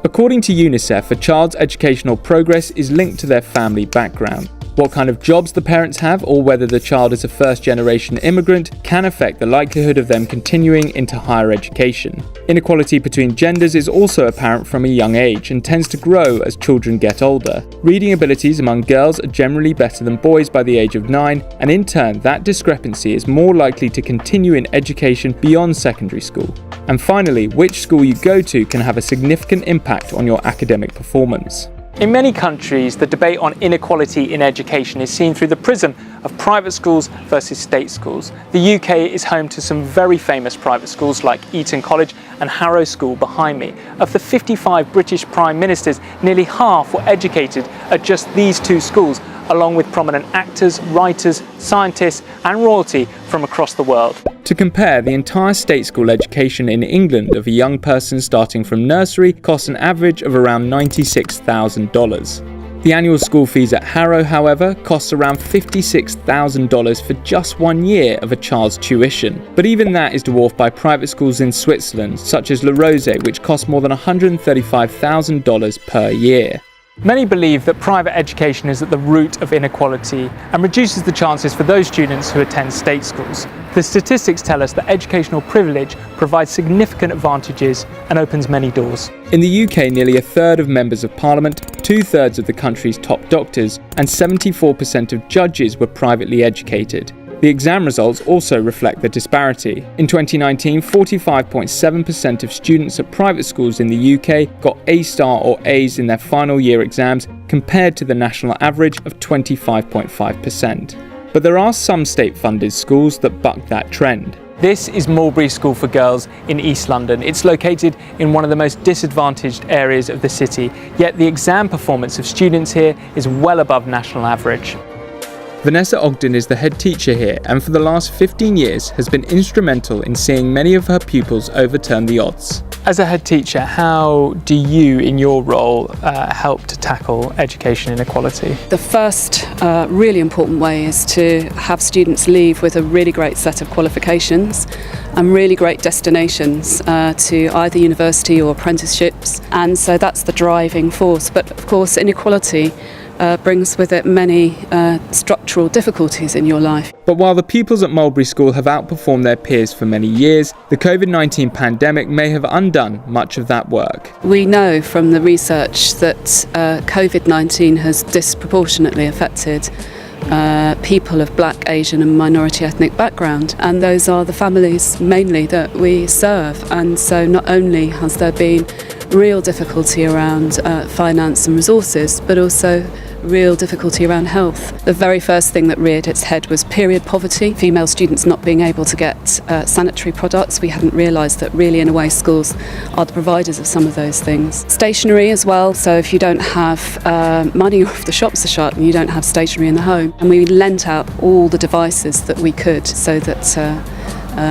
Speaker 17: According to UNICEF, a child's educational progress is linked to their family background. What kind of jobs the parents have, or whether the child is a first-generation immigrant, can affect the likelihood of them continuing into higher education. Inequality between genders is also apparent from a young age and tends to grow as children get older. Reading abilities among girls are generally better than boys by the age of 9, and in turn, that discrepancy is more likely to continue in education beyond secondary school. And finally, which school you go to can have a significant impact on your academic performance.
Speaker 18: In many countries, the debate on inequality in education is seen through the prism of private schools versus state schools. The UK is home to some very famous private schools like Eton College and Harrow School behind me. Of the 55 British Prime Ministers, nearly half were educated at just these two schools, along with prominent actors, writers, scientists and royalty from across the world.
Speaker 17: To compare, the entire state school education in England of a young person starting from nursery costs an average of around $96,000. The annual school fees at Harrow, however, costs around $56,000 for just 1 year of a child's tuition. But even that is dwarfed by private schools in Switzerland, such as La Rose, which cost more than $135,000 per year.
Speaker 18: Many believe that private education is at the root of inequality and reduces the chances for those students who attend state schools. The statistics tell us that educational privilege provides significant advantages and opens many doors.
Speaker 17: In the UK, nearly a third of members of parliament, 2/3 of the country's top doctors, and 74% of judges were privately educated. The exam results also reflect the disparity. In 2019, 45.7% of students at private schools in the UK got A* or A's in their final year exams, compared to the national average of 25.5%. But there are some state-funded schools that buck that trend.
Speaker 18: This is Mulberry School for Girls in East London. It's located in one of the most disadvantaged areas of the city, yet the exam performance of students here is well above national average.
Speaker 17: Vanessa Ogden is the head teacher here and for the last 15 years has been instrumental in seeing many of her pupils overturn the odds.
Speaker 18: As a head teacher, how do you, in your role, help to tackle education inequality?
Speaker 8: The first really important way is to have students leave with a really great set of qualifications and really great destinations to either university or apprenticeships. And so that's the driving force. But of course, inequality brings with it many structural difficulties in your life.
Speaker 17: But while the pupils at Mulberry School have outperformed their peers for many years, the COVID-19 pandemic may have undone much of that work.
Speaker 8: We know from the research that COVID-19 has disproportionately affected people of black, Asian and minority ethnic background, and those are the families mainly that we serve. And so not only has there been real difficulty around finance and resources, but also real difficulty around health. The very first thing that reared its head was period poverty, female students not being able to get sanitary products. We hadn't realised that really in a way schools are the providers of some of those things. Stationery as well, so if you don't have money or if the shops are shut and you don't have stationery in the home. And we lent out all the devices that we could so that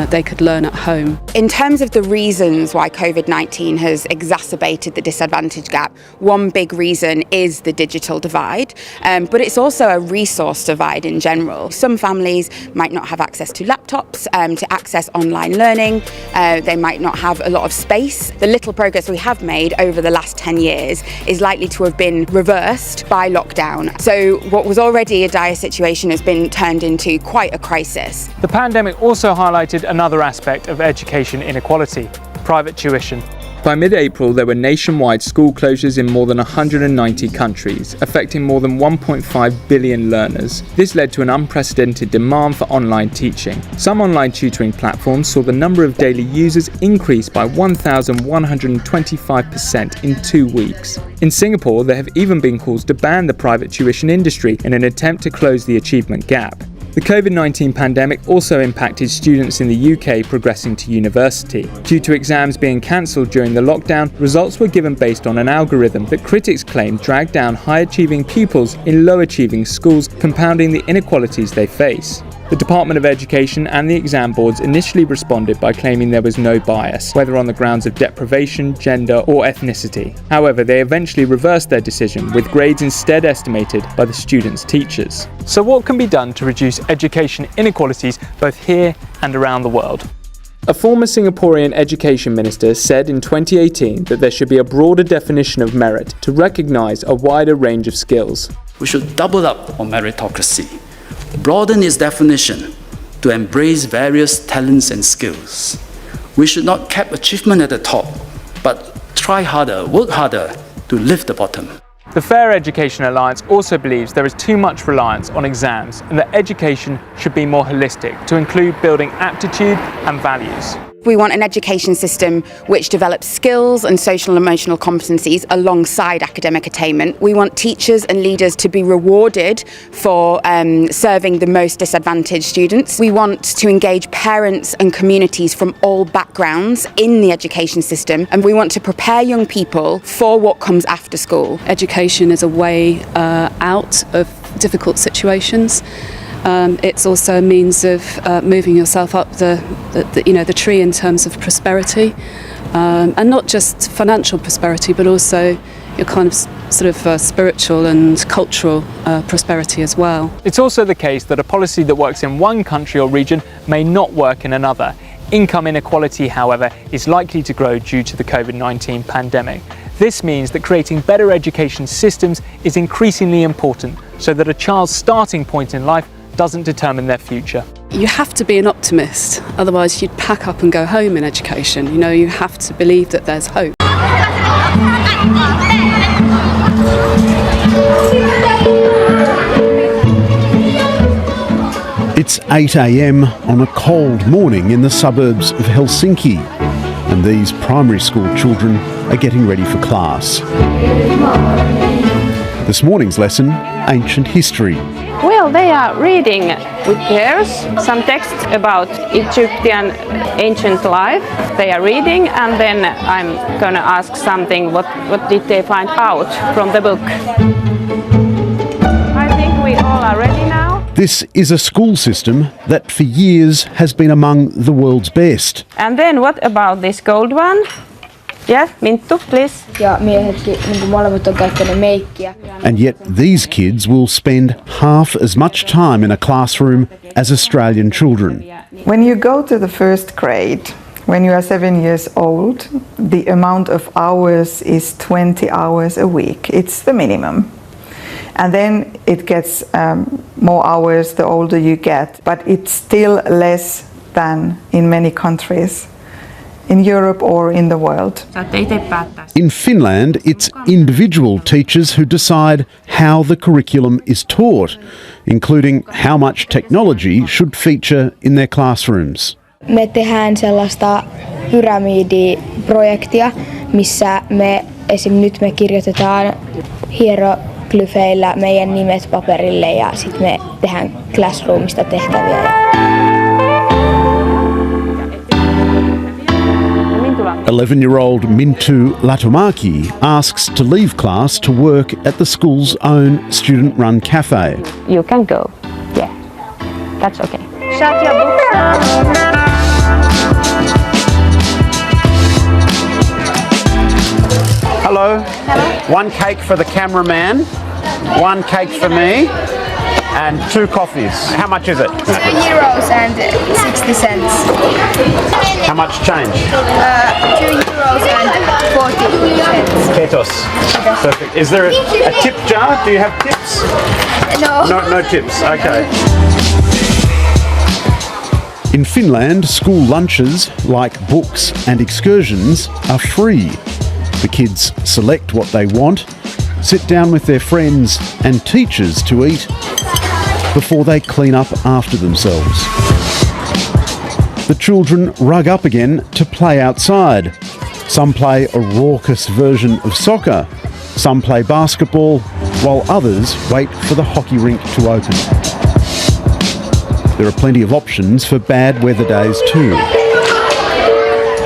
Speaker 8: they could learn at home.
Speaker 20: In terms of the reasons why COVID-19 has exacerbated the disadvantage gap, one big reason is the digital divide, but it's also a resource divide in general. Some families might not have access to laptops to access online learning. They might not have a lot of space. The little progress we have made over the last 10 years is likely to have been reversed by lockdown. So what was already a dire situation has been turned into quite a crisis.
Speaker 18: The pandemic also highlighted another aspect of education inequality: private tuition.
Speaker 17: By mid-April, there were nationwide school closures in more than 190 countries, affecting more than 1.5 billion learners. This led to an unprecedented demand for online teaching. Some online tutoring platforms saw the number of daily users increase by 1,125% in 2 weeks. In Singapore, there have even been calls to ban the private tuition industry in an attempt to close the achievement gap. The COVID-19 pandemic also impacted students in the UK progressing to university. Due to exams being cancelled during the lockdown, results were given based on an algorithm that critics claim dragged down high-achieving pupils in low-achieving schools, compounding the inequalities they face. The Department of Education and the exam boards initially responded by claiming there was no bias, whether on the grounds of deprivation, gender or ethnicity. However, they eventually reversed their decision, with grades instead estimated by the students' teachers.
Speaker 18: So what can be done to reduce education inequalities both here and around the world?
Speaker 17: A former Singaporean education minister said in 2018 that there should be a broader definition of merit to recognise a wider range of skills.
Speaker 21: We should double up on meritocracy, broaden its definition to embrace various talents and skills. We should not cap achievement at the top, but try harder, work harder to lift the bottom.
Speaker 18: The Fair Education Alliance also believes there is too much reliance on exams and that education should be more holistic to include building aptitude and values.
Speaker 20: We want an education system which develops skills and social and emotional competencies alongside academic attainment. We want teachers and leaders to be rewarded for serving the most disadvantaged students. We want to engage parents and communities from all backgrounds in the education system, and we want to prepare young people for what comes after school.
Speaker 8: Education is a way out of difficult situations. It's also a means of moving yourself up the tree in terms of prosperity, and not just financial prosperity, but also your kind of spiritual and cultural prosperity as well.
Speaker 18: It's also the case that a policy that works in one country or region may not work in another. Income inequality, however, is likely to grow due to the COVID-19 pandemic. This means that creating better education systems is increasingly important so that a child's starting point in life doesn't determine their future.
Speaker 8: You have to be an optimist, otherwise you'd pack up and go home in education. You know, you have to believe that there's hope.
Speaker 3: It's 8 a.m. on a cold morning in the suburbs of Helsinki, and these primary school children are getting ready for class. This morning's lesson, ancient history.
Speaker 19: Well, they are reading with pairs some text about Egyptian ancient life. They are reading, and then I'm gonna ask something, what did they find out from the book? I think we all are ready now.
Speaker 3: This is a school system that for years has been among the world's best.
Speaker 19: And then what about this gold one? Yeah, Minttu, please.
Speaker 22: Ja miehetkin molemmat on käyttänyt meikkiä.
Speaker 3: And yet these kids will spend half as much time in a classroom as Australian children.
Speaker 23: When you go to the first grade, when you are 7 years old, the amount of hours is 20 hours a week. It's the minimum. And then it gets more hours the older you get, but it's still less than in many countries in Europe or in the world.
Speaker 3: In Finland, it's individual teachers who decide how the curriculum is taught, including how much technology should feature in their classrooms.
Speaker 22: Me tehdään sellaista pyramidiprojektia, missä nyt me kirjoitetaan hieroglyfeillä meidän nimet paperille ja sitten me tehdään classroomista tehtäviä.
Speaker 3: 11-year-old Mintu Latumaki asks to leave class to work at the school's own student-run cafe.
Speaker 19: You can go. Yeah, that's okay. Shut your books down.
Speaker 24: Hello. Hello. 1 cake for the cameraman, 1 cake for me, and 2 coffees. How much is it?
Speaker 22: €2 and 60 cents.
Speaker 24: How much change?
Speaker 22: €2 and 40 cents.
Speaker 24: Petos. Perfect. Is there a tip jar? Do you have tips?
Speaker 22: No.
Speaker 24: No tips. Okay.
Speaker 3: In Finland, school lunches, like books and excursions, are free. The kids select what they want, sit down with their friends and teachers to eat before they clean up after themselves. The children rug up again to play outside. Some play a raucous version of soccer, some play basketball, while others wait for the hockey rink to open. There are plenty of options for bad weather days too.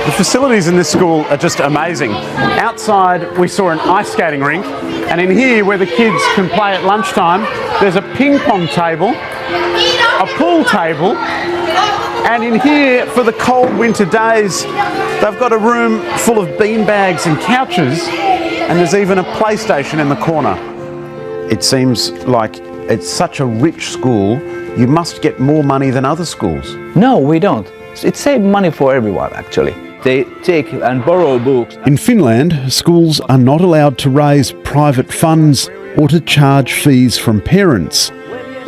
Speaker 24: The facilities in this school are just amazing. Outside we saw an ice skating rink, and in here where the kids can play at lunchtime, there's a ping pong table, a pool table, and in here for the cold winter days they've got a room full of beanbags and couches, and there's even a PlayStation in the corner.
Speaker 5: It seems like it's such a rich school, you must get more money than other schools.
Speaker 25: No, we don't. It saves money for everyone, actually. They take and borrow books.
Speaker 3: In Finland, schools are not allowed to raise private funds or to charge fees from parents.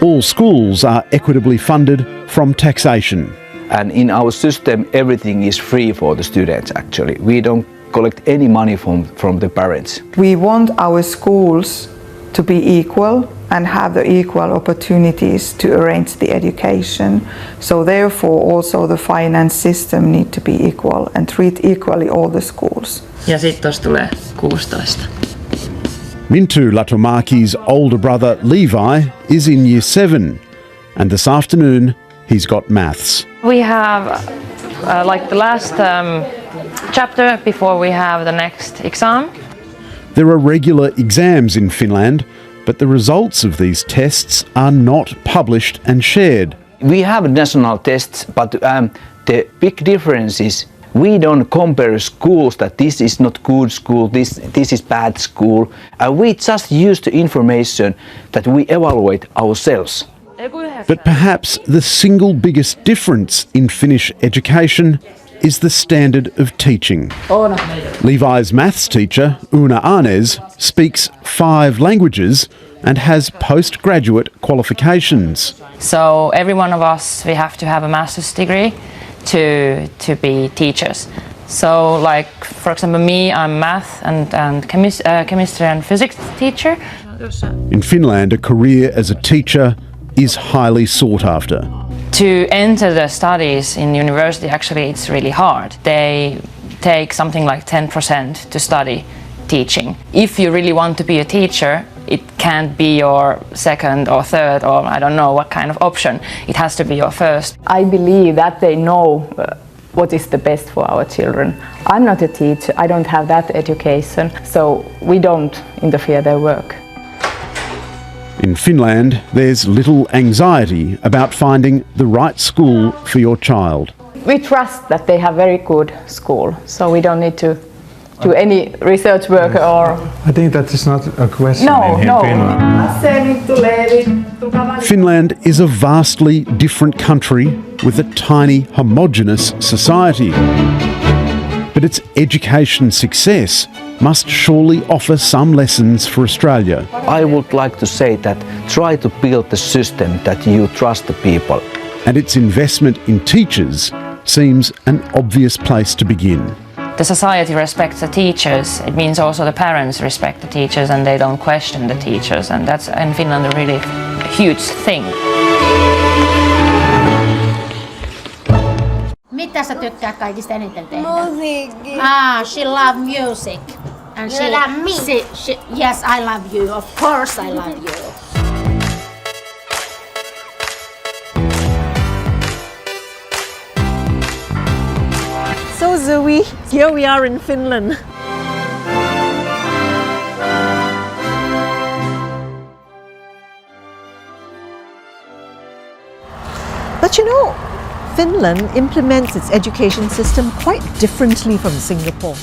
Speaker 3: All schools are equitably funded from taxation.
Speaker 25: And in our system, everything is free for the students, actually. We don't collect any money from the parents.
Speaker 23: We want our schools to be equal and have the equal opportunities to arrange the education. So therefore also the finance system need to be equal and treat equally all the schools.
Speaker 2: Ja sitten tuossa tulee 16.
Speaker 3: Mintu Latomaki's older brother Levi is in year 7, and this afternoon he's got maths.
Speaker 2: We have like the last chapter before we have the next exam.
Speaker 3: There are regular exams in Finland, but the results of these tests are not published and shared.
Speaker 25: We have national tests, but the big difference is we don't compare schools that this is not good school, this is bad school. We just use the information that we evaluate ourselves.
Speaker 3: But perhaps the single biggest difference in Finnish education is the standard of teaching. Levi's maths teacher, Una Arnes, speaks 5 languages and has postgraduate qualifications.
Speaker 2: So every one of us, we have to have a master's degree to be teachers. So like, for example, me, I'm math and chemistry and physics teacher.
Speaker 3: In Finland, a career as a teacher is highly sought after.
Speaker 2: To enter the studies in university, actually, it's really hard. They take something like 10% to study teaching. If you really want to be a teacher, it can't be your second or third or I don't know what kind of option. It has to be your first.
Speaker 4: I believe that they know what is the best for our children. I'm not a teacher, I don't have that education, so we don't interfere their work.
Speaker 3: In Finland, there's little anxiety about finding the right school for your child.
Speaker 4: We trust that they have very good school, so we don't need to do any research work or...
Speaker 6: I think that is not a question in Finland.
Speaker 3: Finland is a vastly different country with a tiny, homogenous society. But its education success must surely offer some lessons for Australia.
Speaker 25: I would like to say that try to build the system that you trust the people.
Speaker 3: And its investment in teachers seems an obvious place to begin.
Speaker 2: The society respects the teachers. It means also the parents respect the teachers and they don't question the teachers. And that's in Finland a really huge thing.
Speaker 9: Mitä sä tykkäät kaikista eniten tehdä?
Speaker 12: Musiikki.
Speaker 9: She love music. And yes, I love you. Of course I love you.
Speaker 14: So Zoe, here we are in Finland. But you know, Finland implements its education system quite differently from Singapore.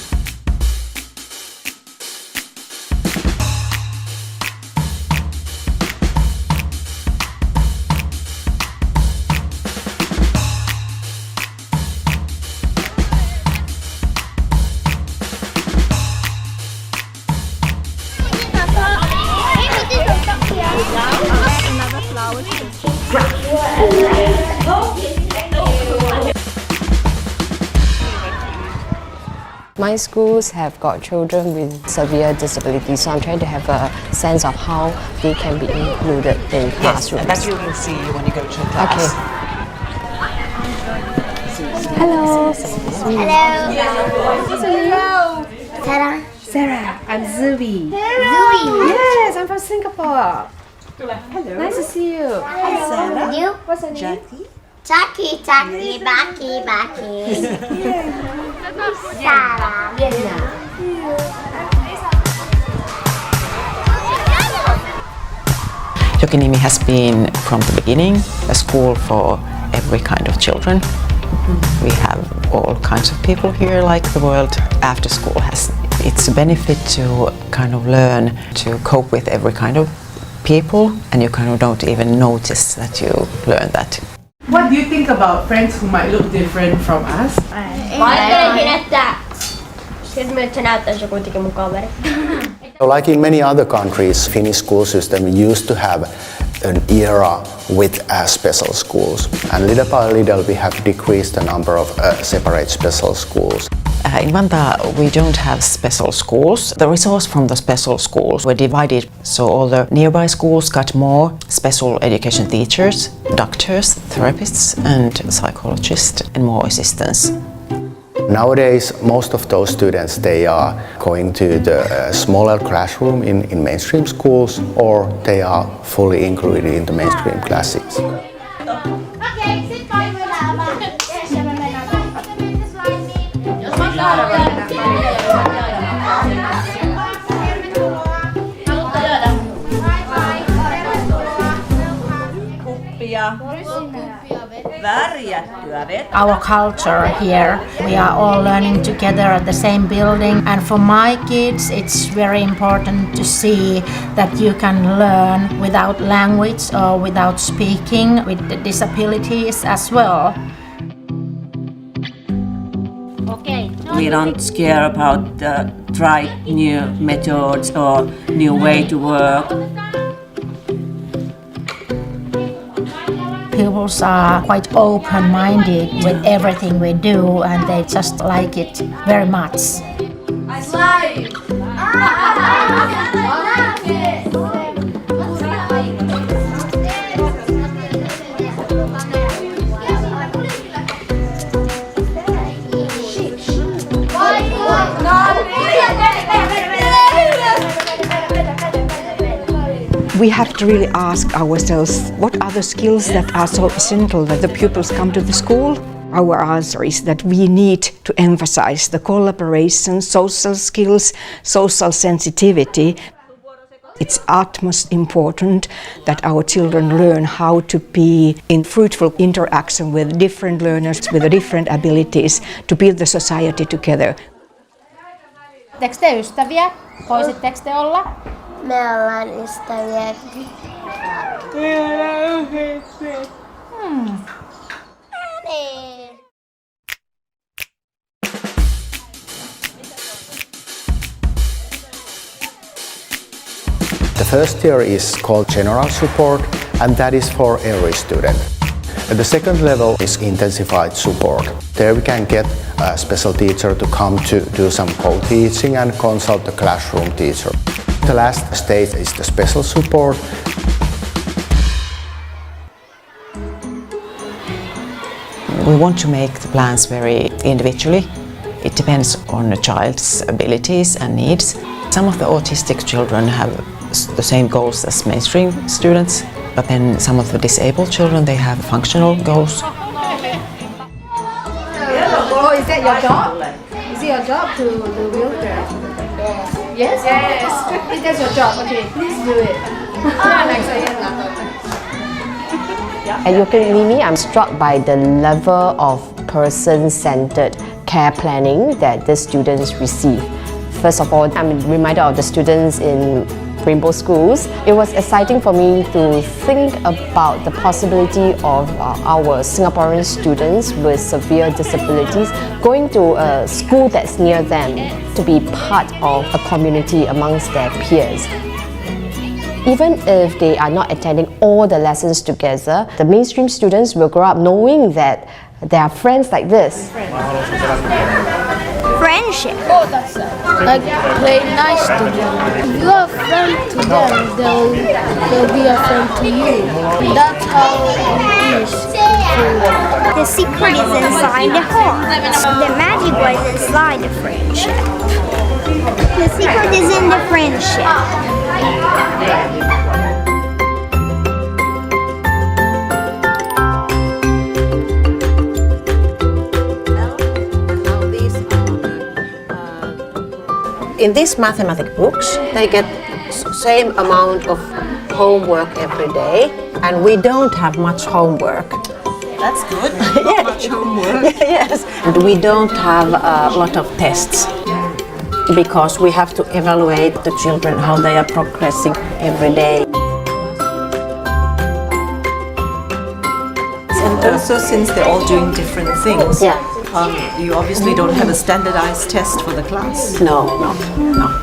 Speaker 26: My schools have got children with severe disabilities, so I'm trying to have a sense of how they can be included in classrooms.
Speaker 32: Yes, that you will see when you go to class.
Speaker 26: Okay. Hello.
Speaker 12: Hello. Sarah.
Speaker 27: Sarah. I'm Zubi.
Speaker 12: Zoe.
Speaker 27: Yes, I'm from Singapore.
Speaker 32: Hello.
Speaker 27: Nice to see you.
Speaker 12: Hello.
Speaker 27: Sarah.
Speaker 12: You?
Speaker 27: What's your name?
Speaker 32: Jackie.
Speaker 12: Jackie, Baki. Sarah.
Speaker 32: Jokinimi has been from the beginning a school for every kind of children. We have all kinds of people here, like the world after school has. It's a benefit to kind of learn to cope with every kind of people, and you kind of don't even notice that you learn that.
Speaker 28: What do you think about friends who might look different from us?
Speaker 29: Like in many other countries, Finnish school system used to have an era with special schools, and little by little we have decreased the number of separate special schools.
Speaker 1: In Vantaa we don't have special schools. The resource from the special schools were divided, so all the nearby schools got more special education teachers, doctors, therapists and psychologists and more assistants.
Speaker 29: Nowadays, most of those students, they are going to the smaller classroom in mainstream schools, or they are fully included in the mainstream classes.
Speaker 9: Our culture here, we are all learning together at the same building, and for my kids it's very important to see that you can learn without language or without speaking, with the disabilities as well.
Speaker 7: We don't care about try new methods or new way to work.
Speaker 9: Pupils are quite open-minded with everything we do, and they just like it very much.
Speaker 14: We have to really ask ourselves, what are the skills that are so essential that the pupils come to the school? Our answer is that we need to emphasize the collaboration, social skills, social sensitivity. It's utmost important that our children learn how to be in fruitful interaction with different learners with different abilities to build the society together.
Speaker 9: Oletteko te ystäviä? Voisitteko te olla?
Speaker 12: Me ollaan ystäviä.
Speaker 29: The first year is called general support, and that is for every student. The second level is intensified support. There we can get a special teacher to come to do some co-teaching and consult the classroom teacher. The last stage is the special support.
Speaker 1: We want to make the plans very individually. It depends on the child's abilities and needs. Some of the autistic children have the same goals as mainstream students, but then some of the disabled children, they have functional goals.
Speaker 27: Oh, is that your job? Is it your job to do wheelchair? Yes? Yes. If that's your job, okay, please do it.
Speaker 26: At Yokohama, I'm struck by the level of person-centered care planning that the students receive. First of all, I'm reminded of the students in Rainbow Schools. It was exciting for me to think about the possibility of our Singaporean students with severe disabilities going to a school that's near them, to be part of a community amongst their peers. Even if they are not attending all the lessons together, the mainstream students will grow up knowing that there are friends like this.
Speaker 12: Friendship.
Speaker 10: Oh, that's it. Like play nice together. If you're a friend to them, they'll be a friend to you. That's how it is.
Speaker 12: The secret is inside the heart. The magic was inside the friendship. The secret is in the friendship.
Speaker 1: In these mathematics books, they get same amount of homework every day, and we don't have much homework.
Speaker 14: That's good. Not much homework.
Speaker 1: Yes, and we don't have a lot of tests because we have to evaluate the children how they are progressing every day.
Speaker 14: And also, since they're all doing different things, you obviously don't have a standardized test for the class.
Speaker 1: No.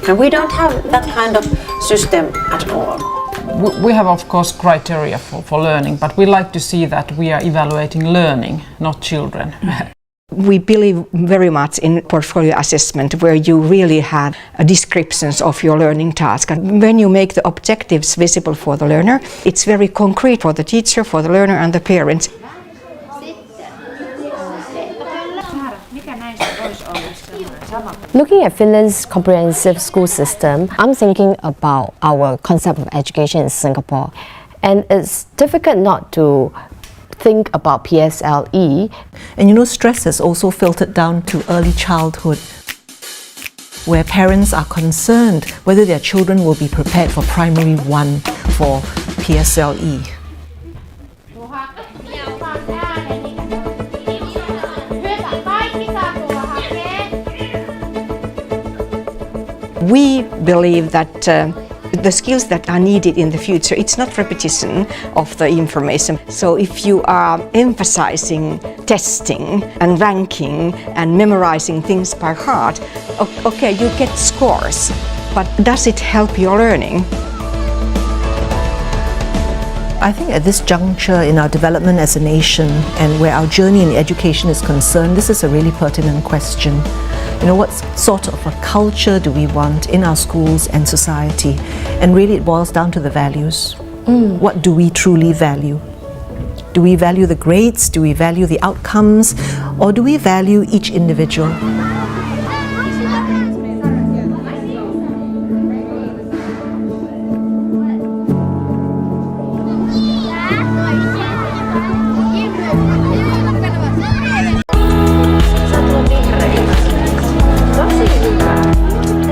Speaker 1: And we don't have that kind of system at all.
Speaker 11: We have, of course, criteria for learning, but we like to see that we are evaluating learning, not children.
Speaker 14: We believe very much in portfolio assessment, where you really have descriptions of your learning task. And when you make the objectives visible for the learner, it's very concrete for the teacher, for the learner and the parents.
Speaker 26: Looking at Finland's comprehensive school system, I'm thinking about our concept of education in Singapore. And it's difficult not to think about PSLE.
Speaker 8: And you know, stress has also filtered down to early childhood, where parents are concerned whether their children will be prepared for primary 1 for PSLE.
Speaker 14: We believe that the skills that are needed in the future, it's not repetition of the information. So if you are emphasizing testing and ranking and memorizing things by heart, okay, you get scores, but does it help your learning?
Speaker 8: I think at this juncture in our development as a nation and where our journey in education is concerned, this is a really pertinent question. You know, what sort of a culture do we want in our schools and society? And really it boils down to the values. What do we truly value? Do we value the grades? Do we value the outcomes? Or do we value each individual?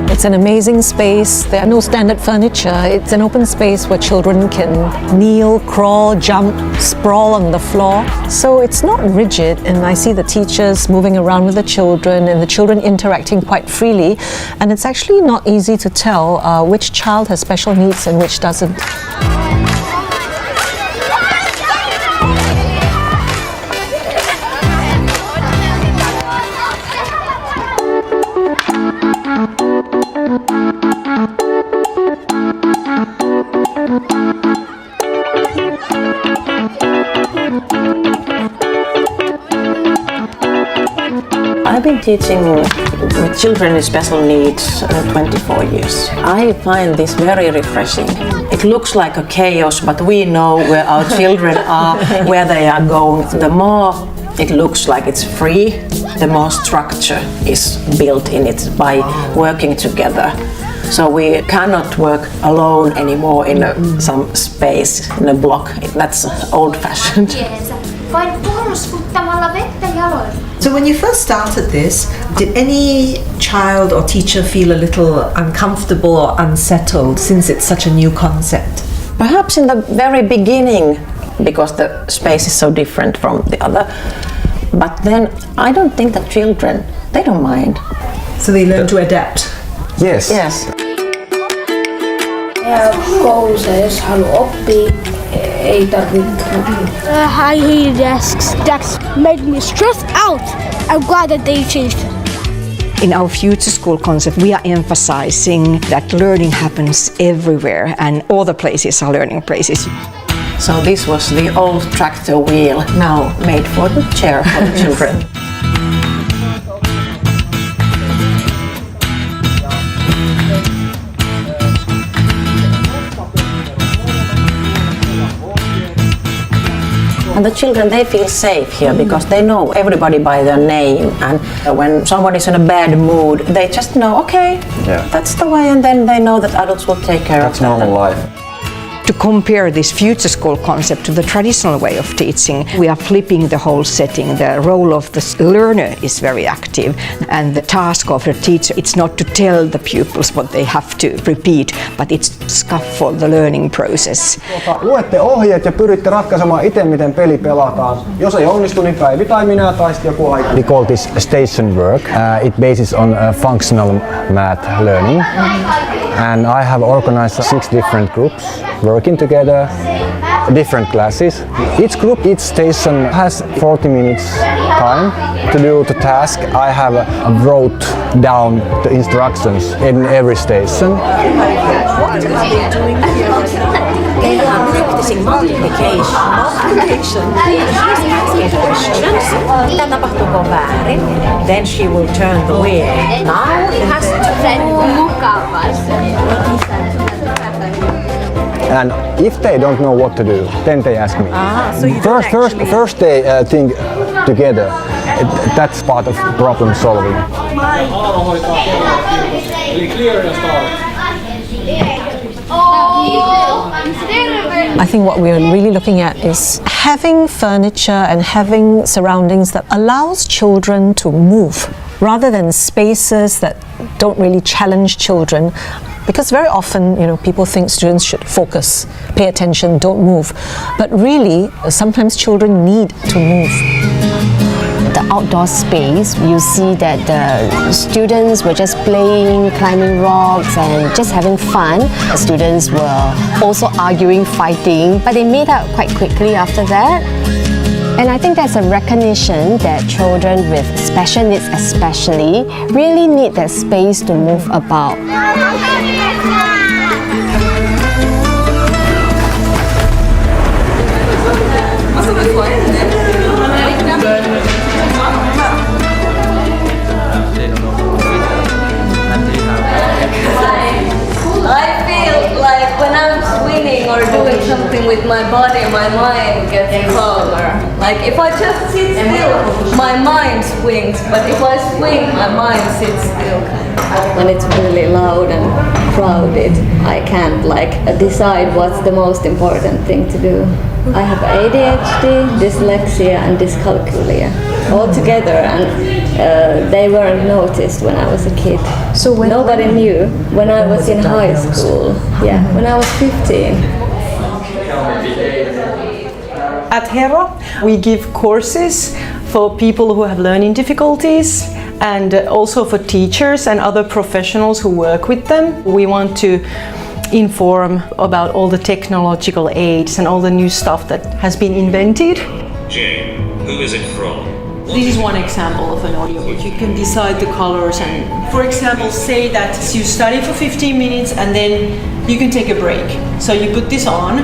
Speaker 8: It's an amazing space. There are no standard furniture. It's an open space where children can kneel, crawl, jump, sprawl on the floor. So it's not rigid, and I see the teachers moving around with the children and the children interacting quite freely. And it's actually not easy to tell which child has special needs and which doesn't.
Speaker 13: I've been teaching with children with special needs 24 years. I find this very refreshing. It looks like a chaos, but we know where our children are, where they are going. The more it looks like it's free, the more structure is built in it by working together. So we cannot work alone anymore in some space, in a block. That's old-fashioned.
Speaker 8: So when you first started this, did any child or teacher feel a little uncomfortable or unsettled since it's such a new concept?
Speaker 13: Perhaps in the very beginning, because the space is so different from the other. But then I don't think that children, they don't mind.
Speaker 8: So they learn to adapt?
Speaker 13: Yes. Yes.
Speaker 10: Koulussa, jos haluaa oppia, ei tarvitse. I hate desks. That made me stressed out. I'm glad that they changed it.
Speaker 14: In our future school concept, we are emphasizing that learning happens everywhere and all the places are learning places.
Speaker 13: So this was the old tractor wheel, now made for the chair for the children. And the children, they feel safe here because they know everybody by their name, and when someone is in a bad mood, they just know, okay, that's the way, and then they know that adults will take care of them.
Speaker 15: That's normal life.
Speaker 14: To compare this future school concept to the traditional way of teaching, we are flipping the whole setting. The role of the learner is very active, and the task of the teacher, it's not to tell the pupils what they have to repeat, but it's to scaffold the learning process.
Speaker 15: Luette ohjeet ja pyritte ratkaisemaan itse, miten peli pelataan. Jos ei onnistu, niin Päivi tai minä tai sitten joku aika. We call this station work. It bases on functional math learning. And I have organized 6 different groups working together, different classes. Each group, each station has 40 minutes time to do the task. I have wrote down the instructions in every station.
Speaker 13: They are practicing
Speaker 8: Multiplication. She's asking questions. Mitä tapahtuuko väärin? Then she will turn the wheel. Now it has
Speaker 15: And if they don't know what to do, then they ask me.
Speaker 8: So you
Speaker 15: First they think together. That's part of problem solving.
Speaker 8: I think what we're really looking at is having furniture and having surroundings that allows children to move rather than spaces that don't really challenge children. Because very often, people think students should focus, pay attention, don't move. But really, sometimes children need to move.
Speaker 26: The outdoor space, you see that the students were just playing, climbing rocks and just having fun. The students were also arguing, fighting, but they made up quite quickly after that. And I think that's a recognition that children with special needs especially really need that space to move about.
Speaker 5: I feel like when I'm swinging or doing something with my body, my mind gets calmer. Like if I just sit still, my mind swings, but if I swing, my mind sits still. When it's really loud and crowded, I can't decide what's the most important thing to do. I have ADHD, dyslexia and dyscalculia all together, and they weren't noticed when I was a kid. So nobody knew when I was in high school. Yeah, when I was 15.
Speaker 16: At Hero, we give courses for people who have learning difficulties and also for teachers and other professionals who work with them. We want to inform about all the technological aids and all the new stuff that has been invented.
Speaker 17: Jane, who is it from?
Speaker 16: This is one example of an audiobook. You can decide the colors and, for example, say that you study for 15 minutes and then you can take a break. So you put this on,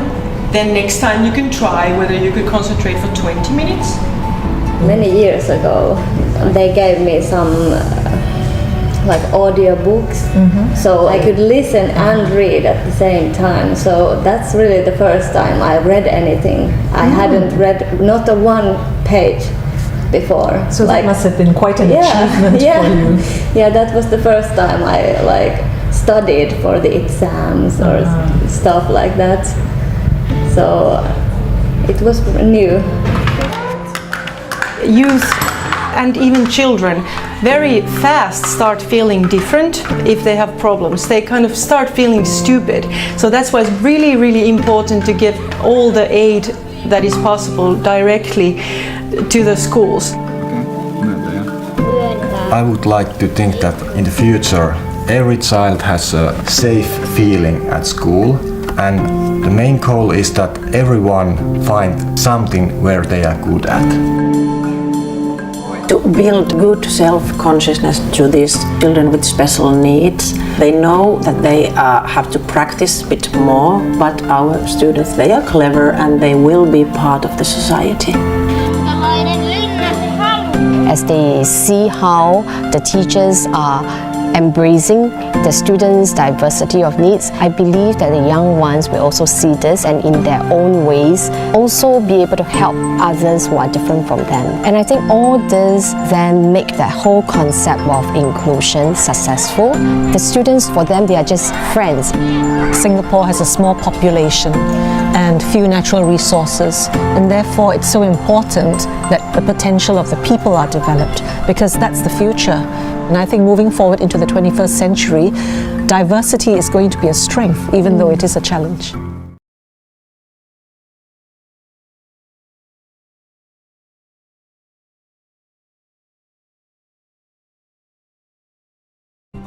Speaker 16: then next time you can try whether you could concentrate for 20 minutes.
Speaker 5: Many years ago, they gave me some audiobooks, so I could listen and read at the same time. So that's really the first time I read anything. I hadn't read not a one page before.
Speaker 8: So that must have been quite an achievement for you.
Speaker 5: Yeah, that was the first time I studied for the exams or stuff like that. So it was new.
Speaker 16: Youth and even children very fast start feeling different if they have problems. They kind of start feeling stupid. So that's why it's really, really important to give all the aid that is possible directly to the schools.
Speaker 18: I would like to think that in the future every child has a safe feeling at school, and the main goal is that everyone find something where they are good at.
Speaker 13: To build good self-consciousness to these children with special needs, they know that they have to practice a bit more, but our students, they are clever and they will be part of the society.
Speaker 26: As they see how the teachers are embracing the students' diversity of needs, I believe that the young ones will also see this and in their own ways also be able to help others who are different from them. And I think all this then make the whole concept of inclusion successful. The students, for them, they are just friends.
Speaker 8: Singapore has a small population and few natural resources, and therefore it's so important that the potential of the people are developed, because that's the future. And I think moving forward into the 21st century, diversity is going to be a strength, even though it is a challenge.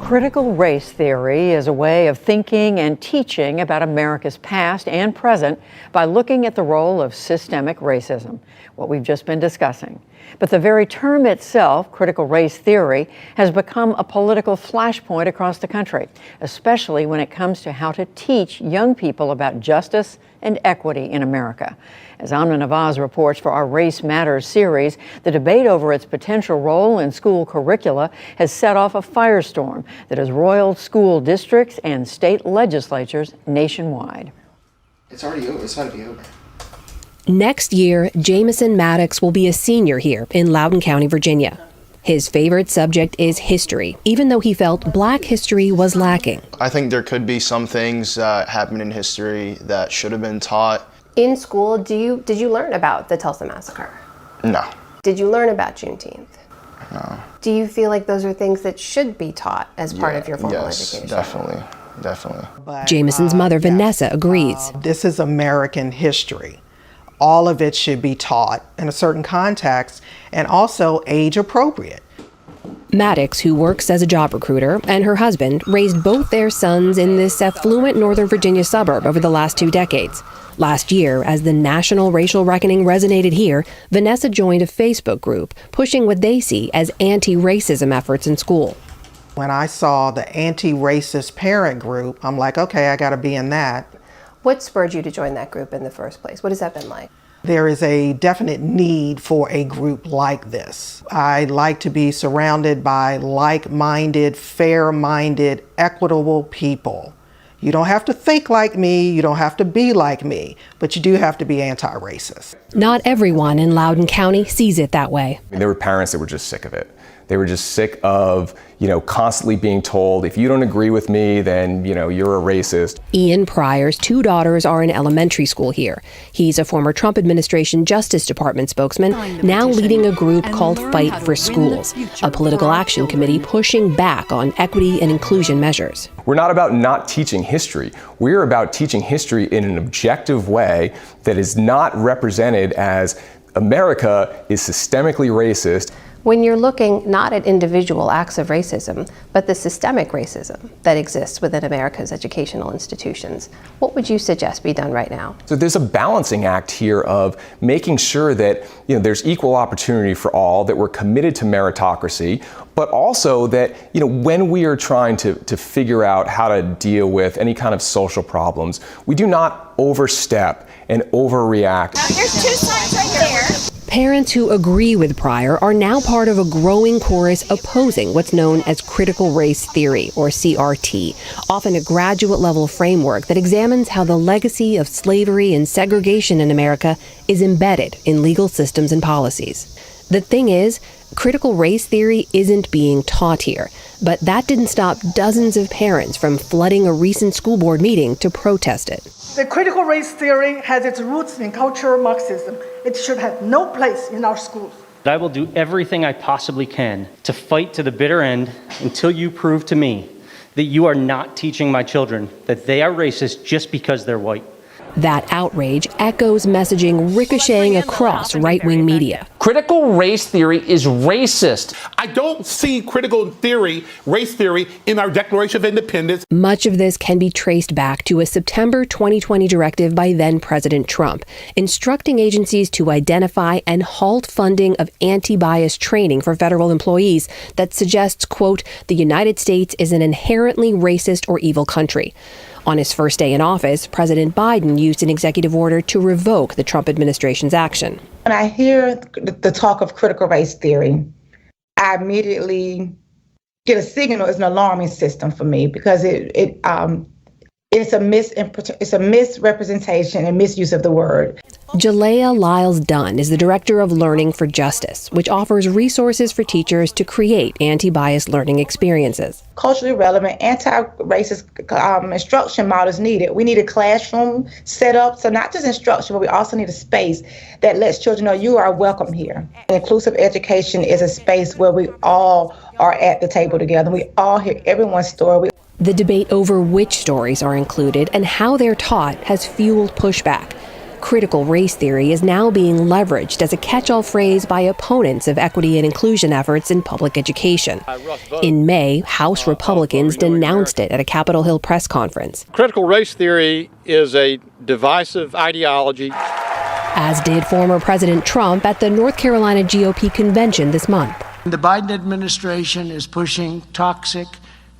Speaker 19: Critical race theory is a way of thinking and teaching about America's past and present by looking at the role of systemic racism, what we've just been discussing. But the very term itself, critical race theory, has become a political flashpoint across the country, especially when it comes to how to teach young people about justice and equity in America. As Amna Nawaz reports for our Race Matters series, the debate over its potential role in school curricula has set off a firestorm that has roiled school districts and state legislatures nationwide.
Speaker 2: It's already over. It's already over.
Speaker 3: Next year, Jamison Maddox will be a senior here in Loudoun County, Virginia. His favorite subject is history, even though he felt Black history was lacking.
Speaker 2: I think there could be some things that happened in history that should have been taught.
Speaker 26: In school, did you learn about the Tulsa Massacre?
Speaker 2: No.
Speaker 26: Did you learn about Juneteenth?
Speaker 2: No.
Speaker 26: Do you feel like those are things that should be taught as part of your formal education?
Speaker 2: Definitely.
Speaker 3: Jamison's mother, Vanessa, agrees.
Speaker 4: This is American history. All of it should be taught in a certain context and also age appropriate.
Speaker 3: Maddox, who works as a job recruiter, and her husband raised both their sons in this affluent Northern Virginia suburb over the last 2 decades. Last year, as the national racial reckoning resonated here, Vanessa joined a Facebook group pushing what they see as anti-racism efforts in school.
Speaker 4: When I saw the anti-racist parent group, I'm like, okay, I got to be in that.
Speaker 26: What spurred you to join that group in the first place? What has that been like?
Speaker 4: There is a definite need for a group like this. I like to be surrounded by like-minded, fair-minded, equitable people. You don't have to think like me, you don't have to be like me, but you do have to be anti-racist.
Speaker 3: Not everyone in Loudoun County sees it that way.
Speaker 6: There were parents that were just sick of it. They were just sick of, constantly being told, if you don't agree with me, then, you're a racist.
Speaker 3: Ian Pryor's 2 daughters are in elementary school here. He's a former Trump administration Justice Department spokesman, now leading a group called Fight for Schools, a political action committee pushing back on equity and inclusion measures.
Speaker 6: We're not about not teaching history. We're about teaching history in an objective way that is not represented as America is systemically racist.
Speaker 26: When you're looking not at individual acts of racism, but the systemic racism that exists within America's educational institutions, what would you suggest be done right now?
Speaker 6: So there's a balancing act here of making sure that there's equal opportunity for all, that we're committed to meritocracy, but also that when we are trying to figure out how to deal with any kind of social problems, we do not overstep and overreact.
Speaker 12: There's 2 signs right there.
Speaker 3: Parents who agree with Pryor are now part of a growing chorus opposing what's known as critical race theory, or CRT, often a graduate-level framework that examines how the legacy of slavery and segregation in America is embedded in legal systems and policies. The thing is, critical race theory isn't being taught here, but that didn't stop dozens of parents from flooding a recent school board meeting to protest it.
Speaker 20: The critical race theory has its roots in cultural Marxism. It should have no place in our schools.
Speaker 21: I will do everything I possibly can to fight to the bitter end until you prove to me that you are not teaching my children that they are racist just because they're white.
Speaker 3: That outrage echoes messaging ricocheting across right-wing media.
Speaker 22: Critical race theory is racist. I don't see critical theory, race theory, in our Declaration of Independence.
Speaker 3: Much of this can be traced back to a September 2020 directive by then-President Trump, instructing agencies to identify and halt funding of anti-bias training for federal employees that suggests, quote, the United States is an inherently racist or evil country. On his first day in office, President Biden used an executive order to revoke the Trump administration's action.
Speaker 23: When I hear the talk of critical race theory, I immediately get a signal. It's an alarming system for me because it's a misrepresentation and misuse of the word.
Speaker 3: Jalea Lyles-Dunn is the Director of Learning for Justice, which offers resources for teachers to create anti-bias learning experiences.
Speaker 23: Culturally relevant, anti-racist instruction models needed. We need a classroom set up, so not just instruction, but we also need a space that lets children know you are welcome here. Inclusive education is a space where we all are at the table together. We all hear everyone's story.
Speaker 3: The debate over which stories are included and how they're taught has fueled pushback. Critical race theory is now being leveraged as a catch-all phrase by opponents of equity and inclusion efforts in public education. In May, House Republicans denounced it at a Capitol Hill press conference.
Speaker 24: Critical race theory is a divisive ideology.
Speaker 3: as did former President Trump at the North Carolina GOP convention this month.
Speaker 1: The Biden administration is pushing toxic,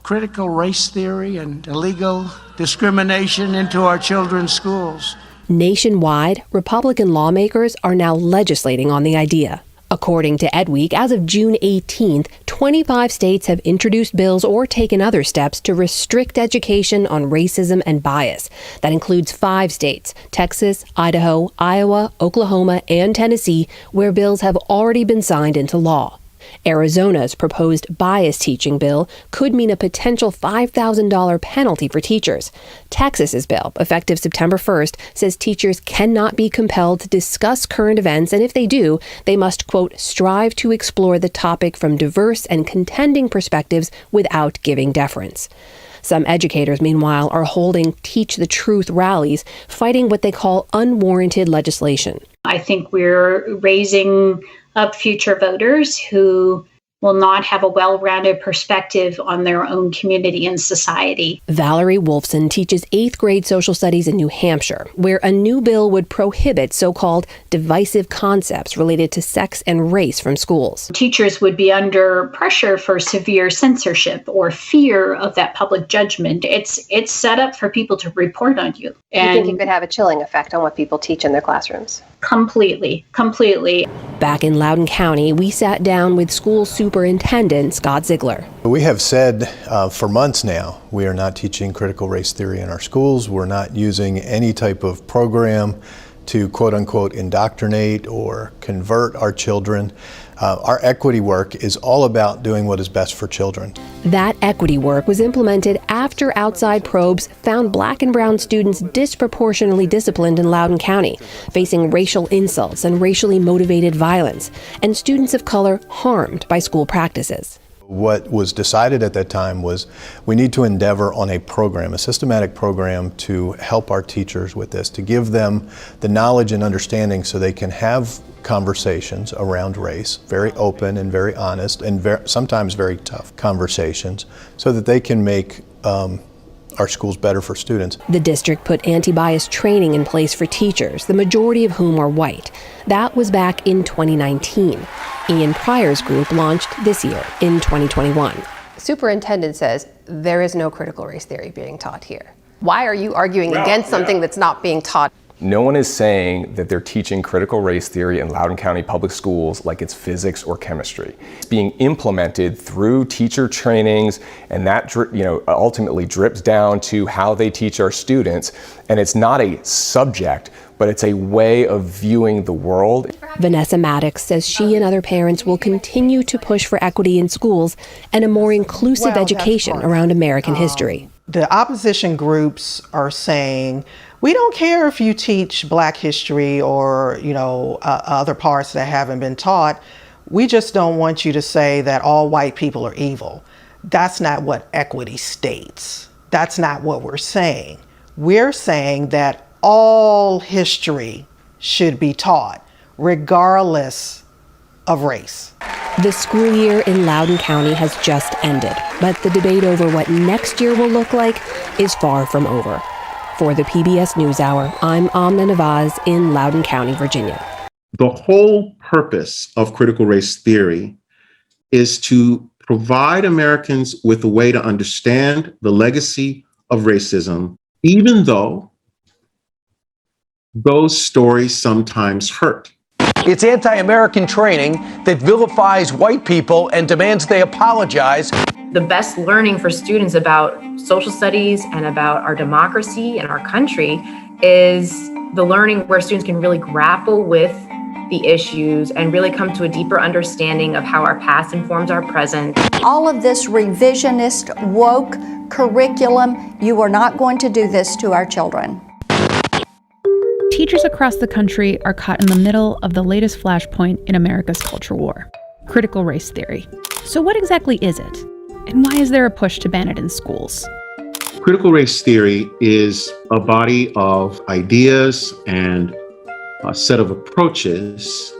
Speaker 1: critical race theory and illegal discrimination into our children's schools.
Speaker 3: Nationwide, Republican lawmakers are now legislating on the idea. According to EdWeek, as of June 18th, 25 states have introduced bills or taken other steps to restrict education on racism and bias. That includes 5 states, Texas, Idaho, Iowa, Oklahoma, and Tennessee, where bills have already been signed into law. Arizona's proposed bias teaching bill could mean a potential $5,000 penalty for teachers. Texas's bill, effective September 1st, says teachers cannot be compelled to discuss current events, and if they do, they must, quote, strive to explore the topic from diverse and contending perspectives without giving deference. Some educators, meanwhile, are holding Teach the Truth rallies, fighting what they call unwarranted legislation.
Speaker 7: I think we're raising up future voters who will not have a well-rounded perspective on their own community and society.
Speaker 3: Valerie Wolfson teaches 8th grade social studies in New Hampshire, where a new bill would prohibit so-called divisive concepts related to sex and race from schools.
Speaker 7: Teachers would be under pressure for severe censorship or fear of that public judgment. It's set up for people to report on you.
Speaker 9: And you think it could have a chilling effect on what people teach in their classrooms?
Speaker 7: Completely.
Speaker 3: Back in Loudoun County, we sat down with school superintendent Scott Ziegler.
Speaker 11: We have said for months now, we are not teaching critical race theory in our schools. We're not using any type of program to quote unquote indoctrinate or convert our children. Our equity work is all about doing what is best for children.
Speaker 3: That equity work was implemented after outside probes found Black and brown students disproportionately disciplined in Loudoun County, facing racial insults and racially motivated violence, and students of color harmed by school practices.
Speaker 11: What was decided at that time was we need to endeavor on a program, a systematic program to help our teachers with this, to give them the knowledge and understanding so they can have conversations around race, very open and very honest and sometimes very tough conversations, so that they can make our schools better for students.
Speaker 3: The district put anti-bias training in place for teachers, the majority of whom are white. That was back in 2019. Ian Pryor's group launched this year, in 2021.
Speaker 9: Superintendent says there is no critical race theory being taught here. Why are you arguing against something that's not being taught?
Speaker 6: No one is saying that they're teaching critical race theory in Loudoun County Public Schools like it's physics or chemistry. It's being implemented through teacher trainings, and that ultimately drips down to how they teach our students. And it's not a subject, but it's a way of viewing the world.
Speaker 3: Vanessa Maddox says she and other parents will continue to push for equity in schools and a more inclusive education around American history.
Speaker 4: The opposition groups are saying, we don't care if you teach Black history or, other parts that haven't been taught. We just don't want you to say that all white people are evil. That's not what equity states. That's not what we're saying. We're saying that all history should be taught, regardless of race.
Speaker 3: The school year in Loudoun County has just ended, but the debate over what next year will look like is far from over. For the PBS NewsHour, I'm Amna Nawaz in Loudoun County, Virginia.
Speaker 24: The whole purpose of critical race theory is to provide Americans with a way to understand the legacy of racism, even though those stories sometimes hurt.
Speaker 25: It's anti-American training that vilifies white people and demands they apologize.
Speaker 27: The best learning for students about social studies and about our democracy and our country is the learning where students can really grapple with the issues and really come to a deeper understanding of how our past informs our present.
Speaker 28: All of this revisionist, woke curriculum, you are not going to do this to our children.
Speaker 29: Teachers across the country are caught in the middle of the latest flashpoint in America's culture war, critical race theory. So what exactly is it? And why is there a push to ban it in schools?
Speaker 24: Critical race theory is a body of ideas and a set of approaches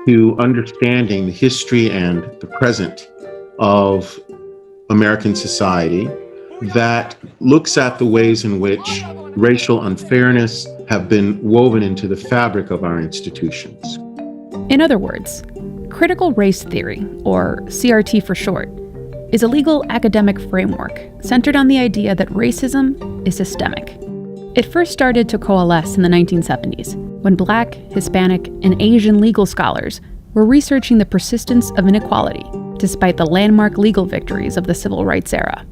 Speaker 24: to understanding the history and the present of American society that looks at the ways in which racial unfairness have been woven into the fabric of our institutions.
Speaker 29: In other words, critical race theory, or CRT for short, is a legal academic framework centered on the idea that racism is systemic. It first started to coalesce in the 1970s, when Black, Hispanic, and Asian legal scholars were researching the persistence of inequality, despite the landmark legal victories of the civil rights era.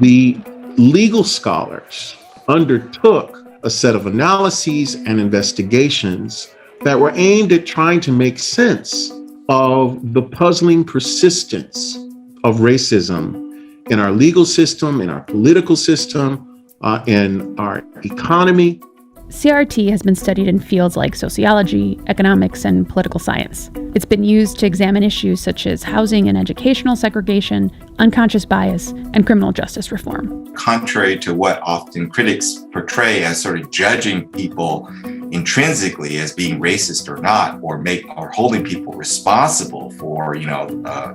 Speaker 24: The legal scholars undertook a set of analyses and investigations that were aimed at trying to make sense of the puzzling persistence of racism in our legal system, in our political system, in our economy.
Speaker 29: CRT has been studied in fields like sociology, economics, and political science. It's been used to examine issues such as housing and educational segregation, unconscious bias, and criminal justice reform.
Speaker 5: Contrary to what often critics portray as sort of judging people intrinsically as being racist or not, or holding people responsible for,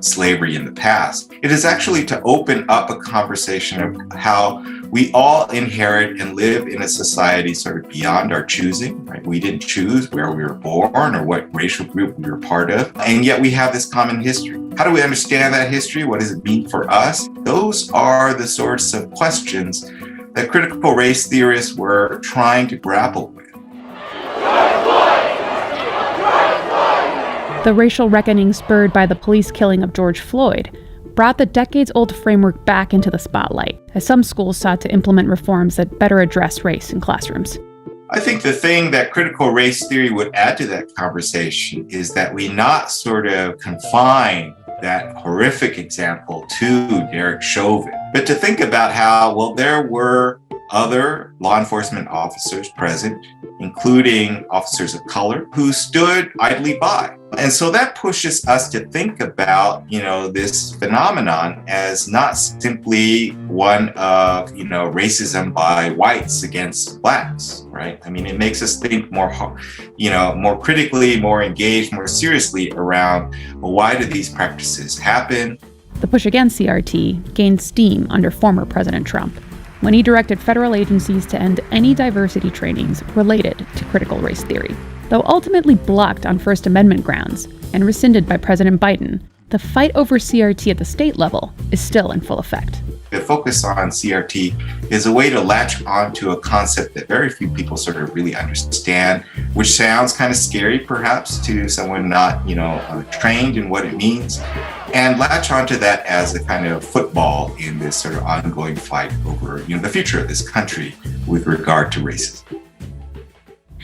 Speaker 5: slavery in the past, it is actually to open up a conversation of how we all inherit and live in a society sort of beyond our choosing, right? We didn't choose where we were born or what racial group we were part of, and yet we have this common history. How do we understand that history? What does it mean for us? Those are the sorts of questions that critical race theorists were trying to grapple with.
Speaker 29: The racial reckoning spurred by the police killing of George Floyd brought the decades-old framework back into the spotlight, as some schools sought to implement reforms that better address race in classrooms.
Speaker 5: I think the thing that critical race theory would add to that conversation is that we not sort of confine that horrific example to Derek Chauvin, but to think about how, there were other law enforcement officers present, including officers of color, who stood idly by. And so that pushes us to think about, this phenomenon as not simply one of, racism by whites against blacks, right? I mean, it makes us think more critically, more engaged, more seriously around, why do these practices happen?
Speaker 29: The push against CRT gained steam under former President Trump, when he directed federal agencies to end any diversity trainings related to critical race theory. Though ultimately blocked on First Amendment grounds and rescinded by President Biden, the fight over CRT at the state level is still in full effect.
Speaker 5: The focus on CRT is a way to latch onto a concept that very few people sort of really understand, which sounds kind of scary perhaps to someone not, trained in what it means, and latch onto that as a kind of football in this sort of ongoing fight over, the future of this country with regard to racism.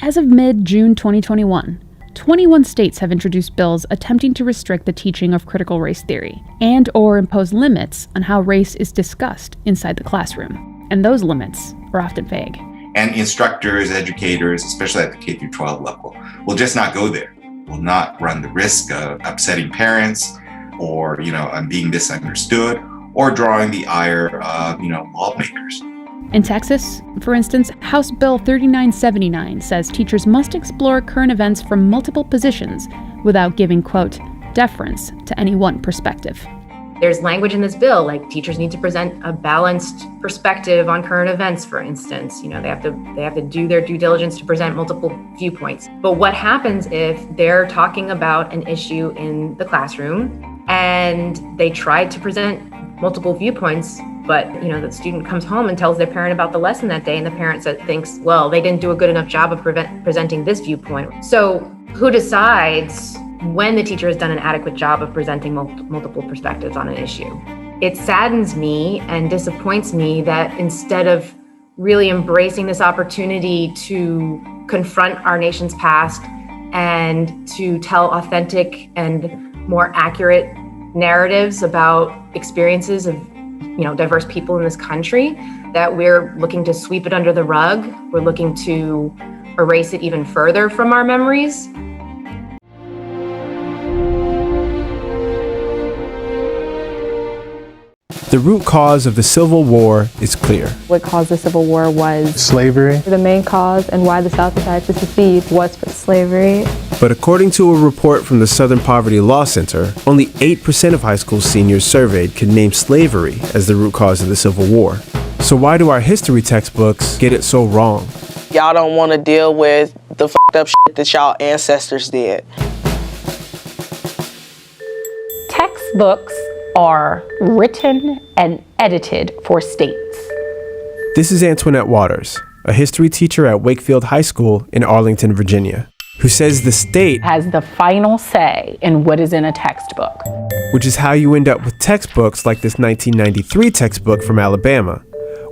Speaker 29: As of mid-June 2021, 21 states have introduced bills attempting to restrict the teaching of critical race theory and/or impose limits on how race is discussed inside the classroom. And those limits are often vague.
Speaker 5: And instructors, educators, especially at the K through 12 level, will just not go there, will not run the risk of upsetting parents or, being misunderstood or drawing the ire of, lawmakers.
Speaker 29: In Texas, for instance, House Bill 3979 says teachers must explore current events from multiple positions without giving, quote, deference to any one perspective.
Speaker 27: There's language in this bill, like teachers need to present a balanced perspective on current events, for instance. They have to do their due diligence to present multiple viewpoints. But what happens if they're talking about an issue in the classroom and they tried to present multiple viewpoints, but the student comes home and tells their parent about the lesson that day, and the parent thinks, well, they didn't do a good enough job of presenting this viewpoint. So who decides when the teacher has done an adequate job of presenting multiple perspectives on an issue? It saddens me and disappoints me that instead of really embracing this opportunity to confront our nation's past and to tell authentic and more accurate narratives about experiences of diverse people in this country, that we're looking to sweep it under the rug. We're looking to erase it even further from our memories.
Speaker 8: The root cause of the Civil War is clear.
Speaker 10: What caused the Civil War was
Speaker 8: slavery.
Speaker 10: The main cause and why the South decided to secede was for slavery.
Speaker 8: But according to a report from the Southern Poverty Law Center, only 8% of high school seniors surveyed could name slavery as the root cause of the Civil War. So why do our history textbooks get it so wrong?
Speaker 13: Y'all don't want to deal with the fucked up shit that y'all ancestors did.
Speaker 14: Textbooks are written and edited for states.
Speaker 8: This is Antoinette Waters, a history teacher at Wakefield High School in Arlington, Virginia, who says the state
Speaker 14: has the final say in what is in a textbook.
Speaker 8: Which is how you end up with textbooks like this 1993 textbook from Alabama,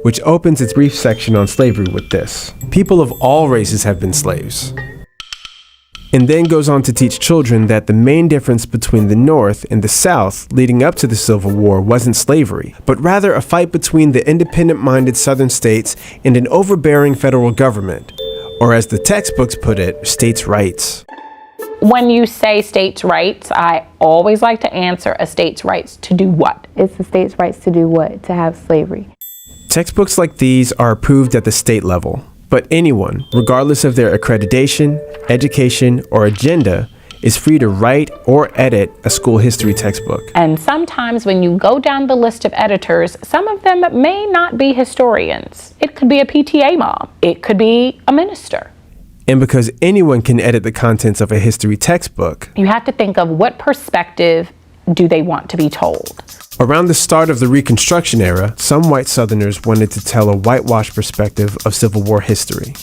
Speaker 8: which opens its brief section on slavery with this: people of all races have been slaves. And then goes on to teach children that the main difference between the North and the South leading up to the Civil War wasn't slavery, but rather a fight between the independent-minded Southern states and an overbearing federal government, or as the textbooks put it, states' rights.
Speaker 14: When you say states' rights, I always like to answer a state's rights to do what?
Speaker 10: It's the state's rights to do what? To have slavery.
Speaker 8: Textbooks like these are approved at the state level. But anyone, regardless of their accreditation, education, or agenda, is free to write or edit a school history textbook.
Speaker 14: And sometimes when you go down the list of editors, some of them may not be historians. It could be a PTA mom. It could be a minister.
Speaker 8: And because anyone can edit the contents of a history textbook,
Speaker 14: you have to think of what perspective do they want to be told.
Speaker 8: Around the start of the Reconstruction era, some white Southerners wanted to tell a whitewashed perspective of Civil War history.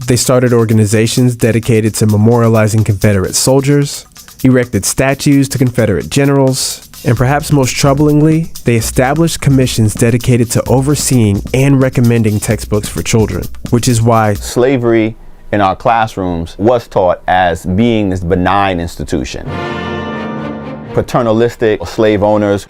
Speaker 8: They started organizations dedicated to memorializing Confederate soldiers, erected statues to Confederate generals, and perhaps most troublingly, they established commissions dedicated to overseeing and recommending textbooks for children, which is why
Speaker 15: slavery in our classrooms was taught as being this benign institution. Paternalistic slave owners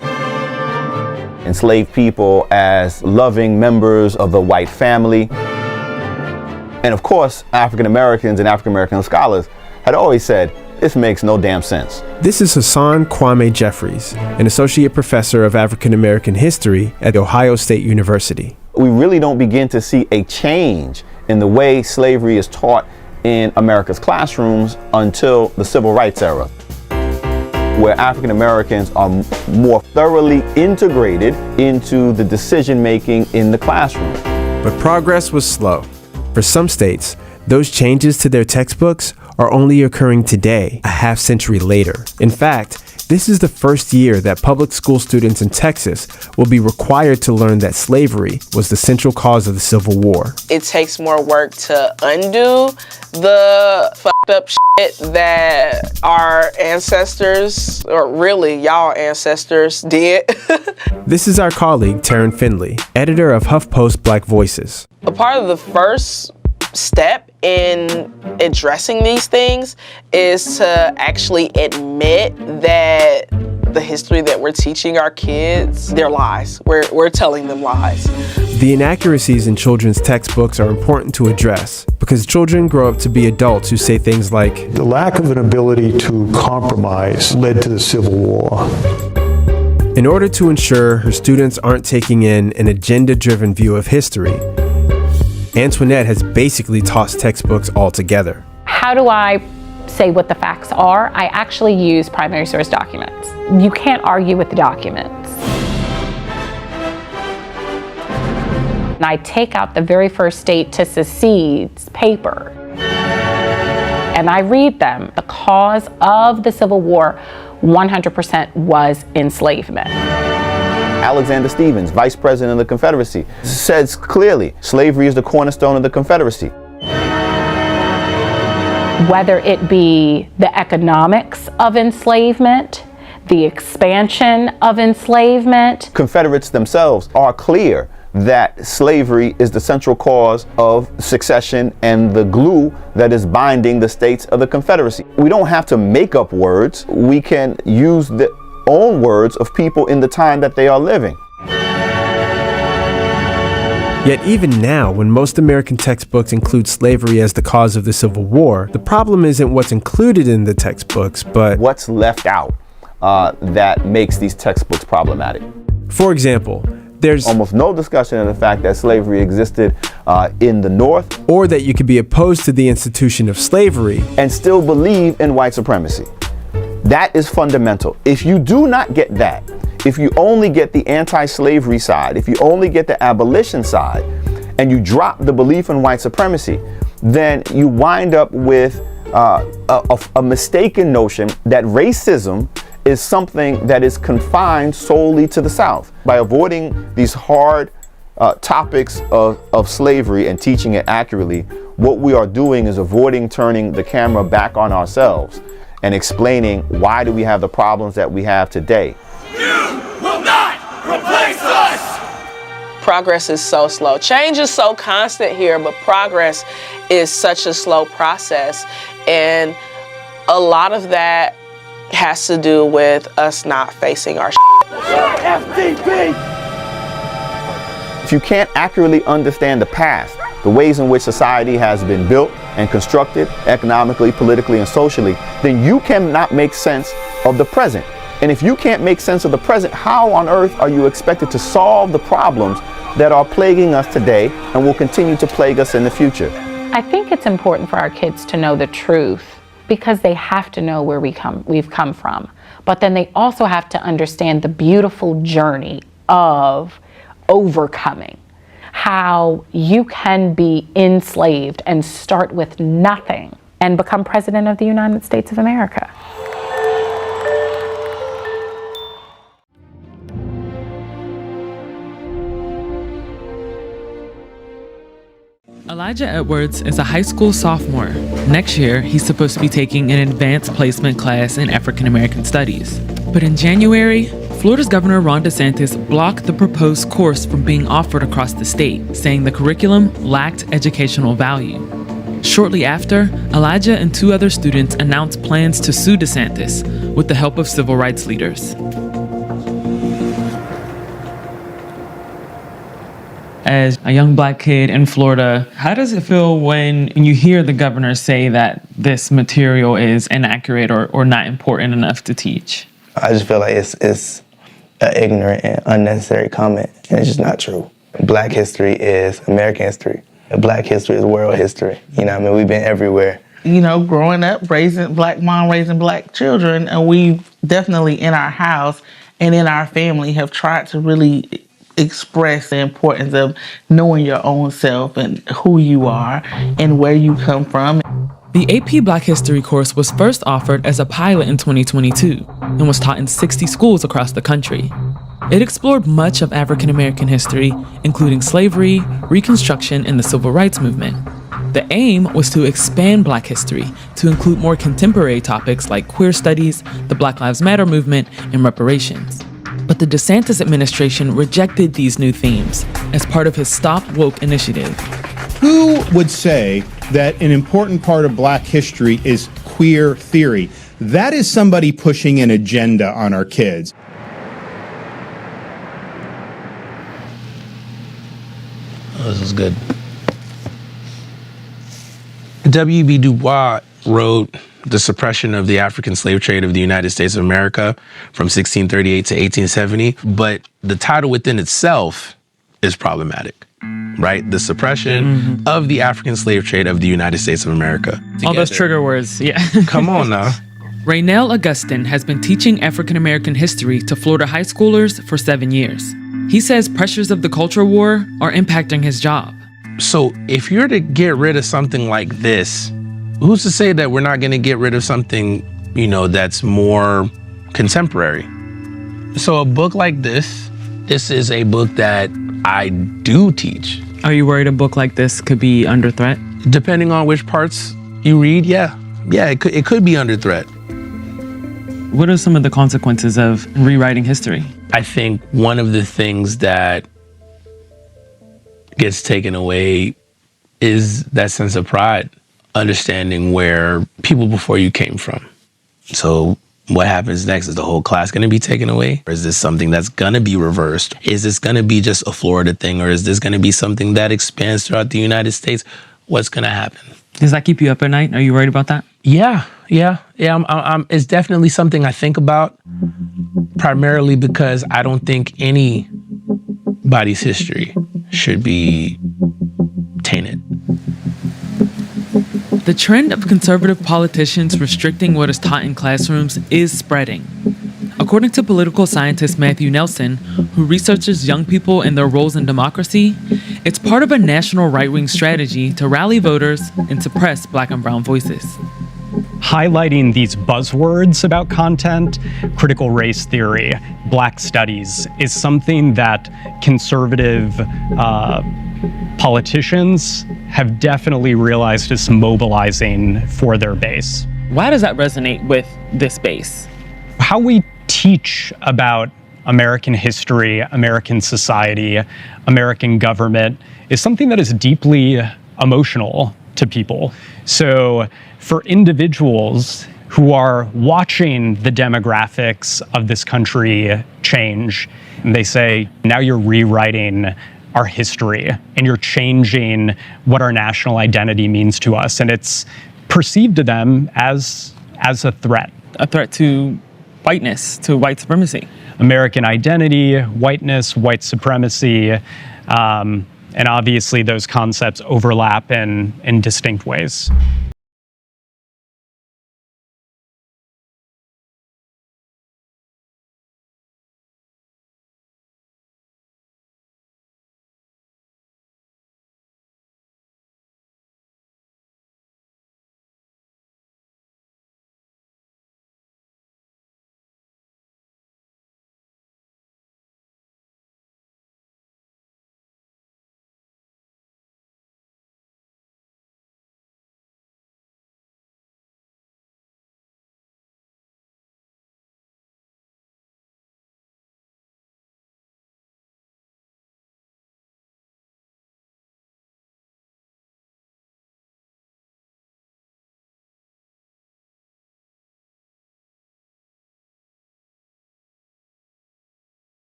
Speaker 15: enslaved people as loving members of the white family. And of course, African Americans and African American scholars had always said, this makes no damn sense.
Speaker 8: This is Hassan Kwame Jeffries, an associate professor of African American history at Ohio State University.
Speaker 15: We really don't begin to see a change in the way slavery is taught in America's classrooms until the Civil Rights era, where African Americans are more thoroughly integrated into the decision making in the classroom.
Speaker 8: But progress was slow. For some states, those changes to their textbooks are only occurring today, a half century later. In fact, this is the first year that public school students in Texas will be required to learn that slavery was the central cause of the Civil War.
Speaker 13: It takes more work to undo the fucked up shit that our ancestors, or really y'all ancestors, did.
Speaker 8: This is our colleague, Taryn Finley, editor of HuffPost Black Voices.
Speaker 13: A part of the first step in addressing these things is to actually admit that the history that we're teaching our kids, they're lies. We're telling them lies.
Speaker 8: The inaccuracies in children's textbooks are important to address because children grow up to be adults who say things like,
Speaker 16: the lack of an ability to compromise led to the Civil War.
Speaker 8: In order to ensure her students aren't taking in an agenda-driven view of history, Antoinette has basically tossed textbooks altogether.
Speaker 14: How do I say what the facts are? I actually use primary source documents. You can't argue with the documents. And I take out the very first state to secede's paper, and I read them. The cause of the Civil War 100% was enslavement.
Speaker 15: Alexander Stephens, Vice President of the Confederacy, says clearly, slavery is the cornerstone of the Confederacy.
Speaker 14: Whether it be the economics of enslavement, the expansion of enslavement.
Speaker 15: Confederates themselves are clear that slavery is the central cause of secession and the glue that is binding the states of the Confederacy. We don't have to make up words. We can use the own words of people in the time that they are living.
Speaker 8: Yet even now, when most American textbooks include slavery as the cause of the Civil War, the problem isn't what's included in the textbooks, but
Speaker 15: what's left out that makes these textbooks problematic.
Speaker 8: For example, There's
Speaker 15: almost no discussion of the fact that slavery existed in the North.
Speaker 8: Or that you could be opposed to the institution of slavery
Speaker 15: and still believe in white supremacy. That is fundamental. If you do not get that, if you only get the anti-slavery side, if you only get the abolition side, and you drop the belief in white supremacy, then you wind up with a mistaken notion that racism is something that is confined solely to the South. By avoiding these hard topics of slavery and teaching it accurately, what we are doing is avoiding turning the camera back on ourselves and explaining why do we have the problems that we have today.
Speaker 2: You will not replace us!
Speaker 13: Progress is so slow. Change is so constant here, but progress is such a slow process. And a lot of that has to do with us not facing our
Speaker 2: FDP!
Speaker 15: If you can't accurately understand the past, the ways in which society has been built and constructed economically, politically, and socially, then you cannot make sense of the present. And if you can't make sense of the present, how on earth are you expected to solve the problems that are plaguing us today and will continue to plague us in the future?
Speaker 14: I think it's important for our kids to know the truth because they have to know where we've come from. But then they also have to understand the beautiful journey of overcoming. How you can be enslaved and start with nothing and become president of the United States of America.
Speaker 12: Elijah Edwards is a high school sophomore. Next year, he's supposed to be taking an advanced placement class in African American Studies. But in January, Florida's Governor Ron DeSantis blocked the proposed course from being offered across the state, saying the curriculum lacked educational value. Shortly after, Elijah and 2 other students announced plans to sue DeSantis with the help of civil rights leaders. As a young black kid in Florida, how does it feel when you hear the governor say that this material is inaccurate or not important enough to teach?
Speaker 17: I just feel like it's an ignorant and unnecessary comment, and it's just not true. Black history is American history. Black history is world history. You know what I mean? We've been everywhere.
Speaker 18: You know, growing up, raising black mom, raising black children, and we definitely in our house and in our family have tried to really express the importance of knowing your own self and who you are and where you come from.
Speaker 12: The AP Black History course was first offered as a pilot in 2022 and was taught in 60 schools across the country. It explored much of African American history, including slavery, Reconstruction, and the Civil Rights Movement. The aim was to expand Black history to include more contemporary topics like queer studies, the Black Lives Matter movement, and reparations. But the DeSantis administration rejected these new themes as part of his Stop Woke initiative.
Speaker 19: Who would say that an important part of Black history is queer theory? That is somebody pushing an agenda on our kids.
Speaker 20: Oh, this is good. W.B. Du Bois wrote The Suppression of the African Slave Trade of the United States of America from 1638 to 1870, but the title within itself is problematic, right? The suppression of the African slave trade of the United States of America.
Speaker 12: All those trigger words, yeah.
Speaker 20: Come on now.
Speaker 12: Raynell Augustin has been teaching African American history to Florida high schoolers for 7 years. He says pressures of the culture war are impacting his job.
Speaker 20: So if you're to get rid of something like this, who's to say that we're not going to get rid of something, you know, that's more contemporary? So a book like this is a book that I do teach.
Speaker 12: Are you worried a book like this could be under threat?
Speaker 20: Depending on which parts you read, yeah, it could be under threat.
Speaker 12: What are some of the consequences of rewriting history?
Speaker 20: I think one of the things that gets taken away is that sense of pride, understanding where people before you came from. So what happens next? Is the whole class going to be taken away? Or is this something that's going to be reversed? Is this going to be just a Florida thing? Or is this going to be something that expands throughout the United States? What's going to happen?
Speaker 12: Does that keep you up at night? Are you worried about that?
Speaker 20: Yeah. It's definitely something I think about, primarily because I don't think any everybody's history should be tainted.
Speaker 12: The trend of conservative politicians restricting what is taught in classrooms is spreading. According to political scientist Matthew Nelson, who researches young people and their roles in democracy, it's part of a national right-wing strategy to rally voters and suppress Black and brown voices.
Speaker 1: Highlighting these buzzwords about content, critical race theory, Black studies, is something that conservative politicians have definitely realized is mobilizing for their base.
Speaker 12: Why does that resonate with this base?
Speaker 1: How we teach about American history, American society, American government is something that is deeply emotional to people. So for individuals who are watching the demographics of this country change, and they say, now you're rewriting our history and you're changing what our national identity means to us. And it's perceived to them as a threat.
Speaker 12: A threat to whiteness, to white supremacy.
Speaker 1: American identity, whiteness, white supremacy, and obviously those concepts overlap in distinct ways.